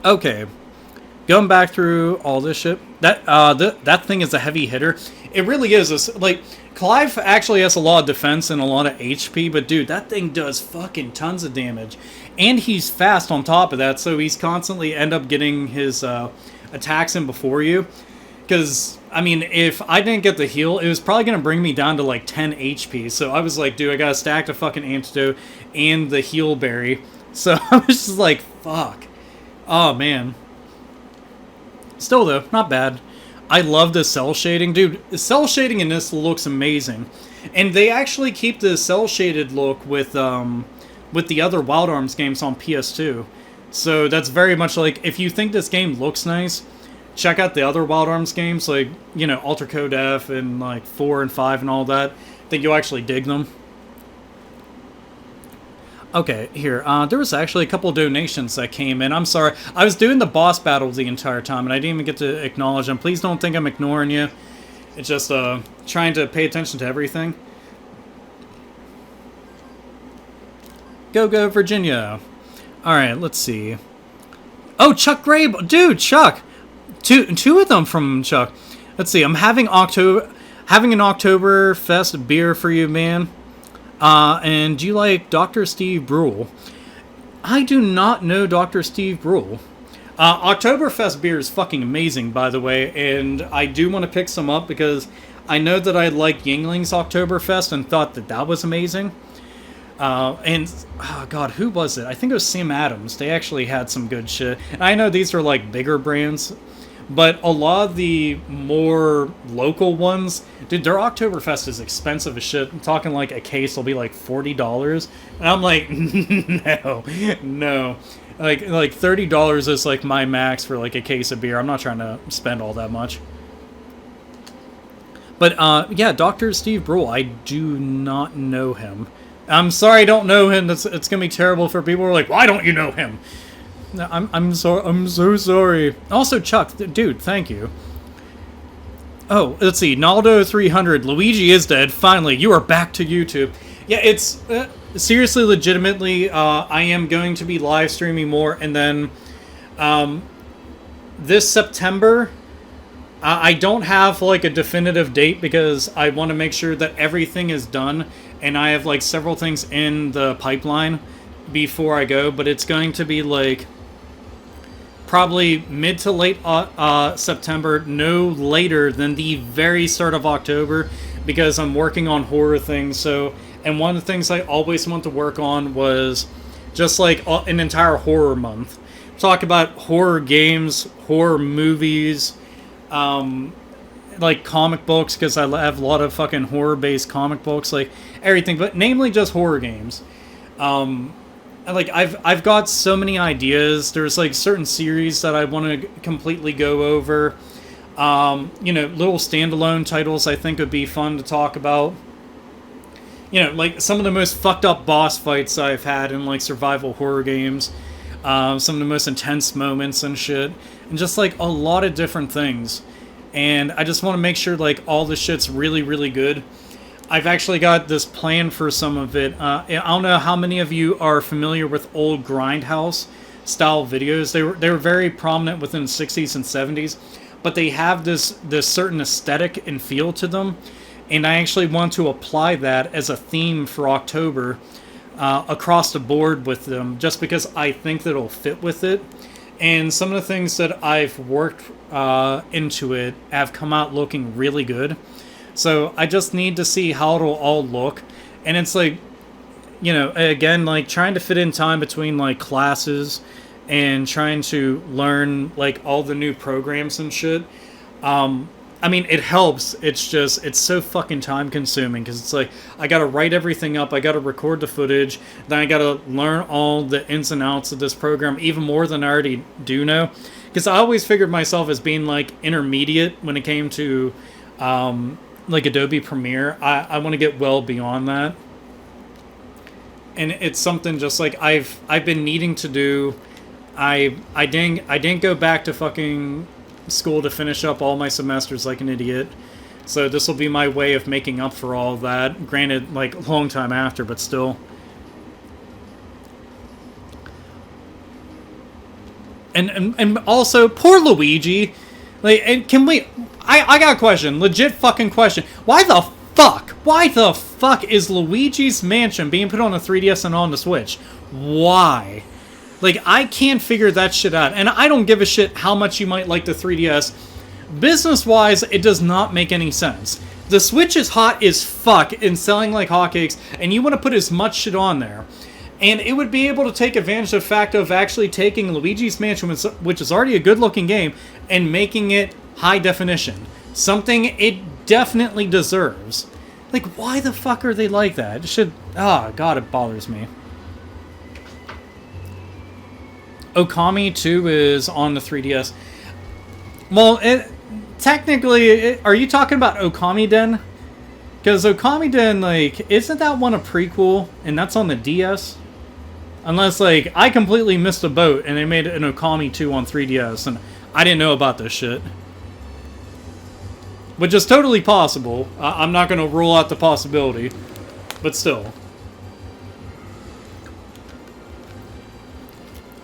Speaker 1: Okay, going back through all this shit. That thing is a heavy hitter. It really is. It's like Clive actually has a lot of defense and a lot of HP, but dude, that thing does fucking tons of damage, and he's fast on top of that. So he's constantly end up getting his attacks in before you. Because I mean, if I didn't get the heal, it was probably gonna bring me down to like 10 HP. So I was like, dude, I gotta stack the fucking antidote and the heal berry. So I was just like, fuck. Oh, man. Still, though, not bad. I love the cell shading. Dude, the cell shading in this looks amazing. And they actually keep the cell shaded look with the other Wild Arms games on PS2. So that's very much like, if you think this game looks nice, check out the other Wild Arms games, like, you know, Ultra Code F and, like, 4 and 5 and all that. I think you'll actually dig them. Okay, here, there was actually a couple of donations that came in. I'm sorry. I was doing the boss battle the entire time, and I didn't even get to acknowledge them. Please don't think I'm ignoring you. It's just, trying to pay attention to everything. Go, Virginia. Alright, let's see. Oh, Chuck Gray! Dude, Chuck! Two of them from Chuck. Let's see, I'm having an Oktoberfest beer for you, man. And do you like Dr. Steve Brule? I do not know Dr. Steve Brule. Oktoberfest beer is fucking amazing, by the way, and I do want to pick some up because I know that I liked Yingling's Oktoberfest and thought that that was amazing. And, oh god, who was it? I think it was Sam Adams. They actually had some good shit. And I know these are like bigger brands, but a lot of the more local ones, dude, their Oktoberfest is expensive as shit. I'm talking like a case will be like $40. And I'm like, no. Like $30 is like my max for like a case of beer. I'm not trying to spend all that much. But, yeah, Dr. Steve Brule, I do not know him. I'm sorry I don't know him. It's going to be terrible for people who are like, why don't you know him? I'm so sorry. Also, Chuck, dude, thank you. Oh, let's see. Naldo300, Luigi is dead. Finally, you are back to YouTube. Yeah, it's seriously, legitimately, I am going to be live streaming more, and then this September, I don't have like a definitive date because I want to make sure that everything is done, and I have like several things in the pipeline before I go, but it's going to be like probably mid to late September, no later than the very start of October, because I'm working on horror things. So, and one of the things I always want to work on was just like an entire horror month. Talk about horror games, horror movies, like comic books, because I have a lot of fucking horror-based comic books, like everything, but namely just horror games. Like I've got so many ideas. There's like certain series that I want to completely go over. You know, little standalone titles I think would be fun to talk about. You know, like some of the most fucked up boss fights I've had in like survival horror games. Some of the most intense moments and shit. And just like a lot of different things. And I just want to make sure like all the shit's really, really good. I've actually got this plan for some of it. I don't know how many of you are familiar with old Grindhouse style videos. They were very prominent within the 60s and 70s, but they have this certain aesthetic and feel to them, and I actually want to apply that as a theme for October across the board with them, just because I think that it'll fit with it. And some of the things that I've worked into it have come out looking really good. So I just need to see how it'll all look. And it's like, you know, again, like trying to fit in time between like classes and trying to learn like all the new programs and shit. I mean, it helps. It's just, it's so fucking time consuming because it's like, I gotta write everything up, I gotta record the footage, then I gotta learn all the ins and outs of this program, even more than I already do know. Because I always figured myself as being like intermediate when it came to like Adobe Premiere. I want to get well beyond that. And it's something just like I've been needing to do. I didn't go back to fucking school to finish up all my semesters like an idiot. So this will be my way of making up for all of that. Granted, like a long time after, but still. And also, poor Luigi. Like, and can we... I got a question. Legit fucking question. Why the fuck is Luigi's Mansion being put on the 3DS and on the Switch? Why? Like, I can't figure that shit out. And I don't give a shit how much you might like the 3DS. Business-wise, it does not make any sense. The Switch is hot as fuck and selling like hotcakes, and you want to put as much shit on there. And it would be able to take advantage of the fact of actually taking Luigi's Mansion, which is already a good-looking game, and making it high definition. Something it definitely deserves. Like, why the fuck are they like that? It should... Oh, God, it bothers me. Okami 2 is on the 3DS. Well, technically, are you talking about Okami Den? Because Okami Den, like, isn't that one a prequel? And that's on the DS? Unless, like, I completely missed a boat and they made an Okami 2 on 3DS and I didn't know about this shit. Which is totally possible. I'm not going to rule out the possibility. But still.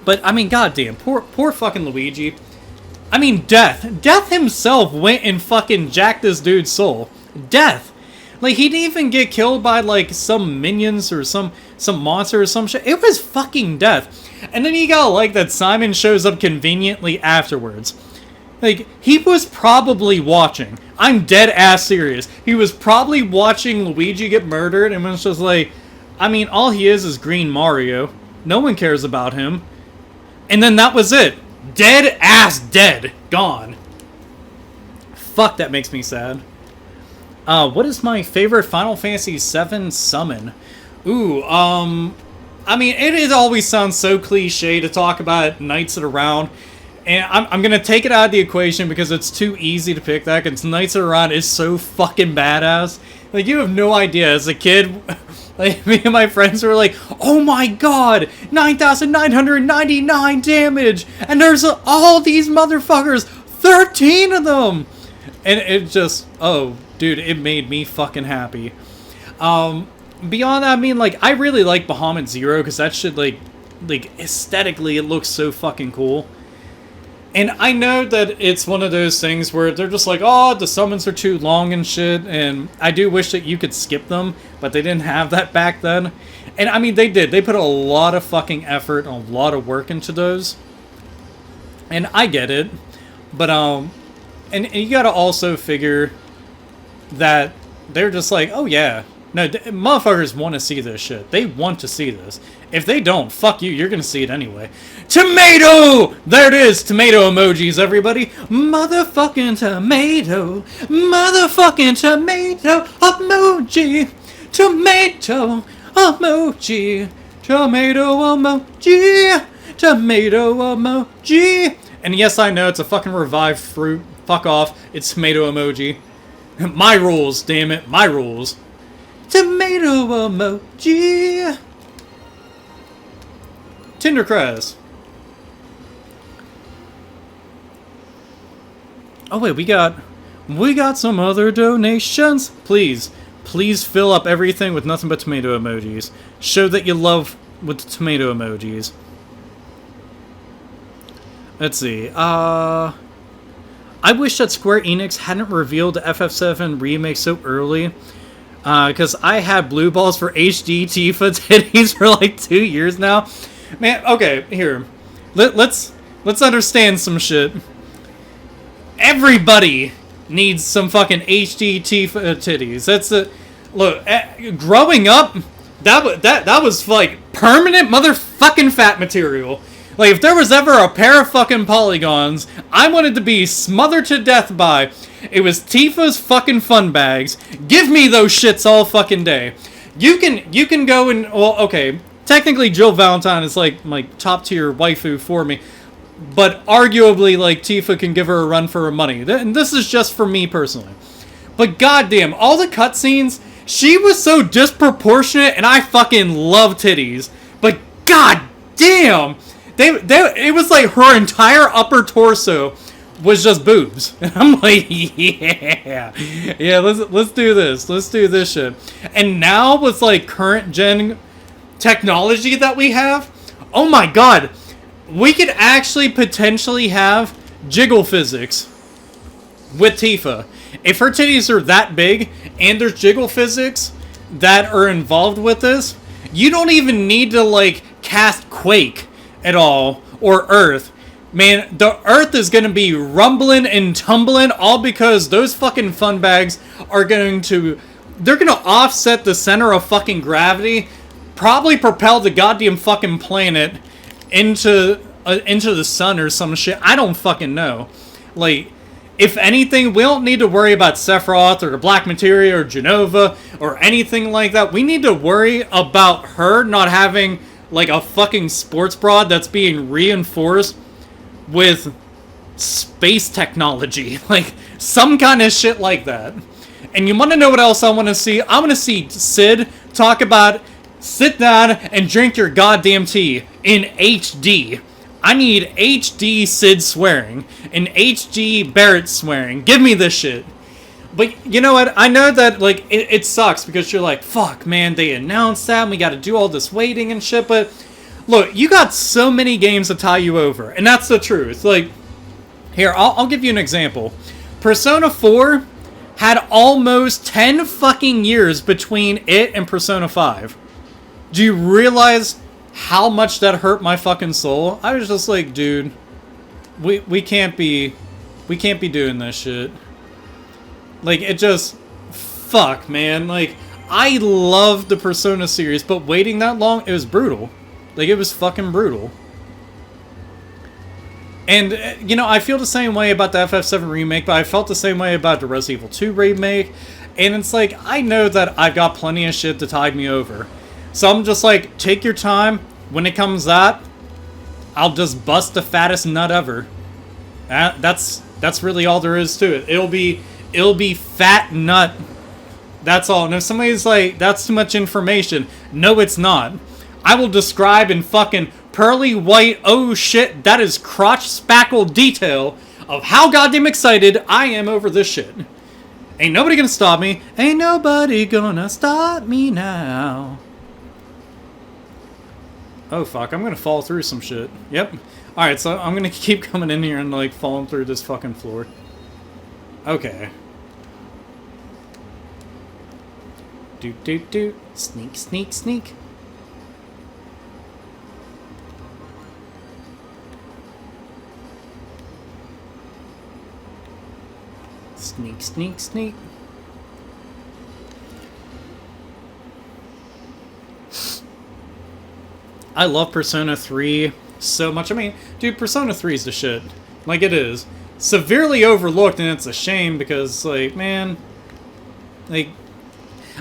Speaker 1: But, I mean, goddamn, poor fucking Luigi. I mean, Death himself went and fucking jacked this dude's soul. Death. Like, he didn't even get killed by, like, some minions or some monster or some shit. It was fucking Death. And then you gotta like that Simon shows up conveniently afterwards. Like, he was probably watching. I'm dead ass serious. He was probably watching Luigi get murdered and was just like, I mean, all he is Green Mario. No one cares about him. And then that was it. Dead ass dead. Gone. Fuck, that makes me sad. What is my favorite Final Fantasy VII summon? Ooh, I mean, it always sounds so cliche to talk about Knights of the Round. And I'm gonna take it out of the equation because it's too easy to pick that, because Knights of the Round is so fucking badass. Like, you have no idea. As a kid, like, me and my friends were like, oh my god, 9,999 damage! And there's all these motherfuckers! 13 of them! And it just, oh, dude, it made me fucking happy. Beyond that, I mean, like, I really like Bahamut Zero, because that shit, like, aesthetically, it looks so fucking cool. And I know that it's one of those things where they're just like, oh, the summons are too long and shit, and I do wish that you could skip them, but they didn't have that back then. And, I mean, they did. They put a lot of fucking effort, a lot of work into those. And I get it. But, and you gotta also figure that they're just like, oh yeah, no, motherfuckers want to see this shit. They want to see this. If they don't, fuck you, you're gonna see it anyway. Tomato! There it is, tomato emojis, everybody. Motherfucking tomato. Motherfucking tomato emoji. Tomato emoji. Tomato emoji. Tomato emoji. And yes, I know, it's a fucking revived fruit. Fuck off, it's tomato emoji. My rules, damn it, my rules. Tomato emoji. Tindercrest. Oh wait, we got some other donations. Please, Please fill up everything with nothing but tomato emojis. Show that you love with the tomato emojis. Let's see. I wish that Square Enix hadn't revealed the FF7 remake so early. Because I had blue balls for HD Tifa titties for like 2 years now. Man, okay, here. Let's understand some shit. Everybody needs some fucking HD Tifa titties. That's a look. Growing up, that was like permanent motherfucking fat material. Like if there was ever a pair of fucking polygons I wanted to be smothered to death by, it was Tifa's fucking fun bags. Give me those shits all fucking day. You can go and well, okay. Technically, Jill Valentine is like my top tier waifu for me. But arguably, like, Tifa can give her a run for her money. And this is just for me personally. But goddamn, all the cutscenes, she was so disproportionate, and I fucking love titties. But goddamn, it was like her entire upper torso was just boobs. And I'm like, yeah, let's do this. Let's do this shit. And now with like current gen technology that we have, oh my god. We could actually potentially have jiggle physics with Tifa. If her titties are that big and there's jiggle physics that are involved with this, you don't even need to like cast Quake at all or Earth. Man, the Earth is going to be rumbling and tumbling all because those fucking fun bags are going to offset the center of fucking gravity, probably propel the goddamn fucking planet into the sun or some shit. I don't fucking know. Like, if anything, we don't need to worry about Sephiroth or Black Materia or Genova or anything like that. We need to worry about her not having like a fucking sports bra that's being reinforced with space technology. Like, some kind of shit like that. And you want to know what else I want to see? I want to see Sid talk about sit down and drink your goddamn tea in HD. I need HD Sid swearing and HD Barrett swearing. Give me this shit. But you know what? I know that like it sucks because you're like, fuck, man, they announced that and we got to do all this waiting and shit. But look, you got so many games to tie you over, and that's the truth. Like, here, I'll give you an example. Persona 4 had almost 10 fucking years between it and Persona 5. Do you realize how much that hurt my fucking soul? I was just like, dude, we can't be doing this shit. Like, it just, fuck, man. Like, I love the Persona series, but waiting that long, it was brutal. Like, it was fucking brutal. And, you know, I feel the same way about the FF7 remake, but I felt the same way about the Resident Evil 2 remake. And it's like, I know that I've got plenty of shit to tide me over. So I'm just like, take your time. When it comes out, I'll just bust the fattest nut ever. That's really all there is to it. It'll be fat nut. That's all. And if somebody's like, that's too much information. No, it's not. I will describe in fucking pearly white, oh shit, that is crotch spackle detail of how goddamn excited I am over this shit. Ain't nobody gonna stop me. Ain't nobody gonna stop me now. Oh fuck, I'm gonna fall through some shit. Yep. Alright, so I'm gonna keep coming in here and like falling through this fucking floor. Okay. Doot doot doot. Sneak, sneak, sneak. Sneak, sneak, sneak. I love Persona 3 so much. I mean, dude, Persona 3 is the shit. Like, it is. Severely overlooked, and it's a shame because, like, man... Like...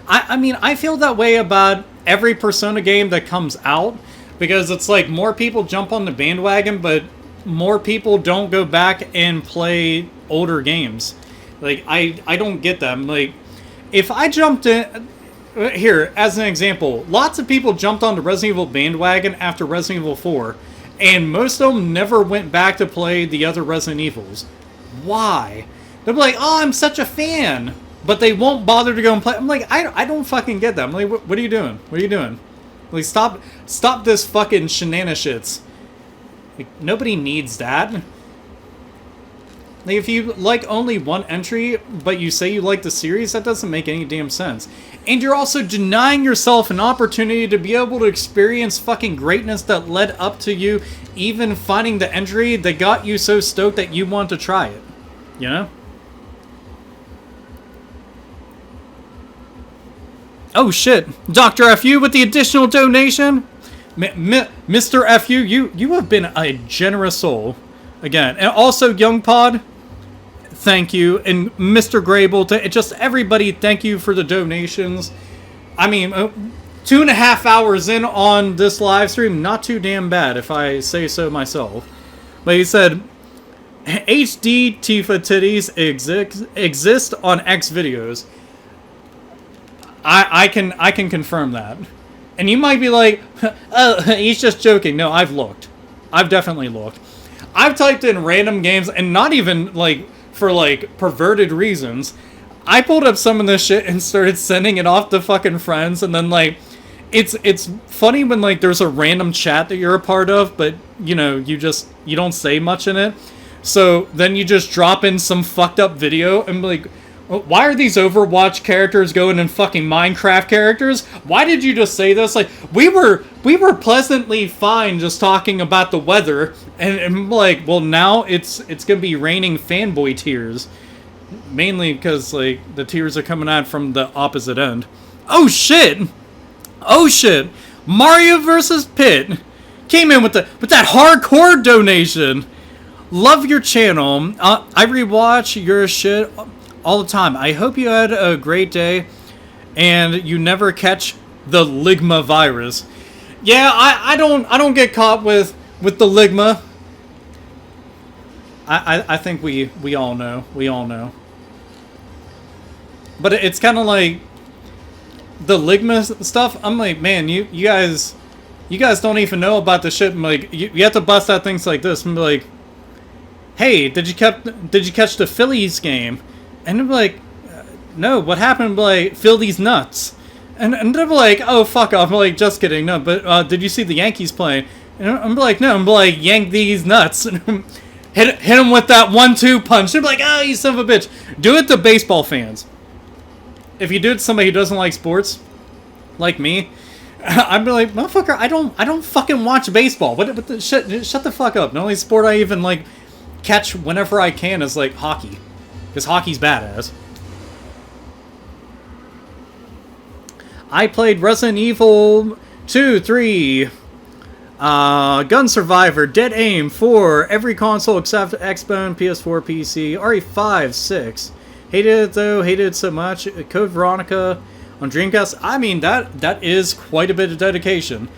Speaker 1: I mean, I feel that way about every Persona game that comes out. Because it's like, more people jump on the bandwagon, but more people don't go back and play older games. Like, I don't get them. Like, if I jumped in... Here, as an example, lots of people jumped on the Resident Evil bandwagon after Resident Evil 4, and most of them never went back to play the other Resident Evils. Why? They'll be like, oh, I'm such a fan. but they won't bother to go and play. I'm like, I don't fucking get that. I'm like, what are you doing? What are you doing? Like, stop this fucking shenanigans. Like, nobody needs that. Like, if you like only one entry, but you say you like the series, that doesn't make any damn sense. And you're also denying yourself an opportunity to be able to experience fucking greatness that led up to you even finding the entry that got you so stoked that you want to try it. You know? Oh shit, Dr. FU with the additional donation? Mr. FU, you have been a generous soul. Again, and also Young Pod, thank you, and Mr. Grable, just everybody, thank you for the donations. I mean, 2.5 hours in on this live stream, not too damn bad if I say so myself. But he said, HD Tifa titties exist on X videos. I can confirm that. And you might be like, oh, he's just joking. No, I've looked. I've definitely looked. I've typed in random games, and not even, like, for, like, perverted reasons. I pulled up some of this shit and started sending it off to fucking friends, and then, like, it's funny when, like, there's a random chat that you're a part of, but, you know, you don't say much in it. So, then you just drop in some fucked up video, and, like, why are these Overwatch characters going in fucking Minecraft characters? Why did you just say this? Like, we were pleasantly fine just talking about the weather, and like, well, now it's gonna be raining fanboy tears, mainly because like the tears are coming out from the opposite end. Oh shit! Oh shit! Mario versus Pit came in with that hardcore donation. Love your channel. I rewatch your shit all the time. I hope you had a great day and you never catch the Ligma virus. Yeah, I don't get caught with the Ligma. I think we all know. We all know. But it's kind of like the Ligma stuff. I'm like, man, you guys don't even know about the shit. I'm like, you have to bust out things like this and be like, hey, did you catch the Phillies game? And I'm like, no, what happened? Like, Phillies nuts. And they're like, oh, fuck off. I'm like, just kidding. No, but did you see the Yankees playing? And I'm like, no. I'm like, yank these nuts. hit him with that 1-2 punch. They're like, oh, you son of a bitch. Do it to baseball fans. If you do it to somebody who doesn't like sports, like me, I'd be like, motherfucker, I don't fucking watch baseball. What the shit? Shut the fuck up. The only sport I even like catch whenever I can is like hockey. Because hockey's badass. I played Resident Evil 2, 3, Gun Survivor, Dead Aim 4, every console except Xbox, PS4, PC, RE5, 6. Hated it though, hated it so much. Code Veronica on Dreamcast. I mean, that is quite a bit of dedication.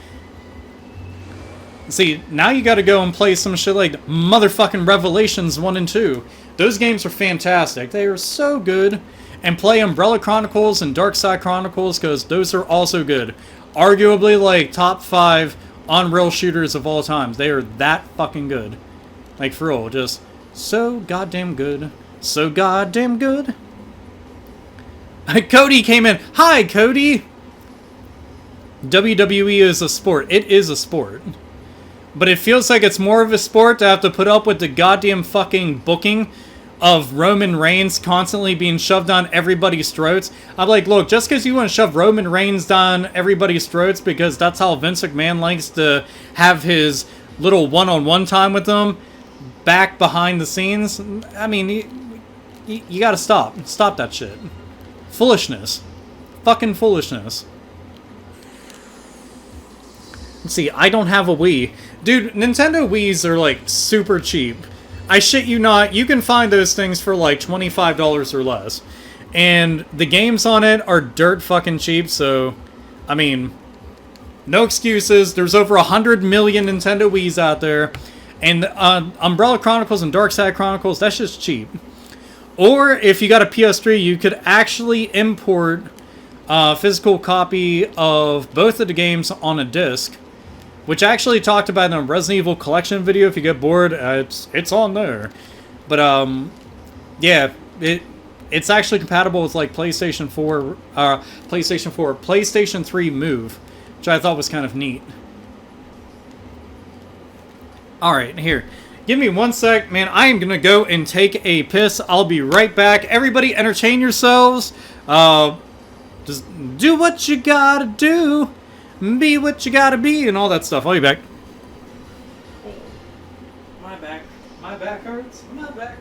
Speaker 1: See, now you gotta go and play some shit like motherfucking Revelations 1 and 2. Those games are fantastic. They are so good. And play Umbrella Chronicles and Dark Side Chronicles, because those are also good. Arguably, like, top 5 on-rail shooters of all time. They are that fucking good. Like, for real, just so goddamn good. So goddamn good. Cody came in. Hi, Cody! WWE is a sport. It is a sport. But it feels like it's more of a sport to have to put up with the goddamn fucking booking of Roman Reigns constantly being shoved down everybody's throats. I'm like, look, just because you want to shove Roman Reigns down everybody's throats because that's how Vince McMahon likes to have his little one-on-one time with them back behind the scenes, I mean, you gotta stop. Stop that shit. Foolishness. Fucking foolishness. Let's see, I don't have a Wii. Dude, Nintendo Wiis are like super cheap. I shit you not, you can find those things for like $25 or less. And the games on it are dirt fucking cheap, so, I mean, no excuses. There's over 100 million Nintendo Wiis out there. And Umbrella Chronicles and Dark Side Chronicles, that's just cheap. Or if you got a PS3, you could actually import a physical copy of both of the games on a disc. Which I actually talked about in a Resident Evil collection video. If you get bored, it's on there. But yeah, it's actually compatible with like PlayStation 4, PlayStation 3 Move, which I thought was kind of neat. All right, here. Give me 1 sec, man. I am gonna go and take a piss. I'll be right back. Everybody, entertain yourselves. Just do what you gotta do, be what you gotta be, and all that stuff. I'll be back. My back. My back hurts. My back.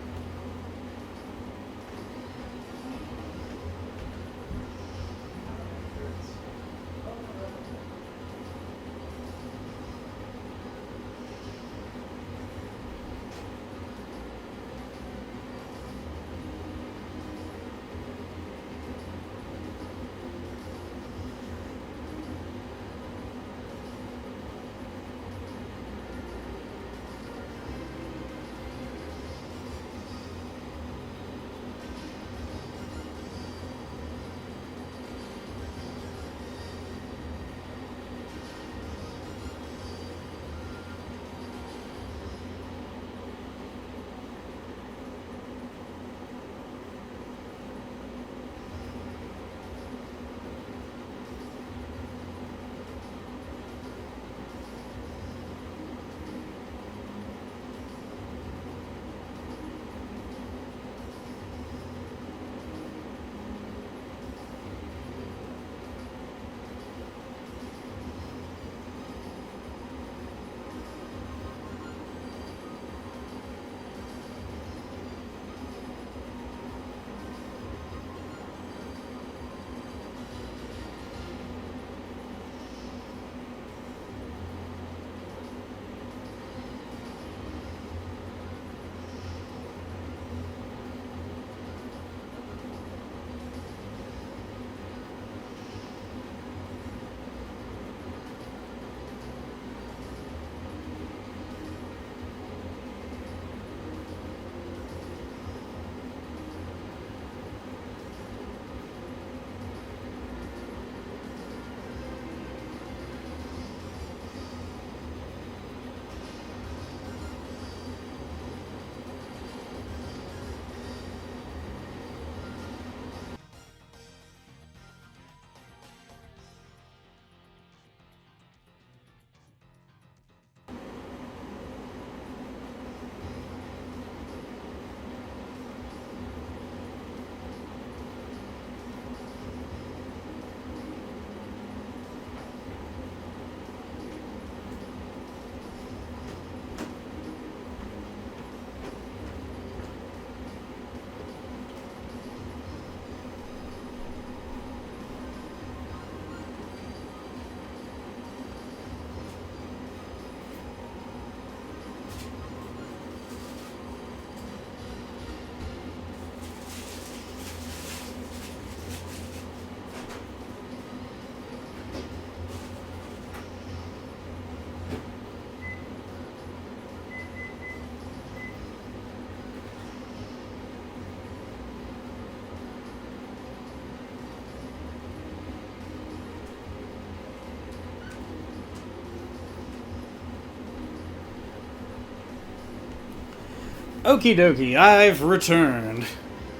Speaker 1: Okie dokie, I've returned.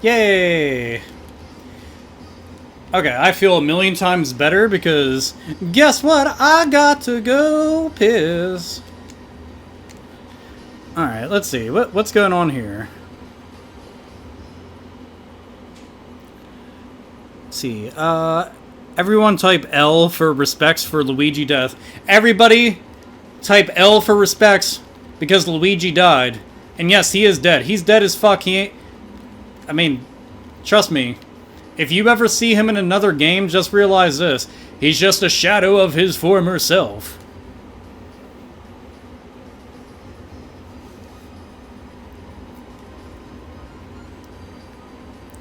Speaker 1: Yay! Okay, I feel a million times better because guess what? I got to go piss. Alright, let's see. What's going on here? Let's see. Everyone type L for respects for Luigi death. Everybody type L for respects because Luigi died. And yes, he is dead. He's dead as fuck. He ain't... I mean, trust me. If you ever see him in another game, just realize this. He's just a shadow of his former self.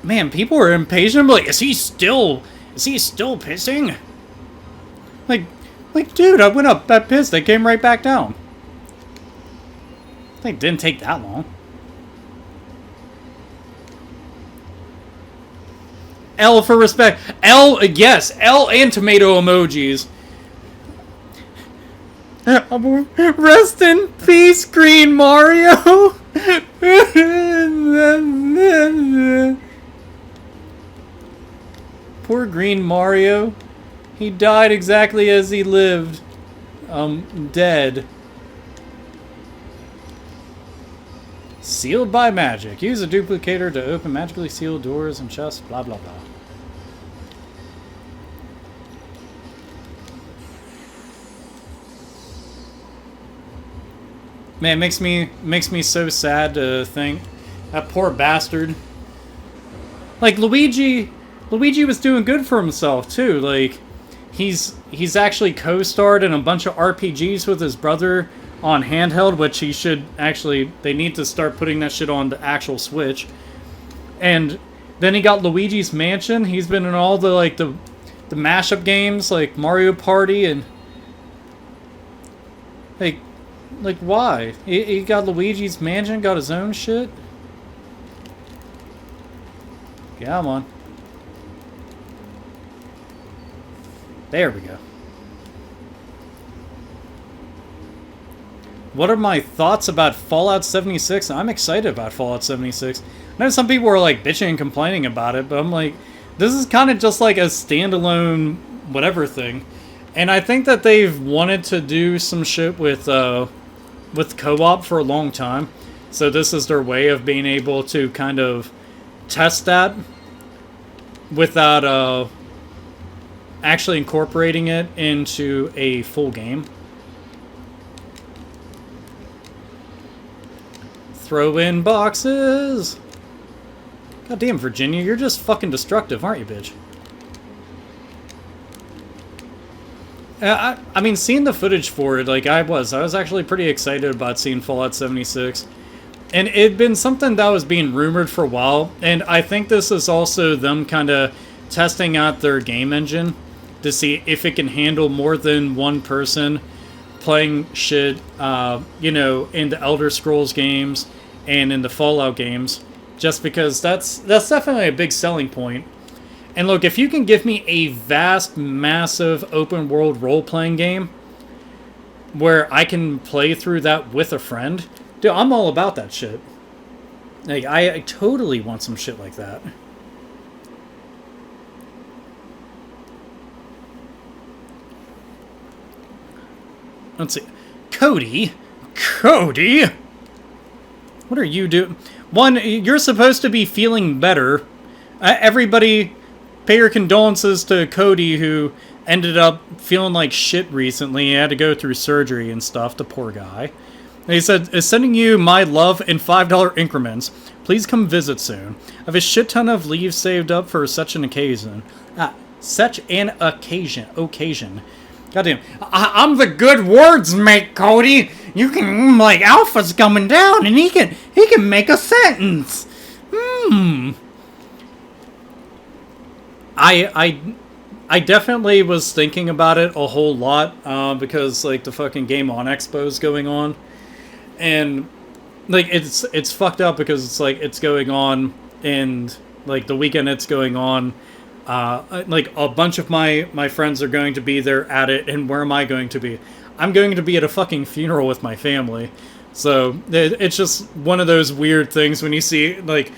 Speaker 1: Man, people are impatient. Like, is he still pissing? Like, dude, I went up, I pissed, they came right back down. I think it didn't take that long. L for respect. L, yes, L and tomato emojis. Rest in peace, Green Mario. Poor green Mario. He died exactly as he lived. Dead. Sealed by magic. Use a duplicator to open magically sealed doors and chests. Blah, blah, blah. Man, it makes me so sad to think that poor bastard. Like Luigi was doing good for himself too. Like he's actually co-starred in a bunch of RPGs with his brother on handheld, which he should actually, they need to start putting that shit on the actual Switch. And then he got Luigi's Mansion. He's been in all the like the mashup games like Mario Party and like why? He got Luigi's Mansion, got his own shit? Come on. There we go. What are my thoughts about Fallout 76? I'm excited about Fallout 76. I know some people are like bitching and complaining about it, but I'm like, this is kind of just like a standalone whatever thing. And I think that they've wanted to do some shit with co-op for a long time. So this is their way of being able to kind of test that without actually incorporating it into a full game. Throw in boxes! Goddamn, Virginia, you're just fucking destructive, aren't you, bitch? I mean, seeing the footage for it, like, I was actually pretty excited about seeing Fallout 76. And it'd been something that was being rumored for a while, and I think this is also them kind of testing out their game engine to see if it can handle more than one person playing shit, you know, in the Elder Scrolls games and in the Fallout games, just because that's definitely a big selling point. And look, if you can give me a vast, massive open-world role-playing game where I can play through that with a friend, dude, I'm all about that shit. Like, I totally want some shit like that. Let's see. Cody? What are you doing? One, you're supposed to be feeling better. Everybody, pay your condolences to Cody, who ended up feeling like shit recently. He had to go through surgery and stuff, the poor guy. And he said, is sending you my love in $5 increments. Please come visit soon. I have a shit ton of leave saved up for such an occasion. Occasion. Goddamn. I'm the good words mate, Cody. You can, like, Alpha's coming down and he can make a sentence. I definitely was thinking about it a whole lot, because, like, the fucking Game On Expo is going on. And, like, it's fucked up because it's, like, it's going on and, like, the weekend it's going on. Like, a bunch of my friends are going to be there at it, and where am I going to be? I'm going to be at a fucking funeral with my family. So, it's just one of those weird things when you see, like,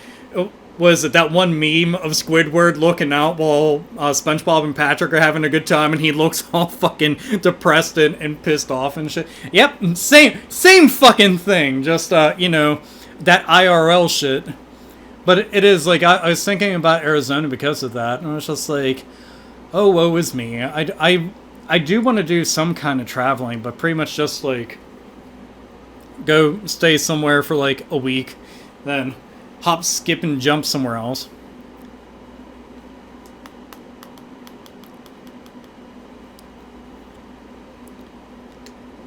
Speaker 1: was it that one meme of Squidward looking out while SpongeBob and Patrick are having a good time, and he looks all fucking depressed and pissed off and shit? Yep, same fucking thing, just, you know, that IRL shit. But it is, like, I was thinking about Arizona because of that, and I was just like, oh, woe is me. I do want to do some kind of traveling, but pretty much just, like, go stay somewhere for, like, a week, then hop, skip, and jump somewhere else.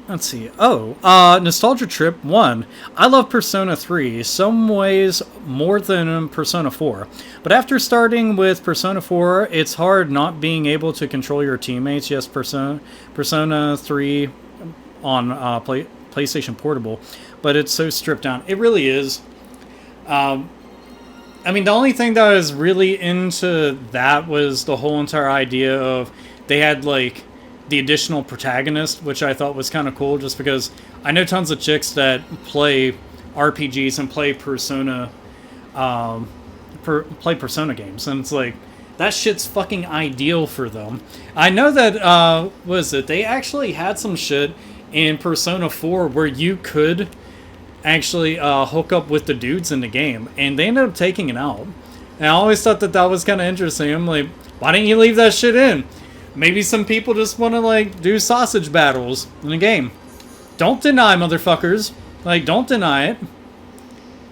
Speaker 1: Let's see. Oh, Nostalgia Trip 1. I love Persona 3, some ways more than Persona 4. But after starting with Persona 4, it's hard not being able to control your teammates. Yes, Persona 3 on PlayStation Portable. But it's so stripped down. It really is. I mean, the only thing that I was really into that was the whole entire idea of they had, like, the additional protagonist, which I thought was kind of cool, just because I know tons of chicks that play RPGs and play Persona, play Persona games, and it's like, that shit's fucking ideal for them. I know that, they actually had some shit in Persona 4 where you could actually hook up with the dudes in the game, and they ended up taking it out. And I always thought that was kind of interesting. I'm like, why didn't you leave that shit in? Maybe some people just want to, like, do sausage battles in the game. Don't deny, motherfuckers. Like, don't deny it.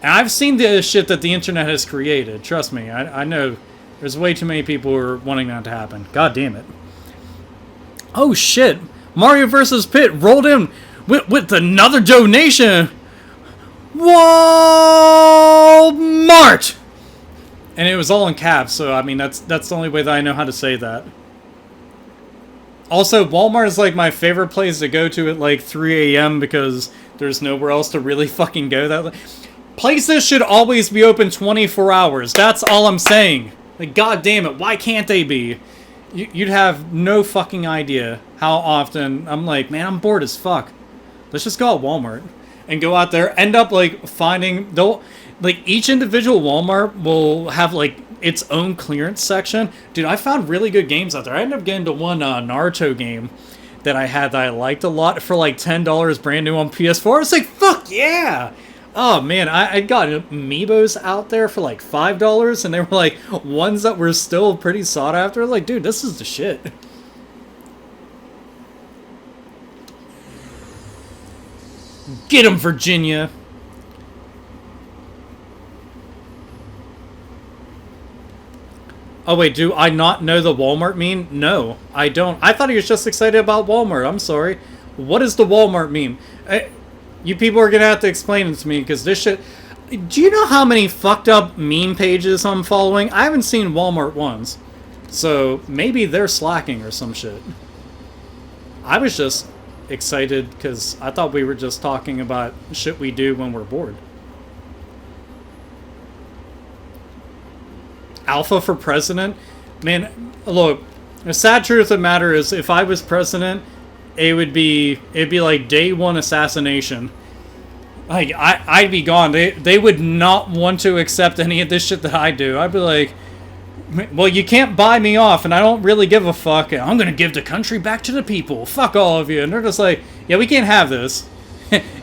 Speaker 1: And I've seen the shit that the internet has created. Trust me, I know there's way too many people who are wanting that to happen. God damn it. Oh shit. Mario vs. Pit rolled in with another donation. Walmart! And it was all in caps, so I mean, that's the only way that I know how to say that. Also, Walmart is like my favorite place to go to at like 3 a.m. because there's nowhere else to really fucking go. That places should always be open 24 hours. That's all I'm saying. Like, god damn it, why can't they be? You'd have no fucking idea how often I'm like, man, I'm bored as fuck. Let's just go at Walmart and go out there. End up like finding like each individual Walmart will have like its own clearance section. Dude, I found really good games out there. I ended up getting to one Naruto game that I had that I liked a lot for like $10 brand new on PS4. It's like, fuck yeah! Oh man, I got amiibos out there for like $5, and they were like ones that were still pretty sought after. Like, dude, this is the shit. Get him, Virginia! Oh wait, do I not know the Walmart meme? No, I don't. I thought he was just excited about Walmart. I'm sorry. What does the Walmart meme? You people are gonna have to explain it to me, because this shit... Do you know how many fucked up meme pages I'm following? I haven't seen Walmart ones. So, maybe they're slacking or some shit. I was just excited, because I thought we were just talking about shit we do when we're bored. Alpha for president? Man, look, the sad truth of the matter is, if I was president, it'd be like day one assassination. Like, I'd be gone. They would not want to accept any of this shit that I do. I'd be like, well, you can't buy me off, and I don't really give a fuck. I'm gonna give the country back to the people. Fuck all of you. And they're just like, yeah, we can't have this.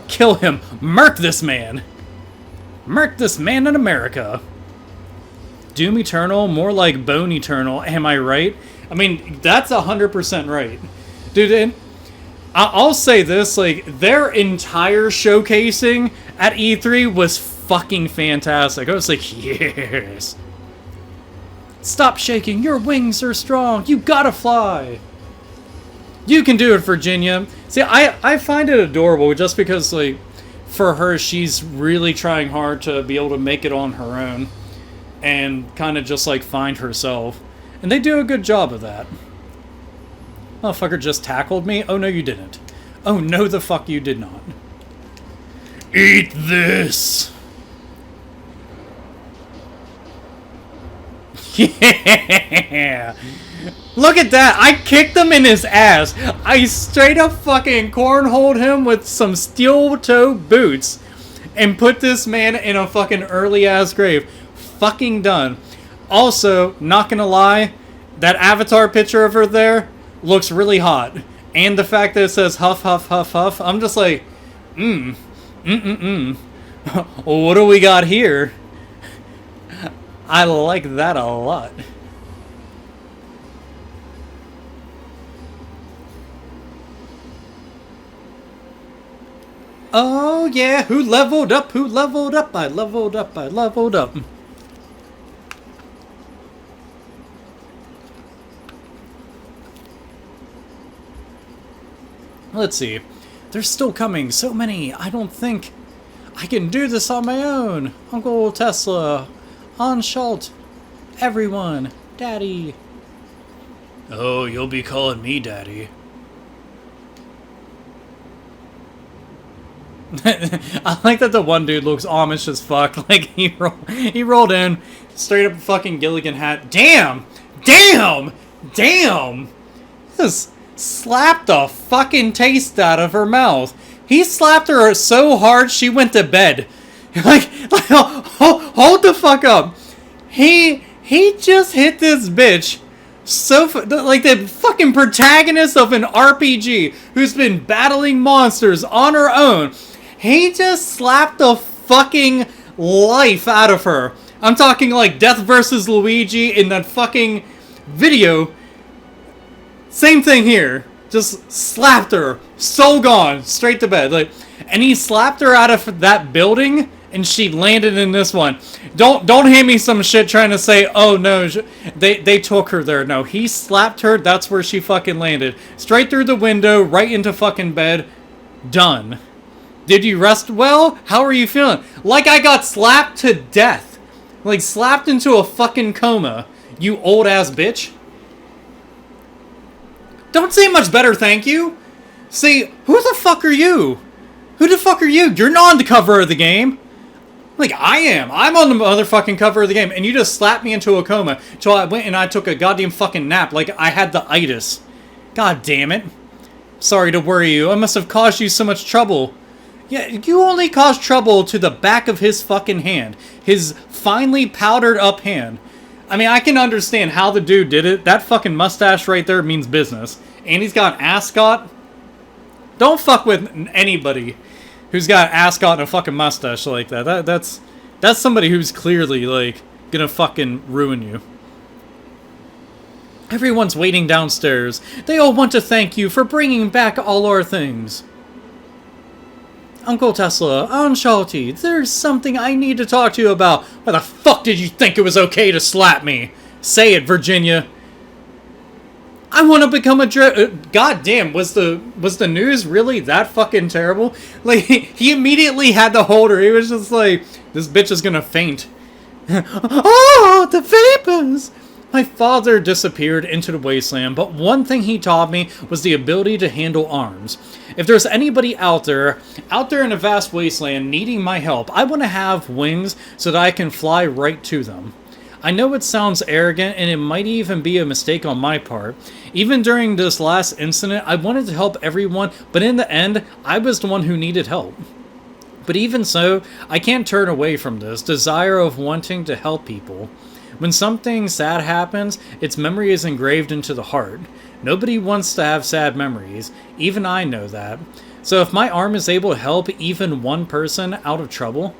Speaker 1: Kill him. Murk this man. Murk this man in America. Doom Eternal, more like Bone Eternal. Am I right? I mean, that's 100% right. Dude, and I'll say this, like, their entire showcasing at E3 was fucking fantastic. I was like, yes. Stop shaking. Your wings are strong. You gotta fly. You can do it, Virginia. See, I find it adorable just because, like, for her, she's really trying hard to be able to make it on her own and kind of just, like, find herself. And they do a good job of that. Motherfucker just tackled me? Oh, no, you didn't. Oh, no, the fuck you did not. Eat this! Yeah! Look at that! I kicked him in his ass! I straight up fucking cornholed him with some steel-toe boots and put this man in a fucking early-ass grave. Fucking done. Also, not gonna lie, that avatar picture over there looks really hot. And the fact that it says huff, huff, huff, huff, I'm just like, what do we got here? I like that a lot. Oh yeah, who leveled up? Who leveled up? I leveled up, I leveled up. Let's see. They're still coming. So many. I don't think I can do this on my own. Uncle Tesla. Anshalt. Everyone. Daddy. Oh, you'll be calling me Daddy. I like that the one dude looks Amish as fuck. Like, he rolled in, straight up a fucking Gilligan hat. Damn! Damn! Damn! Just slapped the fucking taste out of her mouth. He slapped her so hard she went to bed. Like hold the fuck up. He He just hit this bitch so, like the fucking protagonist of an RPG who's been battling monsters on her own. He just slapped the fucking life out of her. I'm talking like Death vs. Luigi in that fucking video. Same thing here. Just slapped her. So gone. Straight to bed. Like, and he slapped her out of that building, and she landed in this one. Don't hand me some shit trying to say, oh no, they took her there. No, he slapped her. That's where she fucking landed. Straight through the window, right into fucking bed. Done. Did you rest well? How are you feeling? Like I got slapped to death. Like slapped into a fucking coma. You old ass bitch. Don't say much better, thank you. Say, who the fuck are you? Who the fuck are you? You're not on the cover of the game. Like, I am. I'm on the motherfucking cover of the game. And you just slapped me into a coma. So I went and I took a goddamn fucking nap. Like, I had the itis. God damn it. Sorry to worry you. I must have caused you so much trouble. Yeah, you only caused trouble to the back of his fucking hand. His finely powdered up hand. I mean, I can understand how the dude did it. That fucking mustache right there means business. And he's got an ascot. Don't fuck with anybody who's got an ascot and a fucking mustache like that. That's somebody who's clearly, like, gonna fucking ruin you. Everyone's waiting downstairs. They all want to thank you for bringing back all our things. Uncle Tesla, Aunt Shalty, there's something I need to talk to you about. Why the fuck did you think it was okay to slap me? Say it, Virginia. I want to become a God damn, was the news really that fucking terrible? Like, he immediately had to hold her. He was just like, this bitch is gonna faint. Oh, the vapors! My father disappeared into the wasteland, but one thing he taught me was the ability to handle arms. If there's anybody out there in a vast wasteland needing my help, I want to have wings so that I can fly right to them. I know it sounds arrogant, and it might even be a mistake on my part. Even during this last incident, I wanted to help everyone, but in the end, I was the one who needed help. But even so, I can't turn away from this desire of wanting to help people. When something sad happens, its memory is engraved into the heart. Nobody wants to have sad memories. Even I know that. So if my arm is able to help even one person out of trouble...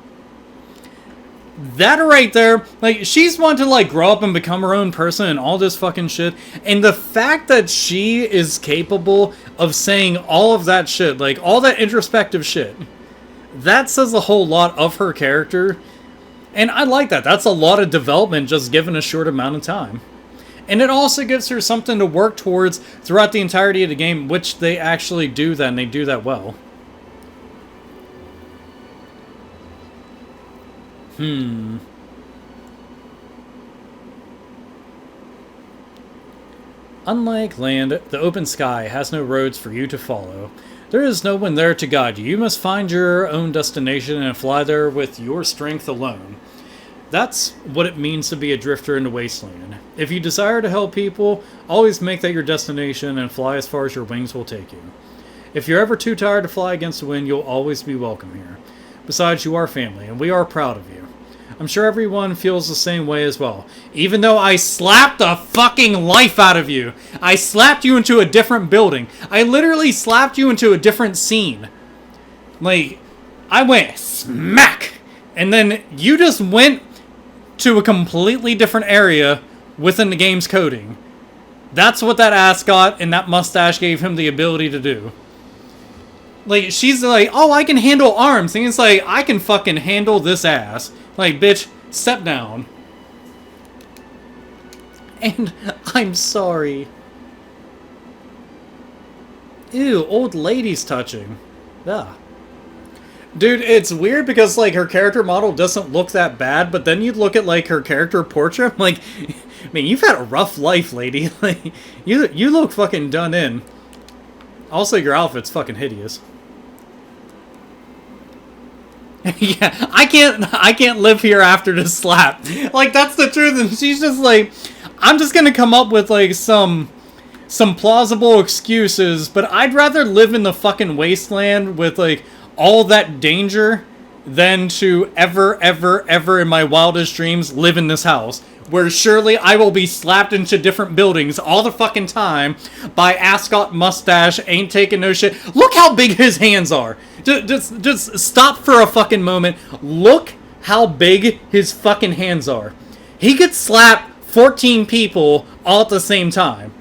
Speaker 1: That right there, like, she's wanted to, like, grow up and become her own person and all this fucking shit. And the fact that she is capable of saying all of that shit, like, all that introspective shit, that says a whole lot of her character. And I like that. That's a lot of development just given a short amount of time. And it also gives her something to work towards throughout the entirety of the game, which they actually do that, and they do that well. Unlike land, the open sky has no roads for you to follow. There is no one there to guide you. You must find your own destination and fly there with your strength alone. That's what it means to be a drifter in the wasteland. If you desire to help people, always make that your destination and fly as far as your wings will take you. If you're ever too tired to fly against the wind, you'll always be welcome here. Besides, you are family, and we are proud of you. I'm sure everyone feels the same way as well. Even though I slapped the fucking life out of you. I slapped you into a different building. I literally slapped you into a different scene. Like, I went smack. And then you just went to a completely different area within the game's coding. That's what that ascot and that mustache gave him the ability to do. Like, she's like, oh, I can handle arms. And it's like, I can fucking handle this ass. Like, bitch, step down. And I'm sorry. Ew, old lady's touching. Ugh. Dude, it's weird because, like, her character model doesn't look that bad, but then you look at, like, her character portrait, I'm like, man, you've had a rough life, lady. Like, you look fucking done in. Also, your outfit's fucking hideous. Yeah, I can't live here after this slap. Like, that's the truth, and she's just like, I'm just gonna come up with, like, some plausible excuses, but I'd rather live in the fucking wasteland with, like, all that danger than to ever in my wildest dreams live in this house, where surely I will be slapped into different buildings all the fucking time by Ascot Mustache ain't taking no shit. Look how big his hands are. Just stop for a fucking moment. Look how big his fucking hands are. He could slap 14 people all at the same time.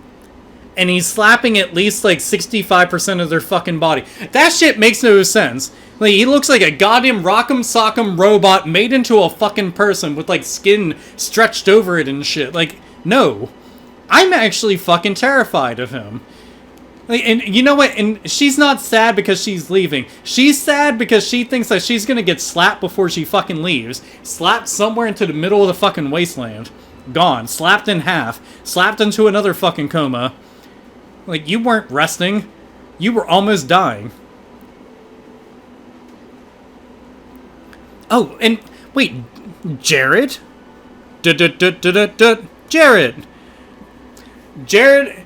Speaker 1: And he's slapping at least like 65% of their fucking body. That shit makes no sense. Like, he looks like a goddamn rock'em sock'em robot made into a fucking person with like skin stretched over it and shit. Like, no. I'm actually fucking terrified of him. Like, and you know what? And she's not sad because she's leaving. She's sad because she thinks that she's gonna get slapped before she fucking leaves. Slapped somewhere into the middle of the fucking wasteland. Gone. Slapped in half. Slapped into another fucking coma. Like, you weren't resting. You were almost dying. Oh, and wait, Jared? Jared! Jared,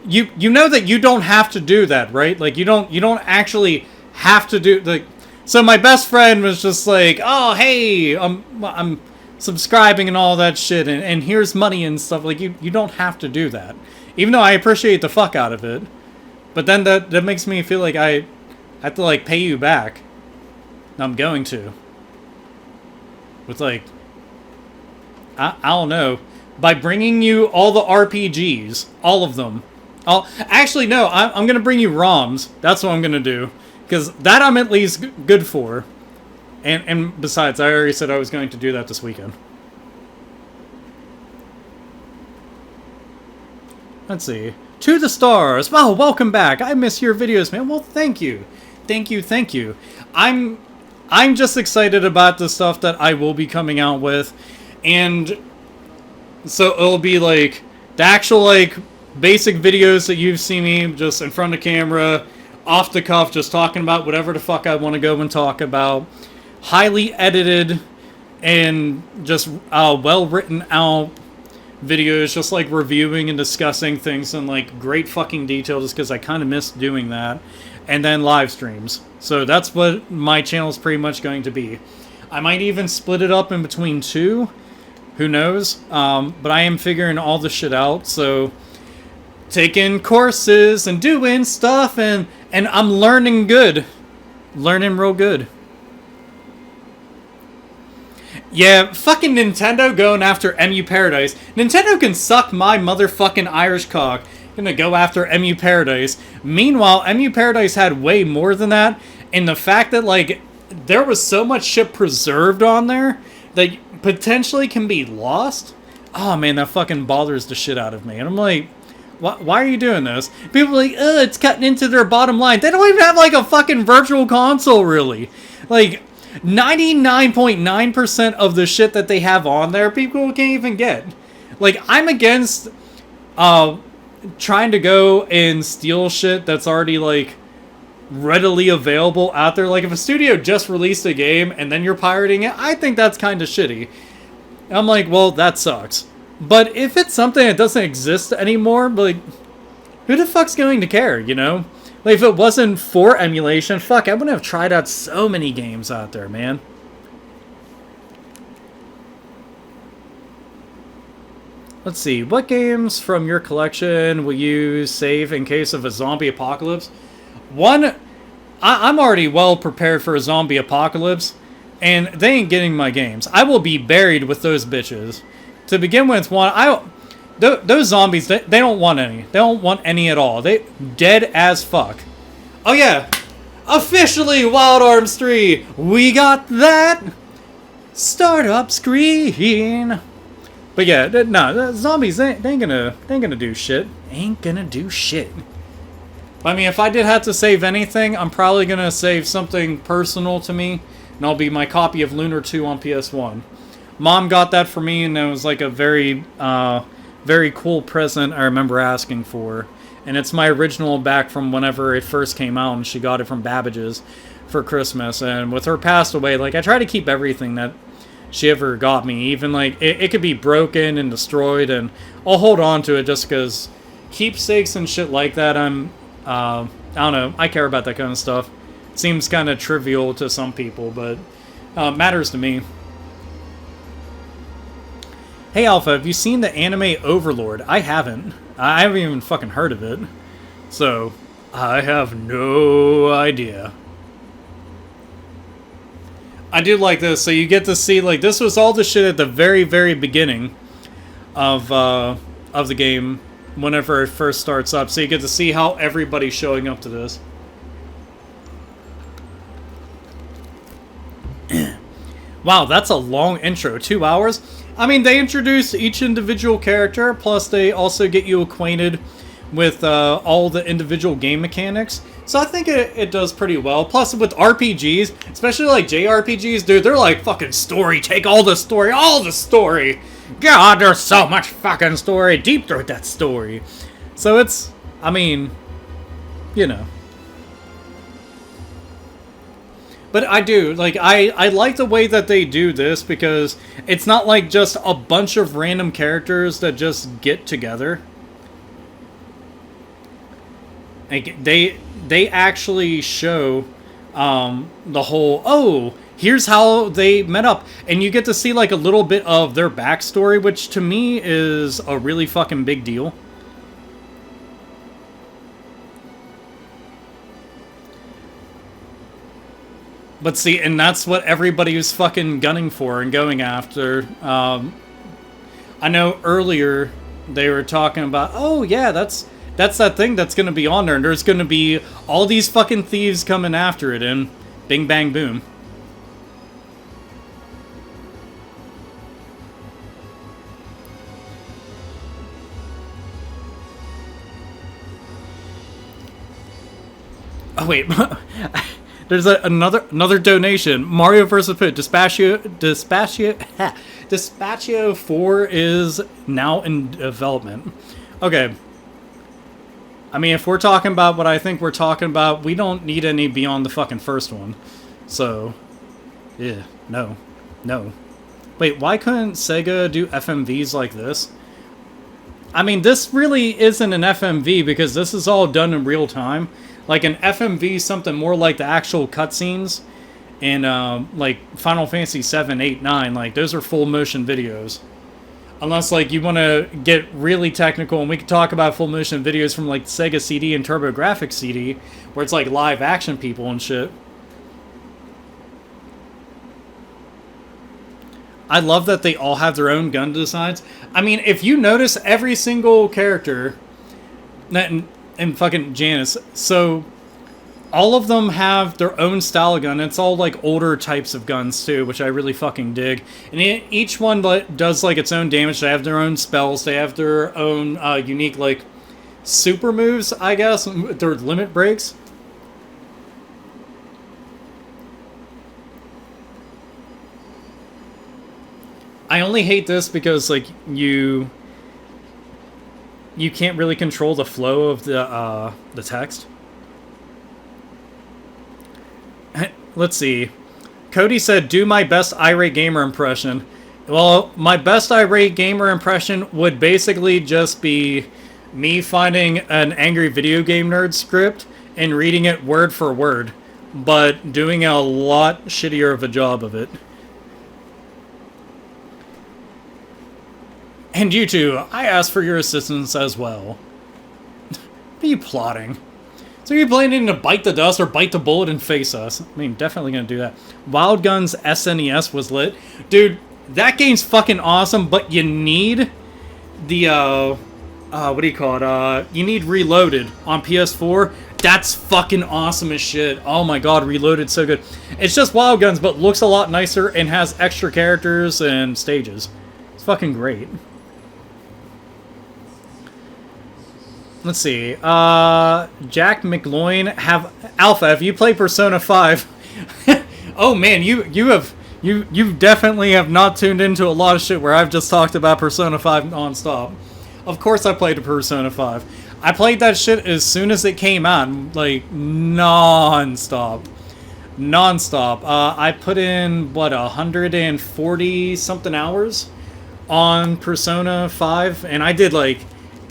Speaker 1: you know that you don't have to do that, right? Like, you don't actually have to do, like, so my best friend was just like, oh, hey, I'm subscribing and all that shit, and here's money and stuff. Like, you don't have to do that. Even though I appreciate the fuck out of it. But then that makes me feel like I have to, like, pay you back. And I'm going to. With, like, I don't know. By bringing you all the RPGs. All of them. Actually, no. I'm going to bring you ROMs. That's what I'm going to do. Because that I'm at least good for. And besides, I already said I was going to do that this weekend. Let's see. To the stars. Wow, welcome back. I miss your videos, man. Well, thank you. Thank you. I'm just excited about the stuff that I will be coming out with. And so it'll be like the actual like basic videos that you've seen me just in front of camera, off the cuff, just talking about whatever the fuck I want to go and talk about. Highly edited and just well written out videos, just like reviewing and discussing things in like great fucking detail, just because I kind of miss doing that. And then live streams. So that's what my channel is pretty much going to be. I might even split it up in between two. Who knows? But I am figuring all this shit out. So taking courses and doing stuff, and I'm learning good. Learning real good. Yeah, fucking Nintendo going after MU Paradise. Nintendo can suck my motherfucking Irish cock. Gonna go after MU Paradise. Meanwhile, MU Paradise had way more than that. And the fact that, like, there was so much shit preserved on there that potentially can be lost. Oh, man, that fucking bothers the shit out of me. And I'm like, why are you doing this? People are like, it's cutting into their bottom line. They don't even have, like, a fucking virtual console, really. Like, 99.9% of the shit that they have on there, people can't even get. Like, I'm against trying to go and steal shit that's already, like, readily available out there. Like, if a studio just released a game and then you're pirating it, I think that's kind of shitty. I'm like, well, that sucks. But if it's something that doesn't exist anymore, like, who the fuck's going to care, you know? Like, if it wasn't for emulation, fuck, I wouldn't have tried out so many games out there, man. Let's see, what games from your collection will you save in case of a zombie apocalypse? One, I'm already well prepared for a zombie apocalypse, and they ain't getting my games. I will be buried with those bitches. To begin with, those zombies, they don't want any. They don't want any at all. They dead as fuck. Oh yeah, officially Wild Arms 3. We got that startup screen. But yeah, no, the zombies, they ain't gonna do shit. Ain't gonna do shit. I mean, if I did have to save anything, I'm probably gonna save something personal to me, and I'll be my copy of Lunar 2 on PS1. Mom got that for me, and it was like a very cool present I remember asking for. And it's my original back from whenever it first came out, and she got it from Babbage's for Christmas. And with her passed away, like, I try to keep everything that she ever got me. Even, like, it could be broken and destroyed, and I'll hold on to it just because keepsakes and shit like that, I don't know, I care about that kind of stuff. It seems kind of trivial to some people, but matters to me. Hey Alpha, have you seen the anime Overlord? I haven't. I haven't even fucking heard of it. So, I have no idea. I do like this, so you get to see, like, this was all the shit at the very, very beginning of the game, whenever it first starts up. So you get to see how everybody's showing up to this. Wow, that's a long intro. 2 hours? I mean, they introduce each individual character, plus they also get you acquainted with all the individual game mechanics. So I think it does pretty well. Plus with RPGs, especially like JRPGs, dude, they're like fucking story. Take all the story, all the story. God, there's so much fucking story. Deep throat that story. So it's, I mean, you know. But I do, like, I like the way that they do this because it's not like just a bunch of random characters that just get together. Like, they actually show the whole, oh, here's how they met up. And you get to see, like, a little bit of their backstory, which to me is a really fucking big deal. But see, and that's what everybody was fucking gunning for and going after. I know earlier they were talking about, oh yeah, that's that thing that's going to be on there, and there's going to be all these fucking thieves coming after it, and bing bang boom. Oh wait, there's another donation. Mario vs. Pit. Dispatchio 4 is now in development. Okay. I mean, if we're talking about what I think we're talking about, we don't need any beyond the fucking first one. So, yeah, no. Wait, why couldn't Sega do FMVs like this? I mean, this really isn't an FMV because this is all done in real time. Like an FMV, something more like the actual cutscenes in like Final Fantasy 7, 8, 9. Like those are full motion videos. Unless like you want to get really technical, and we can talk about full motion videos from like Sega CD and TurboGrafx CD, where it's like live action people and shit. I love that they all have their own gun designs. I mean, if you notice every single character and fucking Janice, so all of them have their own style of gun. It's all like older types of guns too, which I really fucking dig. And each one does like its own damage. They have their own spells. They have their own unique like super moves, I guess. Their limit breaks. I only hate this because like you can't really control the flow of the text. Let's see. Cody said, do my best irate gamer impression. Well, my best irate gamer impression would basically just be me finding an angry video game nerd script and reading it word for word, but doing a lot shittier of a job of it. And you two, I ask for your assistance as well. What are you plotting? So you're planning to bite the dust or bite the bullet and face us? I mean, definitely gonna do that. Wild Guns SNES was lit. Dude, that game's fucking awesome, but you need the, what do you call it? You need Reloaded on PS4. That's fucking awesome as shit. Oh my god, Reloaded's so good. It's just Wild Guns, but looks a lot nicer and has extra characters and stages. It's fucking great. Let's see. Jack McLoin have Alpha. Have you played Persona 5? Oh man, you definitely have not tuned into a lot of shit where I've just talked about Persona 5 nonstop. Of course I played a Persona 5. I played that shit as soon as it came out, like nonstop. I put in what 140 something hours on Persona 5, and I did like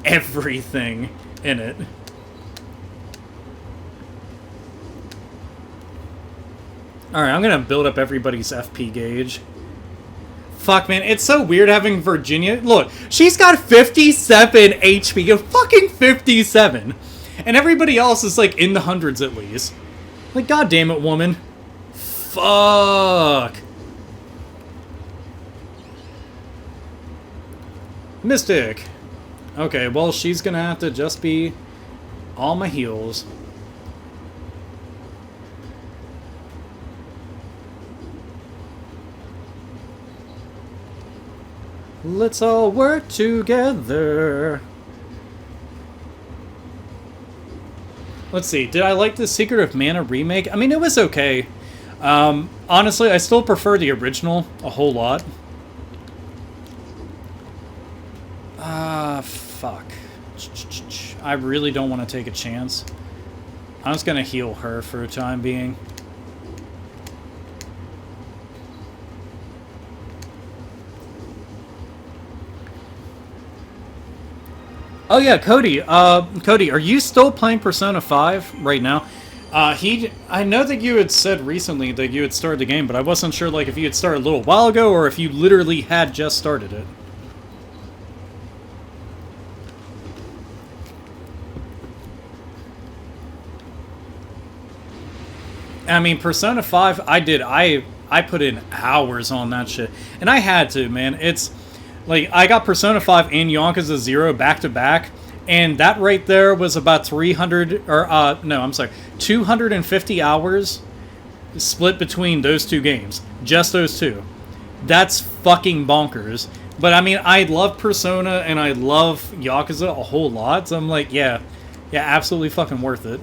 Speaker 1: everything in it. Alright, I'm gonna build up everybody's FP gauge. Fuck, man, it's so weird having Virginia. Look, she's got 57 HP. Fucking 57. And everybody else is, like, in the hundreds at least. Like, god damn it, woman. Fuck. Mystic. Okay, well, she's gonna have to just be on my heels. Let's all work together. Let's see, did I like the Secret of Mana remake? I mean, it was okay. Honestly, I still prefer the original a whole lot. Fuck. I really don't want to take a chance. I'm just gonna heal her for a time being. Oh yeah, Cody. Cody, are you still playing Persona 5 right now? I know that you had said recently that you had started the game, but I wasn't sure like if you had started a little while ago or if you literally had just started it. I mean, Persona 5, I put in hours on that shit. And I had to, man. It's like I got Persona 5 and Yakuza 0 back to back, and that right there was about 300 or no, I'm sorry, 250 hours split between those two games. Just those two. That's fucking bonkers. But I mean, I love Persona and I love Yakuza a whole lot, so I'm like, yeah, absolutely fucking worth it.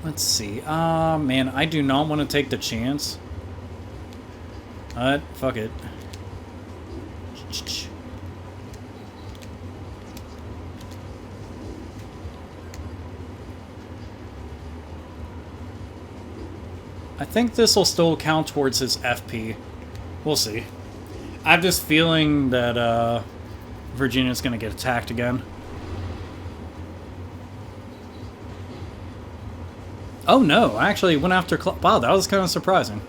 Speaker 1: Let's see. Man, I do not want to take the chance. Fuck it. I think this will still count towards his FP. We'll see. I have this feeling that, Virginia's gonna get attacked again. Oh no, I actually went after... Wow, that was kind of surprising.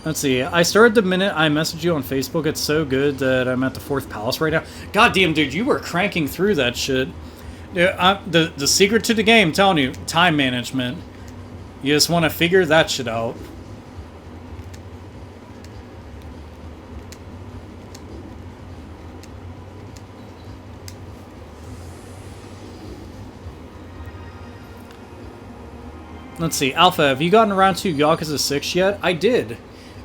Speaker 1: Let's see, I started the minute I messaged you on Facebook. It's so good that I'm at the 4th palace right now. God damn, dude, you were cranking through that shit. Dude, the secret to the game, I'm telling you, time management. You just want to figure that shit out. Let's see, Alpha, have you gotten around to Yakuza 6 yet? I did.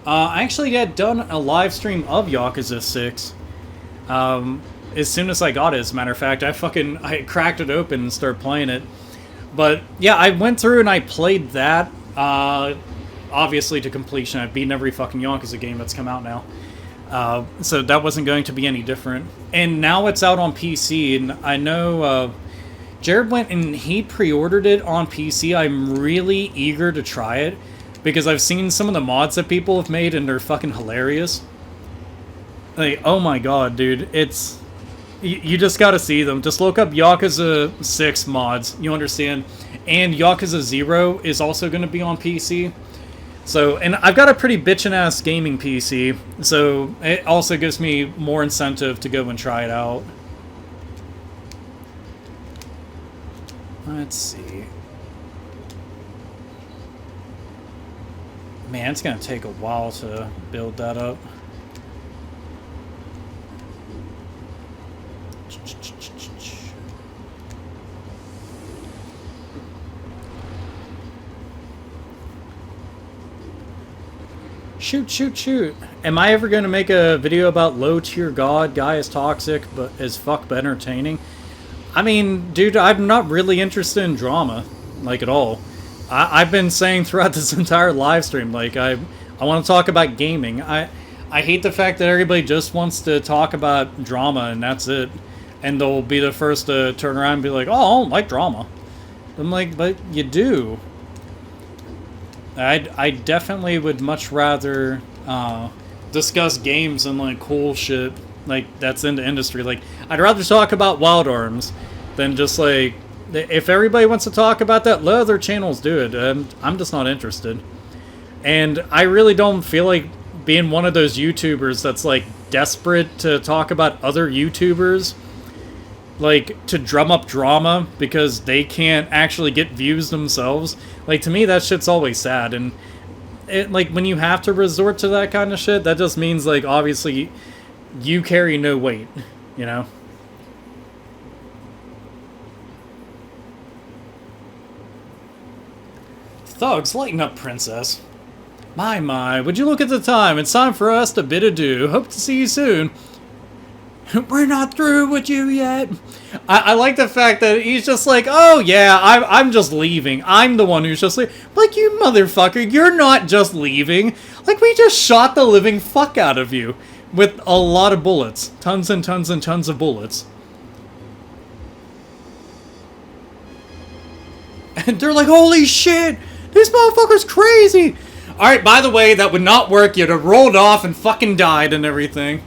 Speaker 1: I actually had done a live stream of Yakuza 6. As soon as I got it, as a matter of fact, I cracked it open and started playing it. But yeah, I went through and I played that, obviously to completion. I've beaten every fucking Yakuza game that's come out now. So that wasn't going to be any different. And now it's out on PC, and I know, Jared went and he pre-ordered it on PC. I'm really eager to try it, because I've seen some of the mods that people have made, and they're fucking hilarious. Like, oh my god, dude, it's... You just gotta see them. Just look up Yakuza 6 mods, you understand. And Yakuza 0 is also going to be on PC. So, and I've got a pretty bitchin' ass gaming PC, so it also gives me more incentive to go and try it out. Let's see. Man, it's gonna take a while to build that up. Shoot. Am I ever going to make a video about low tier god? Guy is toxic, but is fuck but entertaining? I mean, dude, I'm not really interested in drama, like, at all. I've been saying throughout this entire live stream, like, I want to talk about gaming. I hate the fact that everybody just wants to talk about drama, and that's it. And they'll be the first to turn around and be like, oh, I don't like drama. I'm like, but you do. I definitely would much rather discuss games and, like, cool shit, like, that's in the industry. Like, I'd rather talk about Wild Arms than just, like, If everybody wants to talk about that, let other channels do it. I'm just not interested. And I really don't feel like being one of those YouTubers that's like desperate to talk about other YouTubers, like to drum up drama because they can't actually get views themselves. Like, to me, that shit's always sad. And like, when you have to resort to that kind of shit, that just means, like, obviously you carry no weight, you know? Thugs, lighten up, princess. My, would you look at the time? It's time for us to bid adieu. Hope to see you soon. We're not through with you yet. I like the fact that he's just like, oh yeah, I'm just leaving. I'm the one who's just like, you motherfucker, you're not just leaving. Like, we just shot the living fuck out of you with a lot of bullets. Tons and tons and tons of bullets. And they're like, holy shit, this motherfucker's crazy. Alright, by the way, that would not work. You'd have rolled off and fucking died and everything.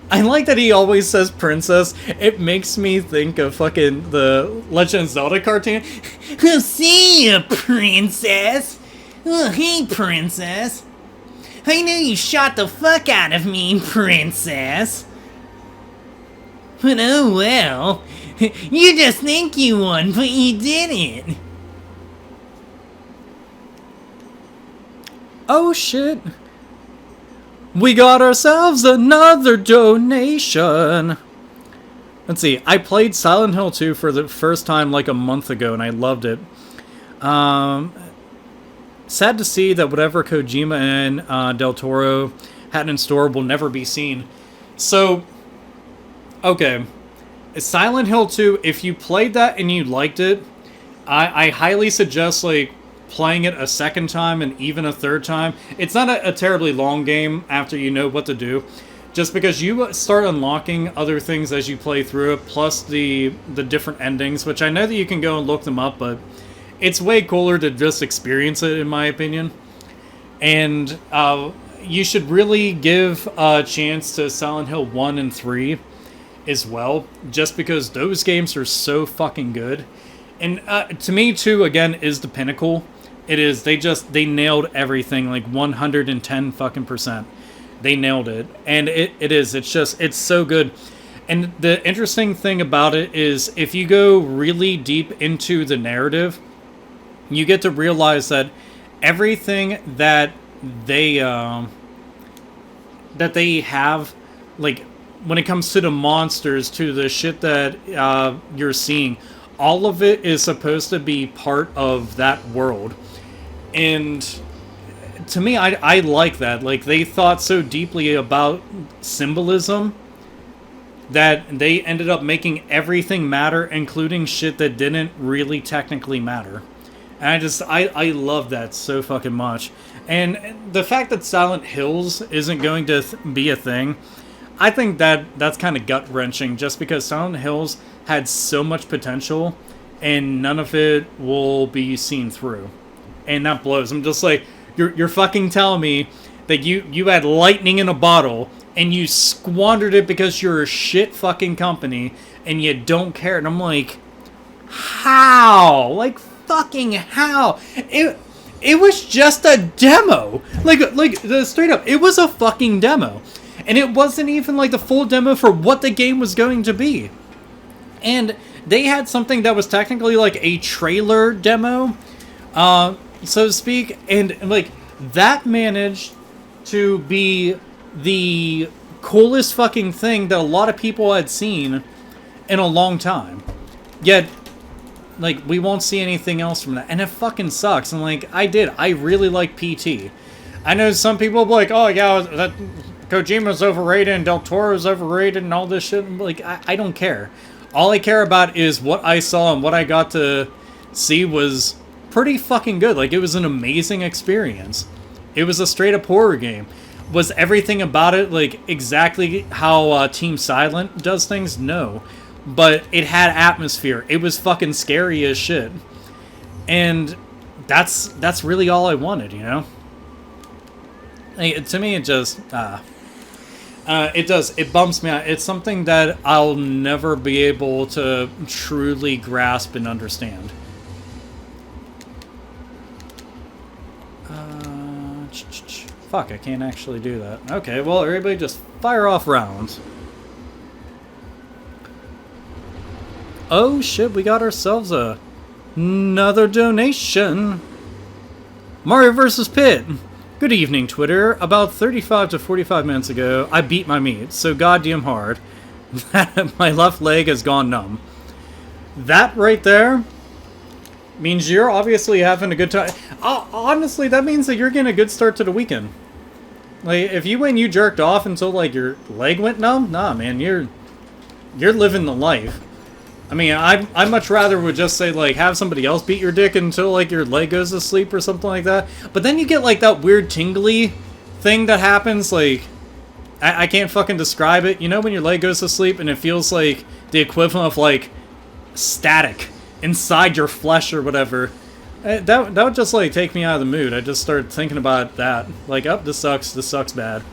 Speaker 1: I like that he always says princess. It makes me think of fucking the Legend of Zelda cartoon. See ya, princess. Oh, hey, princess. I know you shot the fuck out of me, princess. But oh well. You just think you won, but you didn't. Oh shit. We got ourselves another donation. Let's see. I played Silent Hill 2 for the first time like a month ago, and I loved it. Sad to see that whatever Kojima and Del Toro had in store will never be seen. So, okay. Silent Hill 2, if you played that and you liked it, I highly suggest, like, playing it a second time and even a third time. It's not a terribly long game after you know what to do, just because you start unlocking other things as you play through it, plus the different endings, which I know that you can go and look them up, but it's way cooler to just experience it, in my opinion. And you should really give a chance to Silent Hill 1 and 3 as well, just because those games are so fucking good. And to me, 2, again, is the pinnacle. It is. They nailed everything, like 110 fucking %. They nailed it. And it is. It's so good. And the interesting thing about it is, if you go really deep into the narrative, you get to realize that everything that they have, like, when it comes to the monsters, to the shit that you're seeing, all of it is supposed to be part of that world. And to me, I like that. Like, they thought so deeply about symbolism that they ended up making everything matter, including shit that didn't really technically matter. And I love that so fucking much. And the fact that Silent Hills isn't going to be a thing, I think that's kind of gut-wrenching, just because Silent Hills had so much potential and none of it will be seen through. And that blows. I'm just like, you're fucking telling me that you had lightning in a bottle and you squandered it because you're a shit fucking company and you don't care. And I'm like, how? Like, fucking how? It was just a demo. Like straight up, it was a fucking demo. And it wasn't even like the full demo for what the game was going to be. And they had something that was technically like a trailer demo, so to speak, and like that managed to be the coolest fucking thing that a lot of people had seen in a long time. Yet, like, we won't see anything else from that, and it fucking sucks. And like, I really like PT. I know some people will be like, oh yeah, that Kojima's overrated and Del Toro's overrated and all this shit. Like, I don't care. All I care about is what I saw, and what I got to see was pretty fucking good. Like, it was an amazing experience. It was a straight up horror game. Was everything about it like exactly how Team Silent does things? No. But it had atmosphere. It was fucking scary as shit. And that's really all I wanted, you know? Like, to me, it just... It does. It bumps me out. It's something that I'll never be able to truly grasp and understand. Fuck, I can't actually do that. Okay, well, everybody just fire off rounds. Oh shit, we got ourselves another donation. Mario vs. Pit. Good evening, Twitter. About 35 to 45 minutes ago, I beat my meat so goddamn hard that my left leg has gone numb. That right there means you're obviously having a good time. Honestly, that means that you're getting a good start to the weekend. Like, if you went and you jerked off until, like, your leg went numb, nah, man, you're living the life. I mean, I much rather would just say, like, have somebody else beat your dick until, like, your leg goes to sleep or something like that. But then you get, like, that weird tingly thing that happens, like, I can't fucking describe it. You know when your leg goes to sleep and it feels like the equivalent of, like, static inside your flesh or whatever? That would just, like, take me out of the mood. I just started thinking about that. Like, oh, this sucks bad.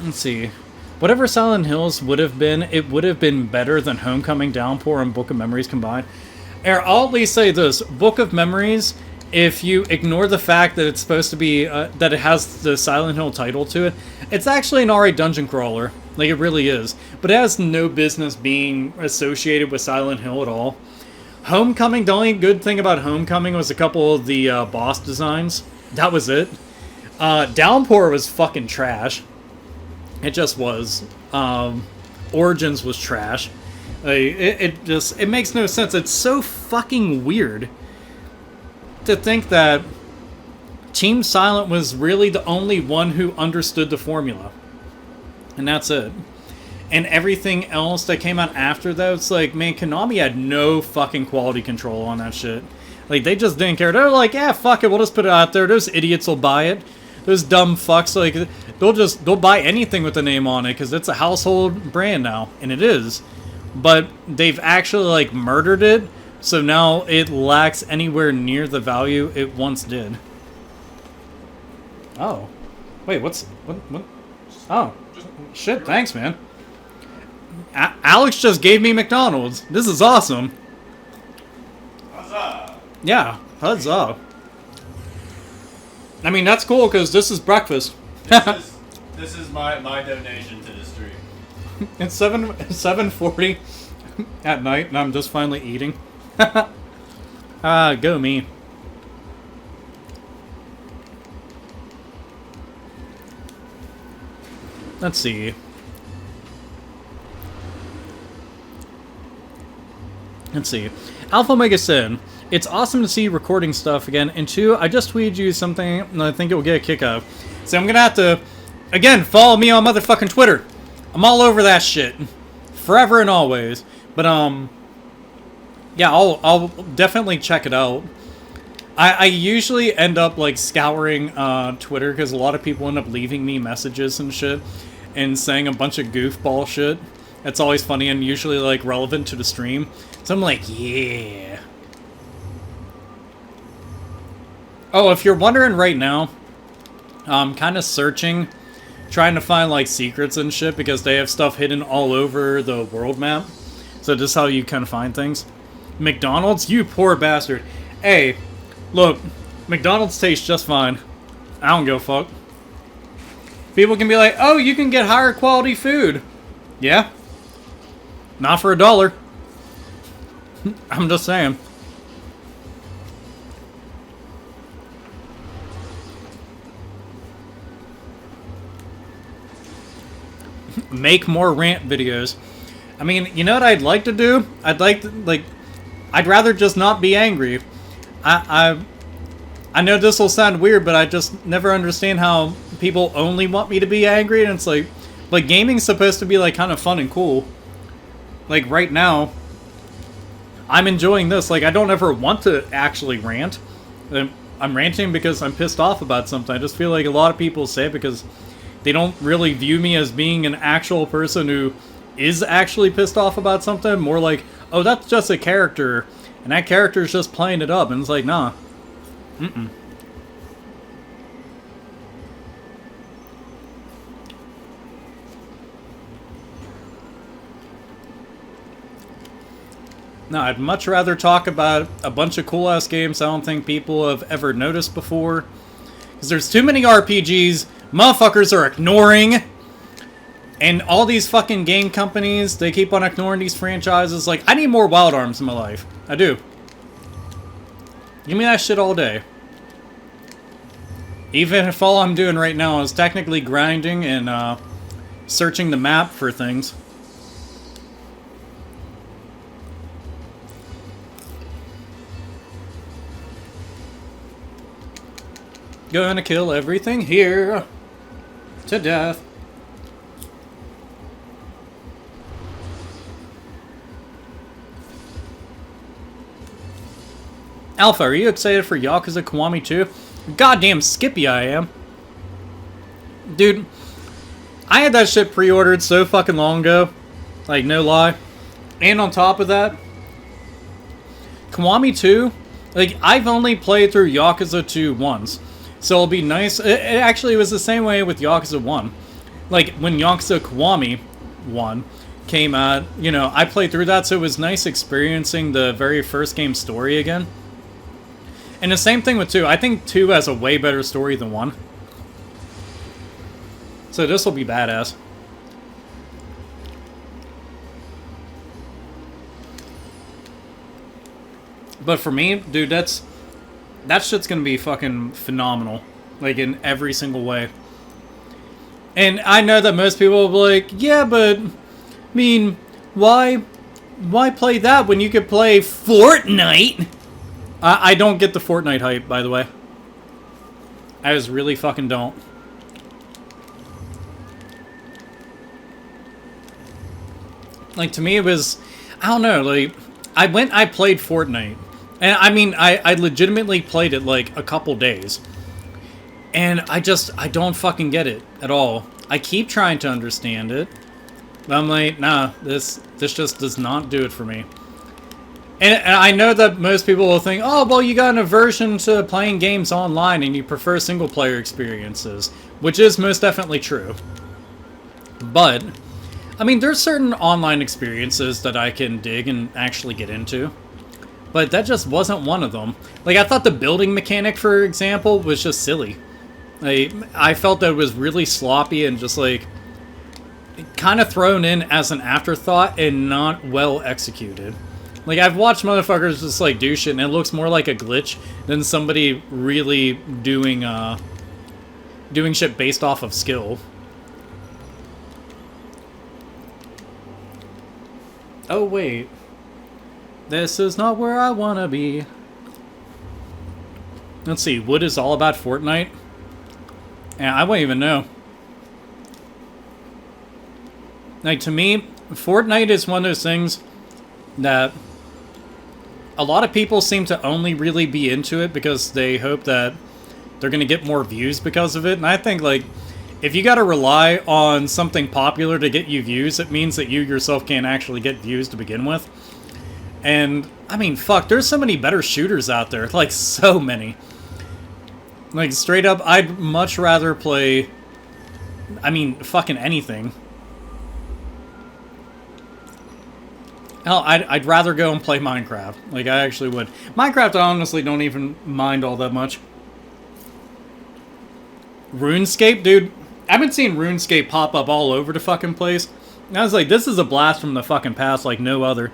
Speaker 1: Let's see. Whatever Silent Hills would have been, it would have been better than Homecoming, Downpour, and Book of Memories combined. I'll at least say this. Book of Memories, if you ignore the fact that it's supposed to be, that it has the Silent Hill title to it, it's actually an alright dungeon crawler. Like, it really is. But it has no business being associated with Silent Hill at all. Homecoming, the only good thing about Homecoming was a couple of the boss designs. That was it. Downpour was fucking trash. It just was. Origins was trash. It makes no sense. It's so fucking weird to think that Team Silent was really the only one who understood the formula. And that's it. And everything else that came out after that, it's like, man, Konami had no fucking quality control on that shit. Like, they just didn't care. They're like, yeah, fuck it, we'll just put it out there. Those idiots will buy it. Those dumb fucks, like, they'll buy anything with the name on it, because it's a household brand now. And it is. But they've actually, like, murdered it, so now it lacks anywhere near the value it once did. Oh. Wait, what? Oh. Shit, thanks, man. Alex just gave me McDonald's. This is awesome.
Speaker 2: Huzzah!
Speaker 1: Yeah, huzzah. I mean, that's cool, because this is breakfast.
Speaker 2: This is my donation to the stream.
Speaker 1: It's 7:40 at night, and I'm just finally eating. Go me. Let's see. AlphaOmegaSin. It's awesome to see you recording stuff again. And two, I just tweeted you something and I think it will get a kick out. So I'm gonna have to, again, follow me on motherfucking Twitter. I'm all over that shit. Forever and always. But, yeah, I'll definitely check it out. I usually end up, like, scouring Twitter because a lot of people end up leaving me messages and shit and saying a bunch of goofball shit. It's always funny and usually, like, relevant to the stream. So I'm like, yeah. Oh, if you're wondering right now, I'm kind of searching, trying to find, like, secrets and shit because they have stuff hidden all over the world map. So this is how you kind of find things. McDonald's? You poor bastard. Hey, look, McDonald's tastes just fine. I don't give a fuck. People can be like, oh, you can get higher quality food. Yeah. Not for $1. I'm just saying. Make more rant videos. I mean, you know what I'd like to do? I'd rather just not be angry. I know this will sound weird, but I just never understand how people only want me to be angry, and it's like gaming's supposed to be, like, kind of fun and cool. Like, right now, I'm enjoying this. Like, I don't ever want to actually rant. I'm ranting because I'm pissed off about something. I just feel like a lot of people say it because they don't really view me as being an actual person who is actually pissed off about something. More like, oh, that's just a character, and that character's just playing it up. And it's like, nah. No, I'd much rather talk about a bunch of cool-ass games I don't think people have ever noticed before. Because there's too many RPGs motherfuckers are ignoring. And all these fucking game companies, they keep on ignoring these franchises. Like, I need more Wild Arms in my life. I do. Give me that shit all day. Even if all I'm doing right now is technically grinding and searching the map for things. Gonna kill everything here to death. Alpha, are you excited for Yakuza Kiwami 2? Goddamn Skippy I am. Dude, I had that shit pre-ordered so fucking long ago. Like, no lie. And on top of that, Kiwami 2, like, I've only played through Yakuza 2 once. So it'll be nice. It actually was the same way with Yakuza 1. Like, when Yakuza Kiwami 1 came out, you know, I played through that, so it was nice experiencing the very first game story again. And the same thing with 2. I think 2 has a way better story than 1. So this will be badass. But for me, dude, that shit's gonna be fucking phenomenal. Like, in every single way. And I know that most people will be like, yeah, but, I mean, why play that when you could play Fortnite? I don't get the Fortnite hype, by the way. I just really fucking don't. Like, to me, it was, I don't know, like, I played Fortnite. And, I mean, I legitimately played it, like, a couple days. And I don't fucking get it at all. I keep trying to understand it. But I'm like, nah, this just does not do it for me. And I know that most people will think, oh, well, you got an aversion to playing games online and you prefer single-player experiences. Which is most definitely true. But, I mean, there's certain online experiences that I can dig and actually get into. But that just wasn't one of them. Like, I thought the building mechanic, for example, was just silly. Like, I felt that it was really sloppy and just, like, kind of thrown in as an afterthought and not well executed. Like, I've watched motherfuckers just, like, do shit, and it looks more like a glitch than somebody really doing shit based off of skill. Oh, wait. This is not where I wanna be. Let's see, Wood is all about Fortnite? Yeah, I wouldn't even know. Like, to me, Fortnite is one of those things that a lot of people seem to only really be into it because they hope that they're gonna get more views because of it. And I think, like, if you gotta rely on something popular to get you views, it means that you yourself can't actually get views to begin with. And, I mean, fuck, there's so many better shooters out there. Like, so many. Like, straight up, I'd much rather play, I mean, fucking anything. Hell, I'd rather go and play Minecraft. Like, I actually would. Minecraft, I honestly don't even mind all that much. RuneScape, dude. I've been seeing RuneScape pop up all over the fucking place. And I was like, this is a blast from the fucking past like no other.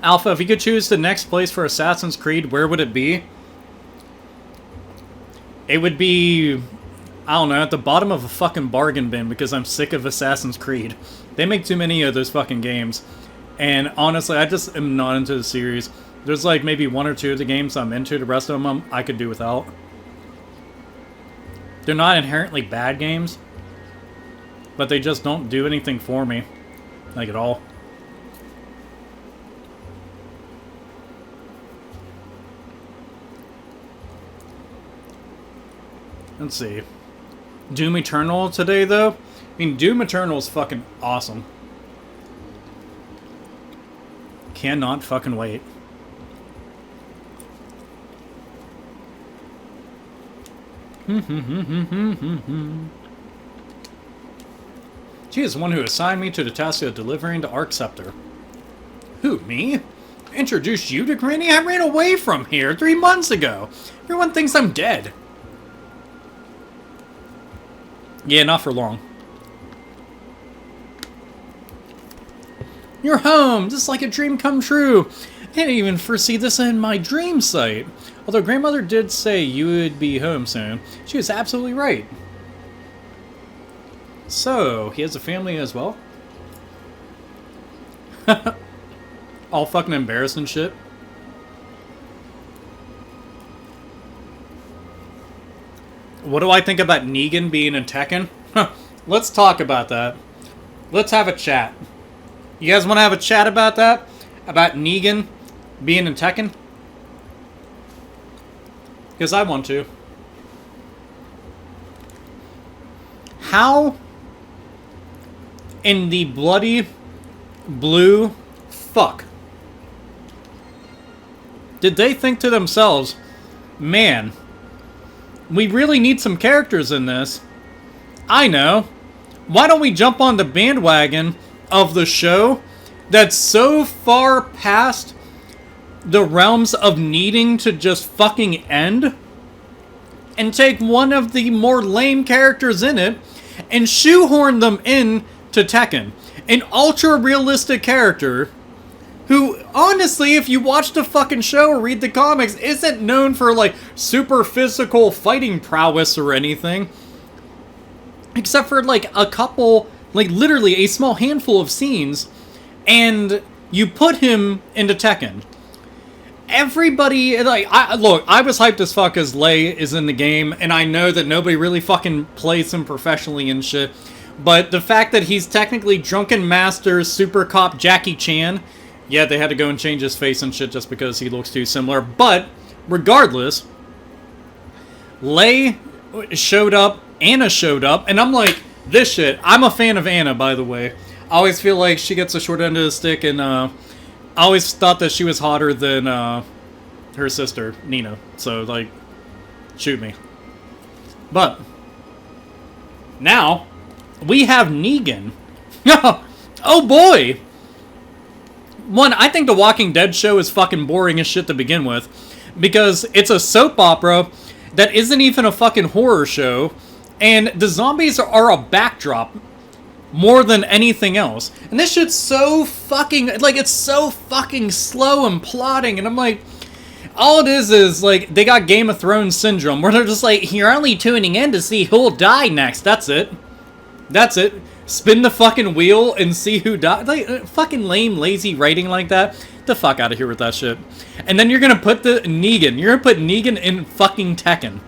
Speaker 1: Alpha, if you could choose the next place for Assassin's Creed, where would it be? It would be, I don't know, at the bottom of a fucking bargain bin because I'm sick of Assassin's Creed. They make too many of those fucking games. And honestly, I just am not into the series. There's like maybe one or two of the games I'm into. The rest of them I could do without. They're not inherently bad games, but they just don't do anything for me. Like, at all. Let's see. Doom Eternal today, though? I mean, Doom Eternal is fucking awesome. Cannot fucking wait. She is the one who assigned me to the task of delivering the Arc Scepter. Who, me? Introduced you to Granny? I ran away from here 3 months ago. Everyone thinks I'm dead. Yeah, not for long. You're home! This is like a dream come true. I didn't even foresee this in my dream sight. Although grandmother did say you would be home soon. She was absolutely right. So, he has a family as well? All fucking embarrassed and shit. What do I think about Negan being in Tekken? Let's talk about that. Let's have a chat. You guys want to have a chat about that? About Negan being in Tekken? Because I want to. How in the bloody blue fuck did they think to themselves, man, we really need some characters in this. I know. Why don't we jump on the bandwagon of the show that's so far past the realms of needing to just fucking end and take one of the more lame characters in it and shoehorn them in to Tekken. An ultra-realistic character who, honestly, if you watch the fucking show or read the comics, isn't known for, like, super physical fighting prowess or anything. Except for, like, a couple, like, literally a small handful of scenes, and you put him into Tekken. Everybody, like, look, I was hyped as fuck as Lei is in the game, and I know that nobody really fucking plays him professionally and shit, but the fact that he's technically Drunken Master Super Cop Jackie Chan, yeah, they had to go and change his face and shit just because he looks too similar, but regardless, Lei showed up, Anna showed up, and I'm like, this shit, I'm a fan of Anna, by the way. I always feel like she gets a short end of the stick, and I always thought that she was hotter than her sister, Nina. So, like, shoot me. But, now, we have Negan. Oh boy! One, I think the Walking Dead show is fucking boring as shit to begin with. Because it's a soap opera that isn't even a fucking horror show. And the zombies are a backdrop more than anything else. And this shit's so fucking, like, it's so fucking slow and plotting. And I'm like, all it is, like, they got Game of Thrones syndrome. Where they're just like, you're only tuning in to see who'll die next. That's it. That's it. Spin the fucking wheel and see who dies. Like, fucking lame, lazy writing like that. Get the fuck out of here with that shit. And then you're gonna put the Negan. You're gonna put Negan in fucking Tekken.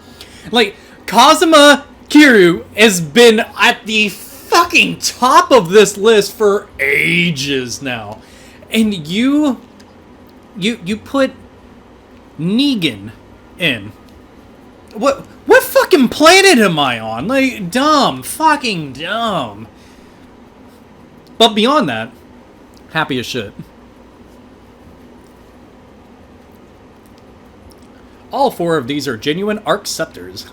Speaker 1: Like, Kazuma Kiryu has been at the fucking top of this list for ages now. And you put Negan in. What fucking planet am I on? Like, dumb. Fucking dumb. But beyond that, happy as shit. All 4 of these are genuine Arc Scepters.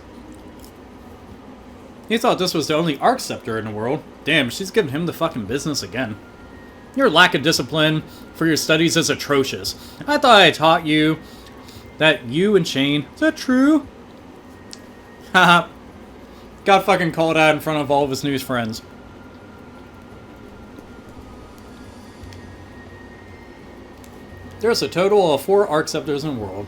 Speaker 1: He thought this was the only Arc Scepter in the world. Damn, she's giving him the fucking business again. Your lack of discipline for your studies is atrocious. I thought I taught you that you and Shane... Is that true? Haha. Got fucking called out in front of all of his new friends. There's a total of 4 Arc Scepters in the world.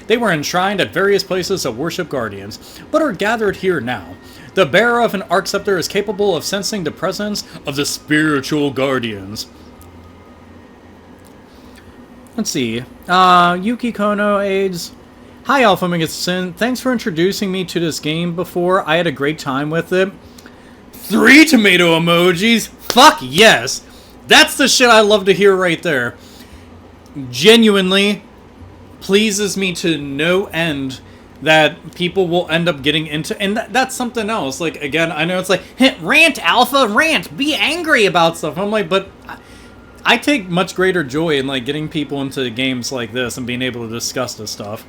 Speaker 1: They were enshrined at various places of worship guardians, but are gathered here now. The bearer of an Arc Scepter is capable of sensing the presence of the spiritual guardians. Let's see. Yuki Kono AIDS. Hi, AlphaOmegaSin. Thanks for introducing me to this game before. I had a great time with it. 3 tomato emojis? Fuck yes! That's the shit I love to hear right there. Genuinely pleases me to no end that people will end up getting into, and that's something else. Like, again, I know it's like, rant, Alpha, rant, be angry about stuff. I'm like, but I take much greater joy in, like, getting people into games like this and being able to discuss this stuff.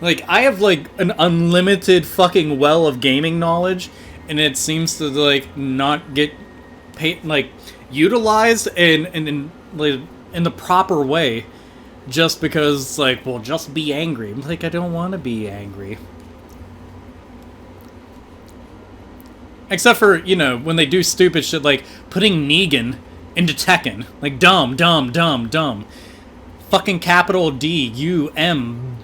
Speaker 1: Like, I have, like, an unlimited fucking well of gaming knowledge, and it seems to, like, not get utilized in the proper way, just because like, well, just be angry. Like, I don't want to be angry. Except for, you know, when they do stupid shit like putting Negan into Tekken. Like, dumb. Fucking capital D-U-M.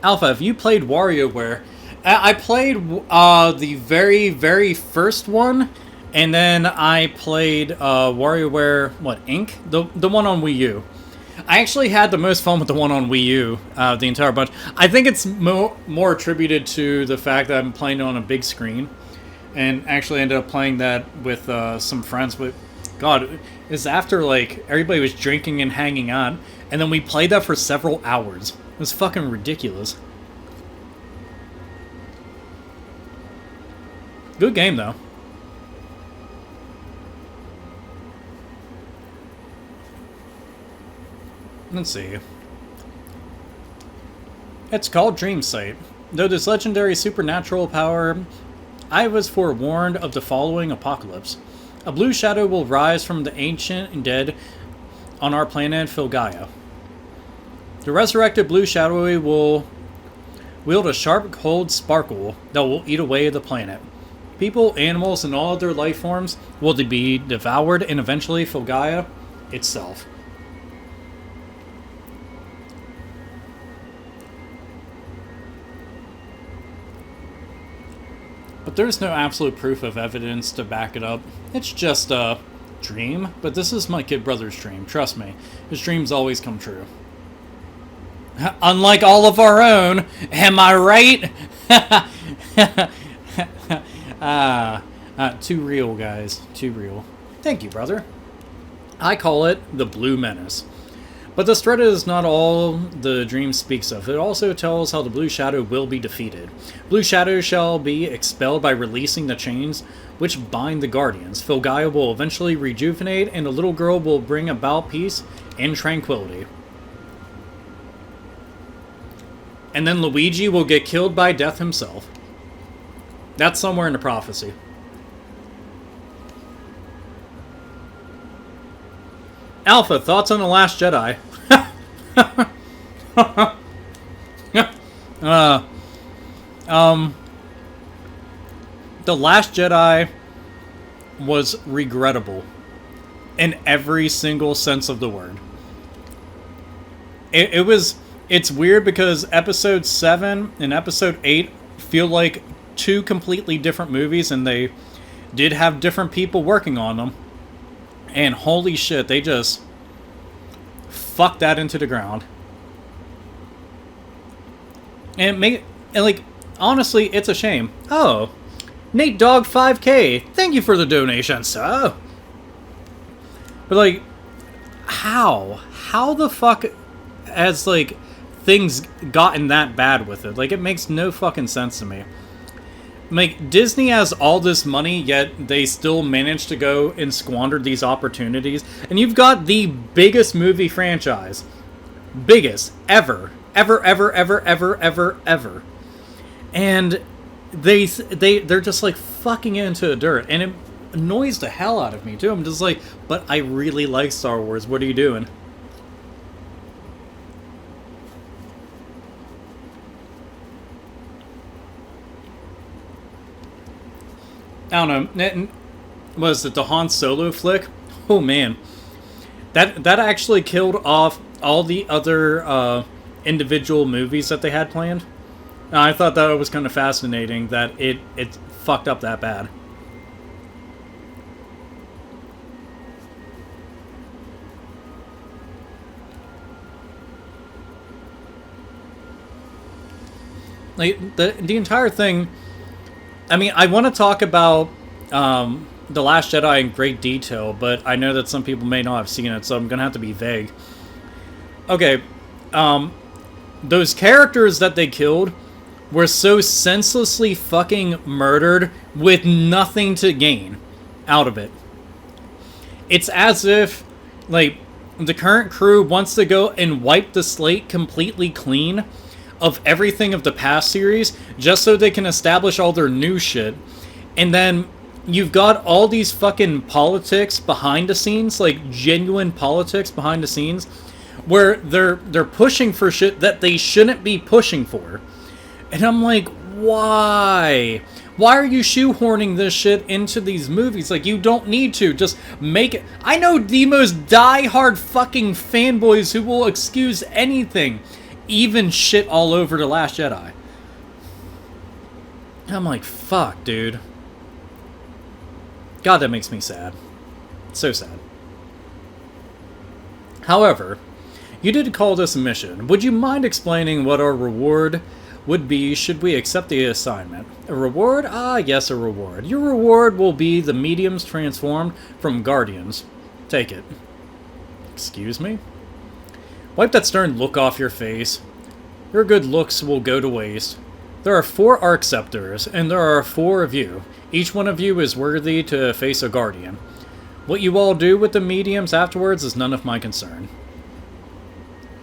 Speaker 1: Alpha, have you played WarioWare? I played the very, very first one, and then I played WarioWare, Inc? The one on Wii U. I actually had the most fun with the one on Wii U, the entire bunch. I think it's more attributed to the fact that I'm playing it on a big screen, and actually ended up playing that with some friends. But God, it's after like everybody was drinking and hanging out, and then we played that for several hours. It was fucking ridiculous. Good game though. Let's see. It's called Dream Sight. Though this legendary supernatural power, I was forewarned of the following apocalypse. A blue shadow will rise from the ancient and dead on our planet Filgaia. The resurrected blue shadowy will wield a sharp, cold sparkle that will eat away the planet. People, animals, and all other life forms will be devoured, and eventually Filgaia itself. But there's no absolute proof of evidence to back it up. It's just a dream, but this is my kid brother's dream. Trust me, his dreams always come true. Unlike all of our own, am I right? Too real, guys. Too real. Thank you, brother. I call it the Blue Menace. But this threat is not all the dream speaks of. It also tells how the Blue Shadow will be defeated. Blue Shadow shall be expelled by releasing the chains which bind the Guardians. Filgaia will eventually rejuvenate, and the little girl will bring about peace and tranquility. And then Luigi will get killed by death himself. That's somewhere in the prophecy. Alpha, thoughts on The Last Jedi? The Last Jedi was regrettable in every single sense of the word. It's weird because episode 7 and episode 8 feel like two completely different movies, and they did have different people working on them. And holy shit, they just fucked that into the ground. And honestly, it's a shame. Oh, Nate Dog 5K, thank you for the donation, sir. But like, how the fuck has like things gotten that bad with it? Like, it makes no fucking sense to me. Like, Disney has all this money, yet they still manage to go and squander these opportunities. And you've got the biggest movie franchise. Biggest. Ever. Ever. And they're just, like, fucking into the dirt. And it annoys the hell out of me, too. I'm just like, but I really like Star Wars. What are you doing? I don't know. Was it the Han Solo flick? Oh man, that actually killed off all the other individual movies that they had planned. I thought that was kind of fascinating that it fucked up that bad. Like the entire thing. I mean, I want to talk about The Last Jedi in great detail, but I know that some people may not have seen it, so I'm going to have to be vague. Okay, those characters that they killed were so senselessly fucking murdered with nothing to gain out of it. It's as if, like, the current crew wants to go and wipe the slate completely clean of everything of the past series just so they can establish all their new shit. And then you've got all these fucking politics behind the scenes, like genuine politics behind the scenes, where they're pushing for shit that they shouldn't be pushing for. And I'm like, why? Why are you shoehorning this shit into these movies? Like, you don't need to. Just make it. I know the most die-hard fucking fanboys who will excuse anything, even shit all over The Last Jedi. I'm like, fuck, dude. God, that makes me sad. So sad. However, you did call this a mission. Would you mind explaining what our reward would be should we accept the assignment? A reward? Ah, yes, a reward. Your reward will be the mediums transformed from Guardians. Take it. Excuse me? Wipe that stern look off your face. Your good looks will go to waste. There are 4 Arc Scepters, and there are 4 of you. Each one of you is worthy to face a Guardian. What you all do with the mediums afterwards is none of my concern.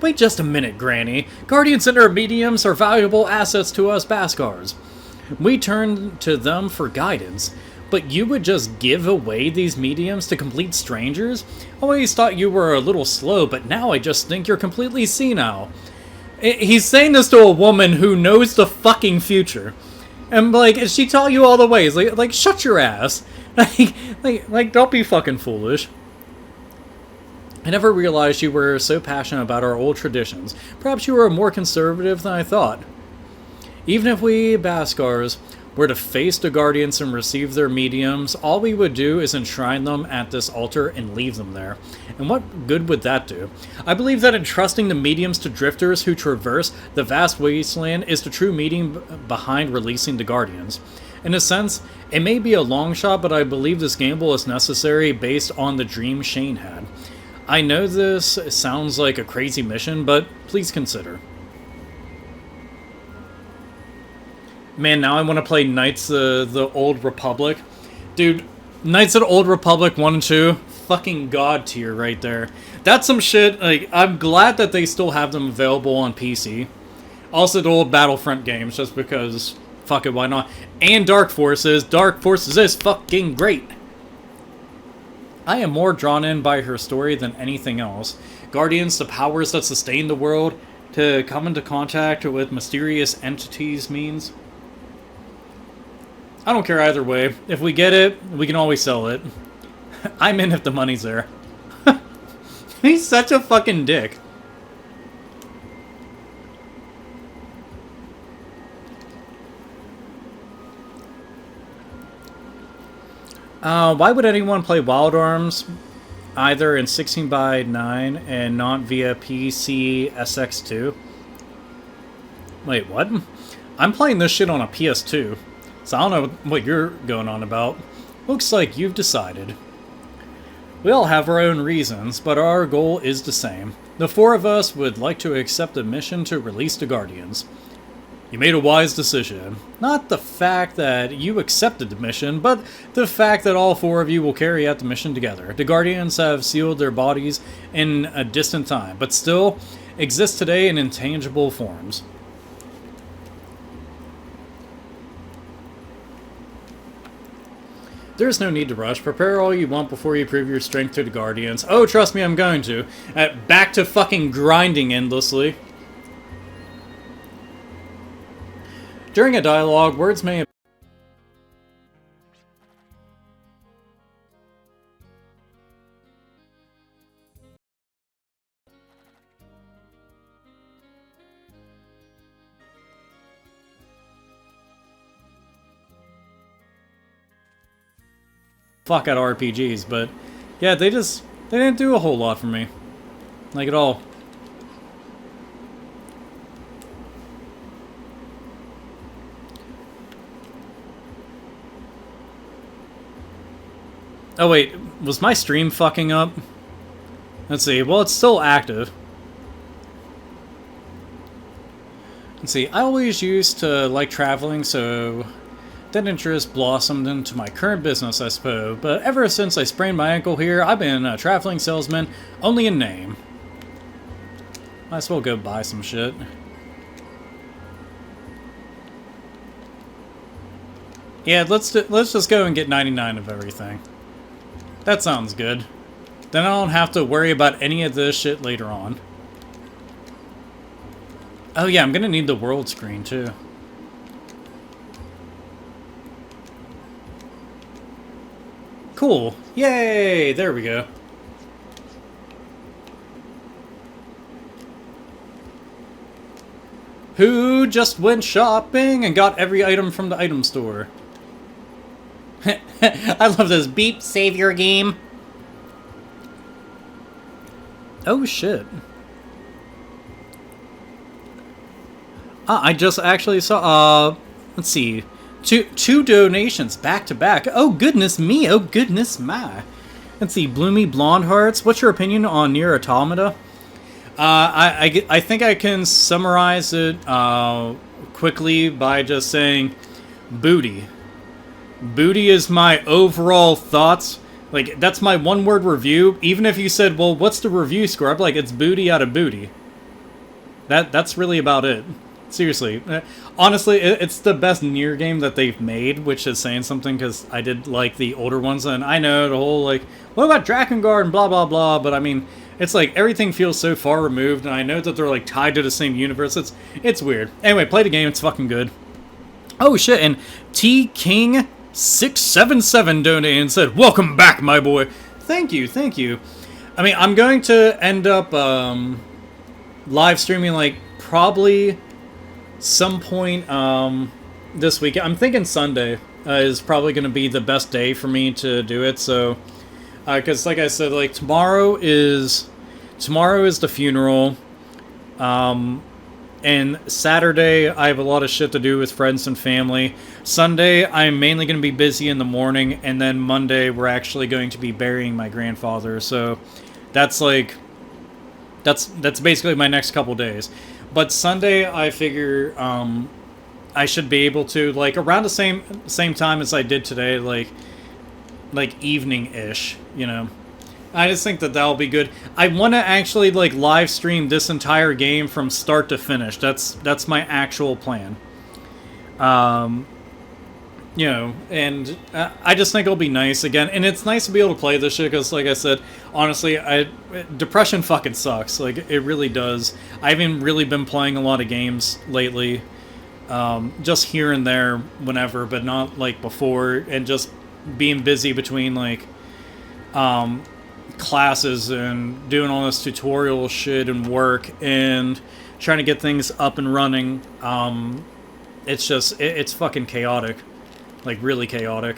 Speaker 1: Wait just a minute, Granny. Guardians and their mediums are valuable assets to us Baskars. We turn to them for guidance, but you would just give away these mediums to complete strangers? I always thought you were a little slow, but now I just think you're completely senile. He's saying this to a woman who knows the fucking future. And, like, she taught you all the ways. Like shut your ass. Like, don't be fucking foolish. I never realized you were so passionate about our old traditions. Perhaps you were more conservative than I thought. Even if we Baskars were to face the Guardians and receive their mediums, all we would do is enshrine them at this altar and leave them there. And what good would that do? I believe that entrusting the mediums to drifters who traverse the vast wasteland is the true meaning behind releasing the Guardians. In a sense, it may be a long shot, but I believe this gamble is necessary based on the dream Shane had. I know this sounds like a crazy mission, but please consider. Man, now I want to play Knights of the Old Republic. Dude, Knights of the Old Republic 1 and 2, fucking god tier right there. That's some shit, like, I'm glad that they still have them available on PC. Also the old Battlefront games, just because, fuck it, why not? And Dark Forces. Dark Forces is fucking great. I am more drawn in by her story than anything else. Guardians, the powers that sustain the world, to come into contact with mysterious entities means. I don't care either way. If we get it, we can always sell it. I'm in if the money's there. He's such a fucking dick. Why would anyone play Wild Arms either in 16:9 and not via PC SX2? Wait, what? I'm playing this shit on a PS2, so I don't know what you're going on about. Looks like you've decided. We all have our own reasons, but our goal is the same. The 4 of us would like to accept a mission to release the Guardians. You made a wise decision. Not the fact that you accepted the mission, but the fact that all 4 of you will carry out the mission together. The Guardians have sealed their bodies in a distant time, but still exist today in intangible forms. There's no need to rush. Prepare all you want before you prove your strength to the Guardians. Oh, trust me, I'm going to. Back to fucking grinding endlessly. During a dialogue, words may... fuck out RPGs, but yeah, they didn't do a whole lot for me. Like, at all. Oh wait, was my stream fucking up? Let's see, well it's still active. Let's see, I always used to like traveling, so that interest blossomed into my current business, I suppose. But ever since I sprained my ankle here, I've been a traveling salesman, only in name. Might as well go buy some shit. Yeah, let's just go and get 99 of everything. That sounds good. Then I don't have to worry about any of this shit later on. Oh yeah, I'm gonna need the world screen too. Cool. Yay! There we go. Who just went shopping and got every item from the item store? I love this beep savior game. Oh shit. I just actually saw, let's see, two donations back to back. Oh goodness me, oh goodness my. Let's see, Bloomy Blonde Hearts, what's your opinion on Nier Automata? I think I can summarize it quickly by just saying booty. Booty is my overall thoughts. Like, that's my one-word review. Even if you said, well, what's the review score? I'd be like, it's booty out of booty. That's really about it. Seriously. Honestly, it's the best Nier game that they've made, which is saying something, because I did like the older ones, and I know the whole, like, what about Drakengard and blah, blah, blah, but I mean, it's like, everything feels so far removed, and I know that they're, like, tied to the same universe. It's weird. Anyway, play the game. It's fucking good. Oh, shit, and T-King677 donated and said, welcome back, my boy. Thank you, thank you. I mean, I'm going to end up, live streaming, like, probably some point, this week. I'm thinking Sunday, is probably going to be the best day for me to do it, so... because, like I said, like, tomorrow is the funeral, and Saturday I have a lot of shit to do with friends and family. Sunday I'm mainly going to be busy in the morning, and then Monday we're actually going to be burying my grandfather, so that's like, that's basically my next couple days. But Sunday I figure, I should be able to, like, around the same time as I did today, like evening-ish, you know. I just think that that'll be good. I want to actually, like, live stream this entire game from start to finish. That's my actual plan. You know, and I just think it'll be nice again. And it's nice to be able to play this shit, because, like I said, honestly, depression fucking sucks. Like, it really does. I haven't really been playing a lot of games lately. Just here and there, whenever, but not, like, before. And just being busy between, like, classes and doing all this tutorial shit and work and trying to get things up and running. It's just, it's fucking chaotic. Like, really chaotic.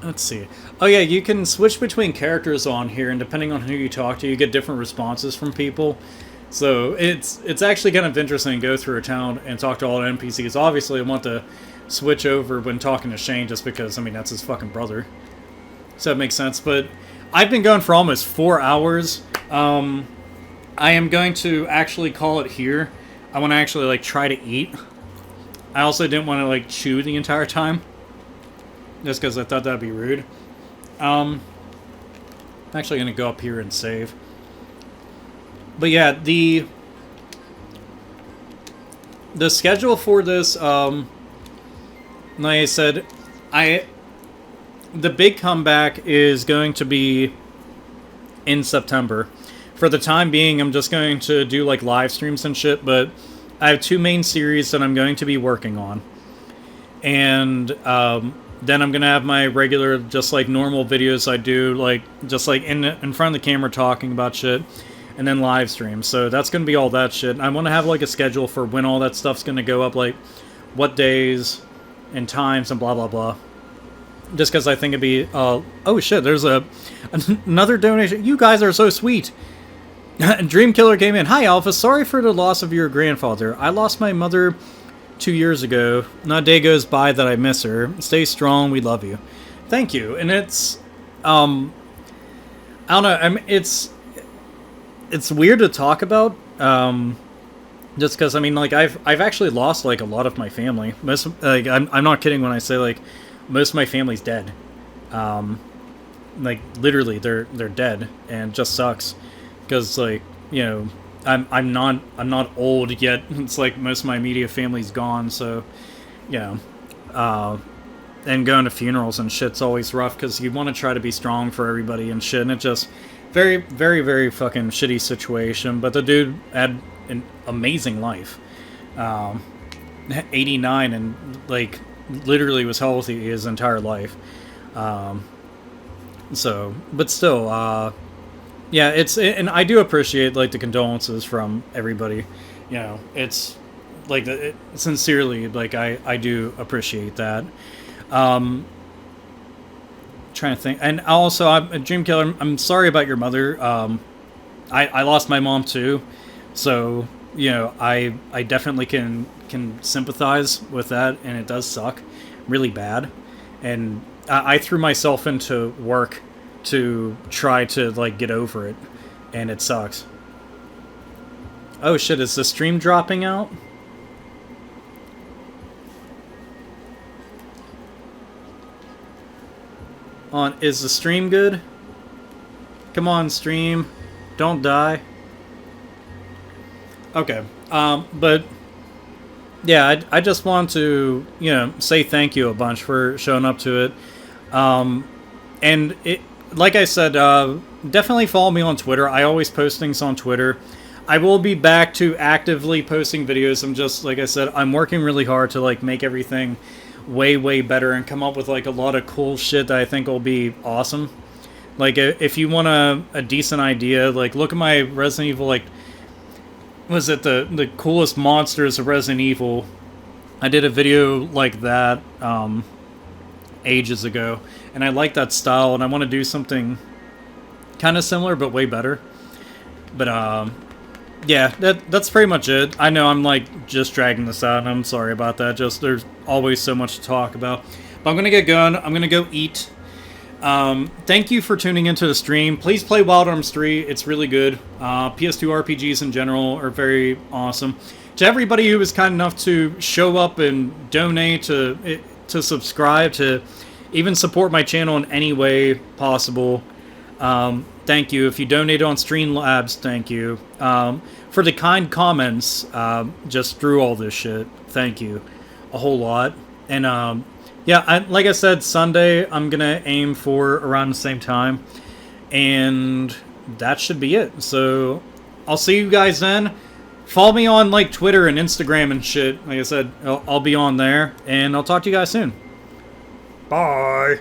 Speaker 1: Let's see. Oh yeah, you can switch between characters on here, and depending on who you talk to, you get different responses from people. So it's actually kind of interesting to go through a town and talk to all the NPCs. Obviously, I want to switch over when talking to Shane, just because, I mean, that's his fucking brother. So that makes sense. But I've been going for almost 4 hours. I am going to actually call it here. I want to actually, like, try to eat. I also didn't want to, like, chew the entire time, just because I thought that'd be rude. I'm actually going to go up here and save. But yeah, the schedule for this, like I said, the big comeback is going to be in September. For the time being, I'm just going to do, like, live streams and shit, but I have 2 main series that I'm going to be working on. And, then I'm going to have my regular, just, like, normal videos I do, like, just, like, in front of the camera talking about shit, and then live stream. So that's going to be all that shit. I want to have, like, a schedule for when all that stuff's going to go up, like, what days and times and blah, blah, blah. Just because I think it'd be, oh shit, there's another donation. You guys are so sweet. Dreamkiller came in. Hi, Alpha. Sorry for the loss of your grandfather. I lost my mother 2 years ago. Not a day goes by that I miss her. Stay strong. We love you. Thank you. And it's, I don't know. I mean, it's weird to talk about. Just because, I mean, like, I've actually lost, like, a lot of my family. Most, like, I'm not kidding when I say, like, most of my family's dead. like literally they're dead, and it just sucks because like I'm not old yet. It's like most of my immediate family's gone, so and going to funerals and shit's always rough because you want to try to be strong for everybody and shit, and it just very, very, very fucking shitty situation. But the dude had an amazing life. 89 and like literally was healthy his entire life. So, but still, and I do appreciate like the condolences from everybody. It's like sincerely, like I do appreciate that. Trying to think, and also I'm Dream Killer. I'm sorry about your mother. I lost my mom too, so I definitely can sympathize with that, and it does suck really bad. And I threw myself into work to try to like get over it, and it sucks. Oh shit, is the stream dropping out? Is the stream good? Come on, stream. Don't die. Okay. But yeah, I just want to, say thank you a bunch for showing up to it. And it, like I said, definitely follow me on Twitter. I always post things on Twitter. I will be back to actively posting videos. I'm just, like I said, I'm working really hard to like make everything way, way better and come up with like a lot of cool shit that I think will be awesome. Like if you want a decent idea, like look at my Resident Evil, like, was it the coolest monsters of Resident Evil? I did a video like that ages ago, and I like that style, and I want to do something kind of similar but way better. But yeah, that's pretty much it. I know I'm like just dragging this out, and I'm sorry about that. Just there's always so much to talk about. But I'm gonna get going. I'm gonna go eat. Thank you for tuning into the stream. Please play Wild Arms 3. It's really good. PS2 RPGs in general are very awesome. To everybody who was kind enough to show up and donate, to subscribe, to even support my channel in any way possible, thank you. If you donated on Streamlabs, thank you. For the kind comments just through all this shit, thank you a whole lot. And yeah, like I said, Sunday I'm gonna aim for around the same time, and that should be it. So I'll see you guys then. Follow me on like Twitter and Instagram and shit. Like I said, I'll be on there, and I'll talk to you guys soon. Bye.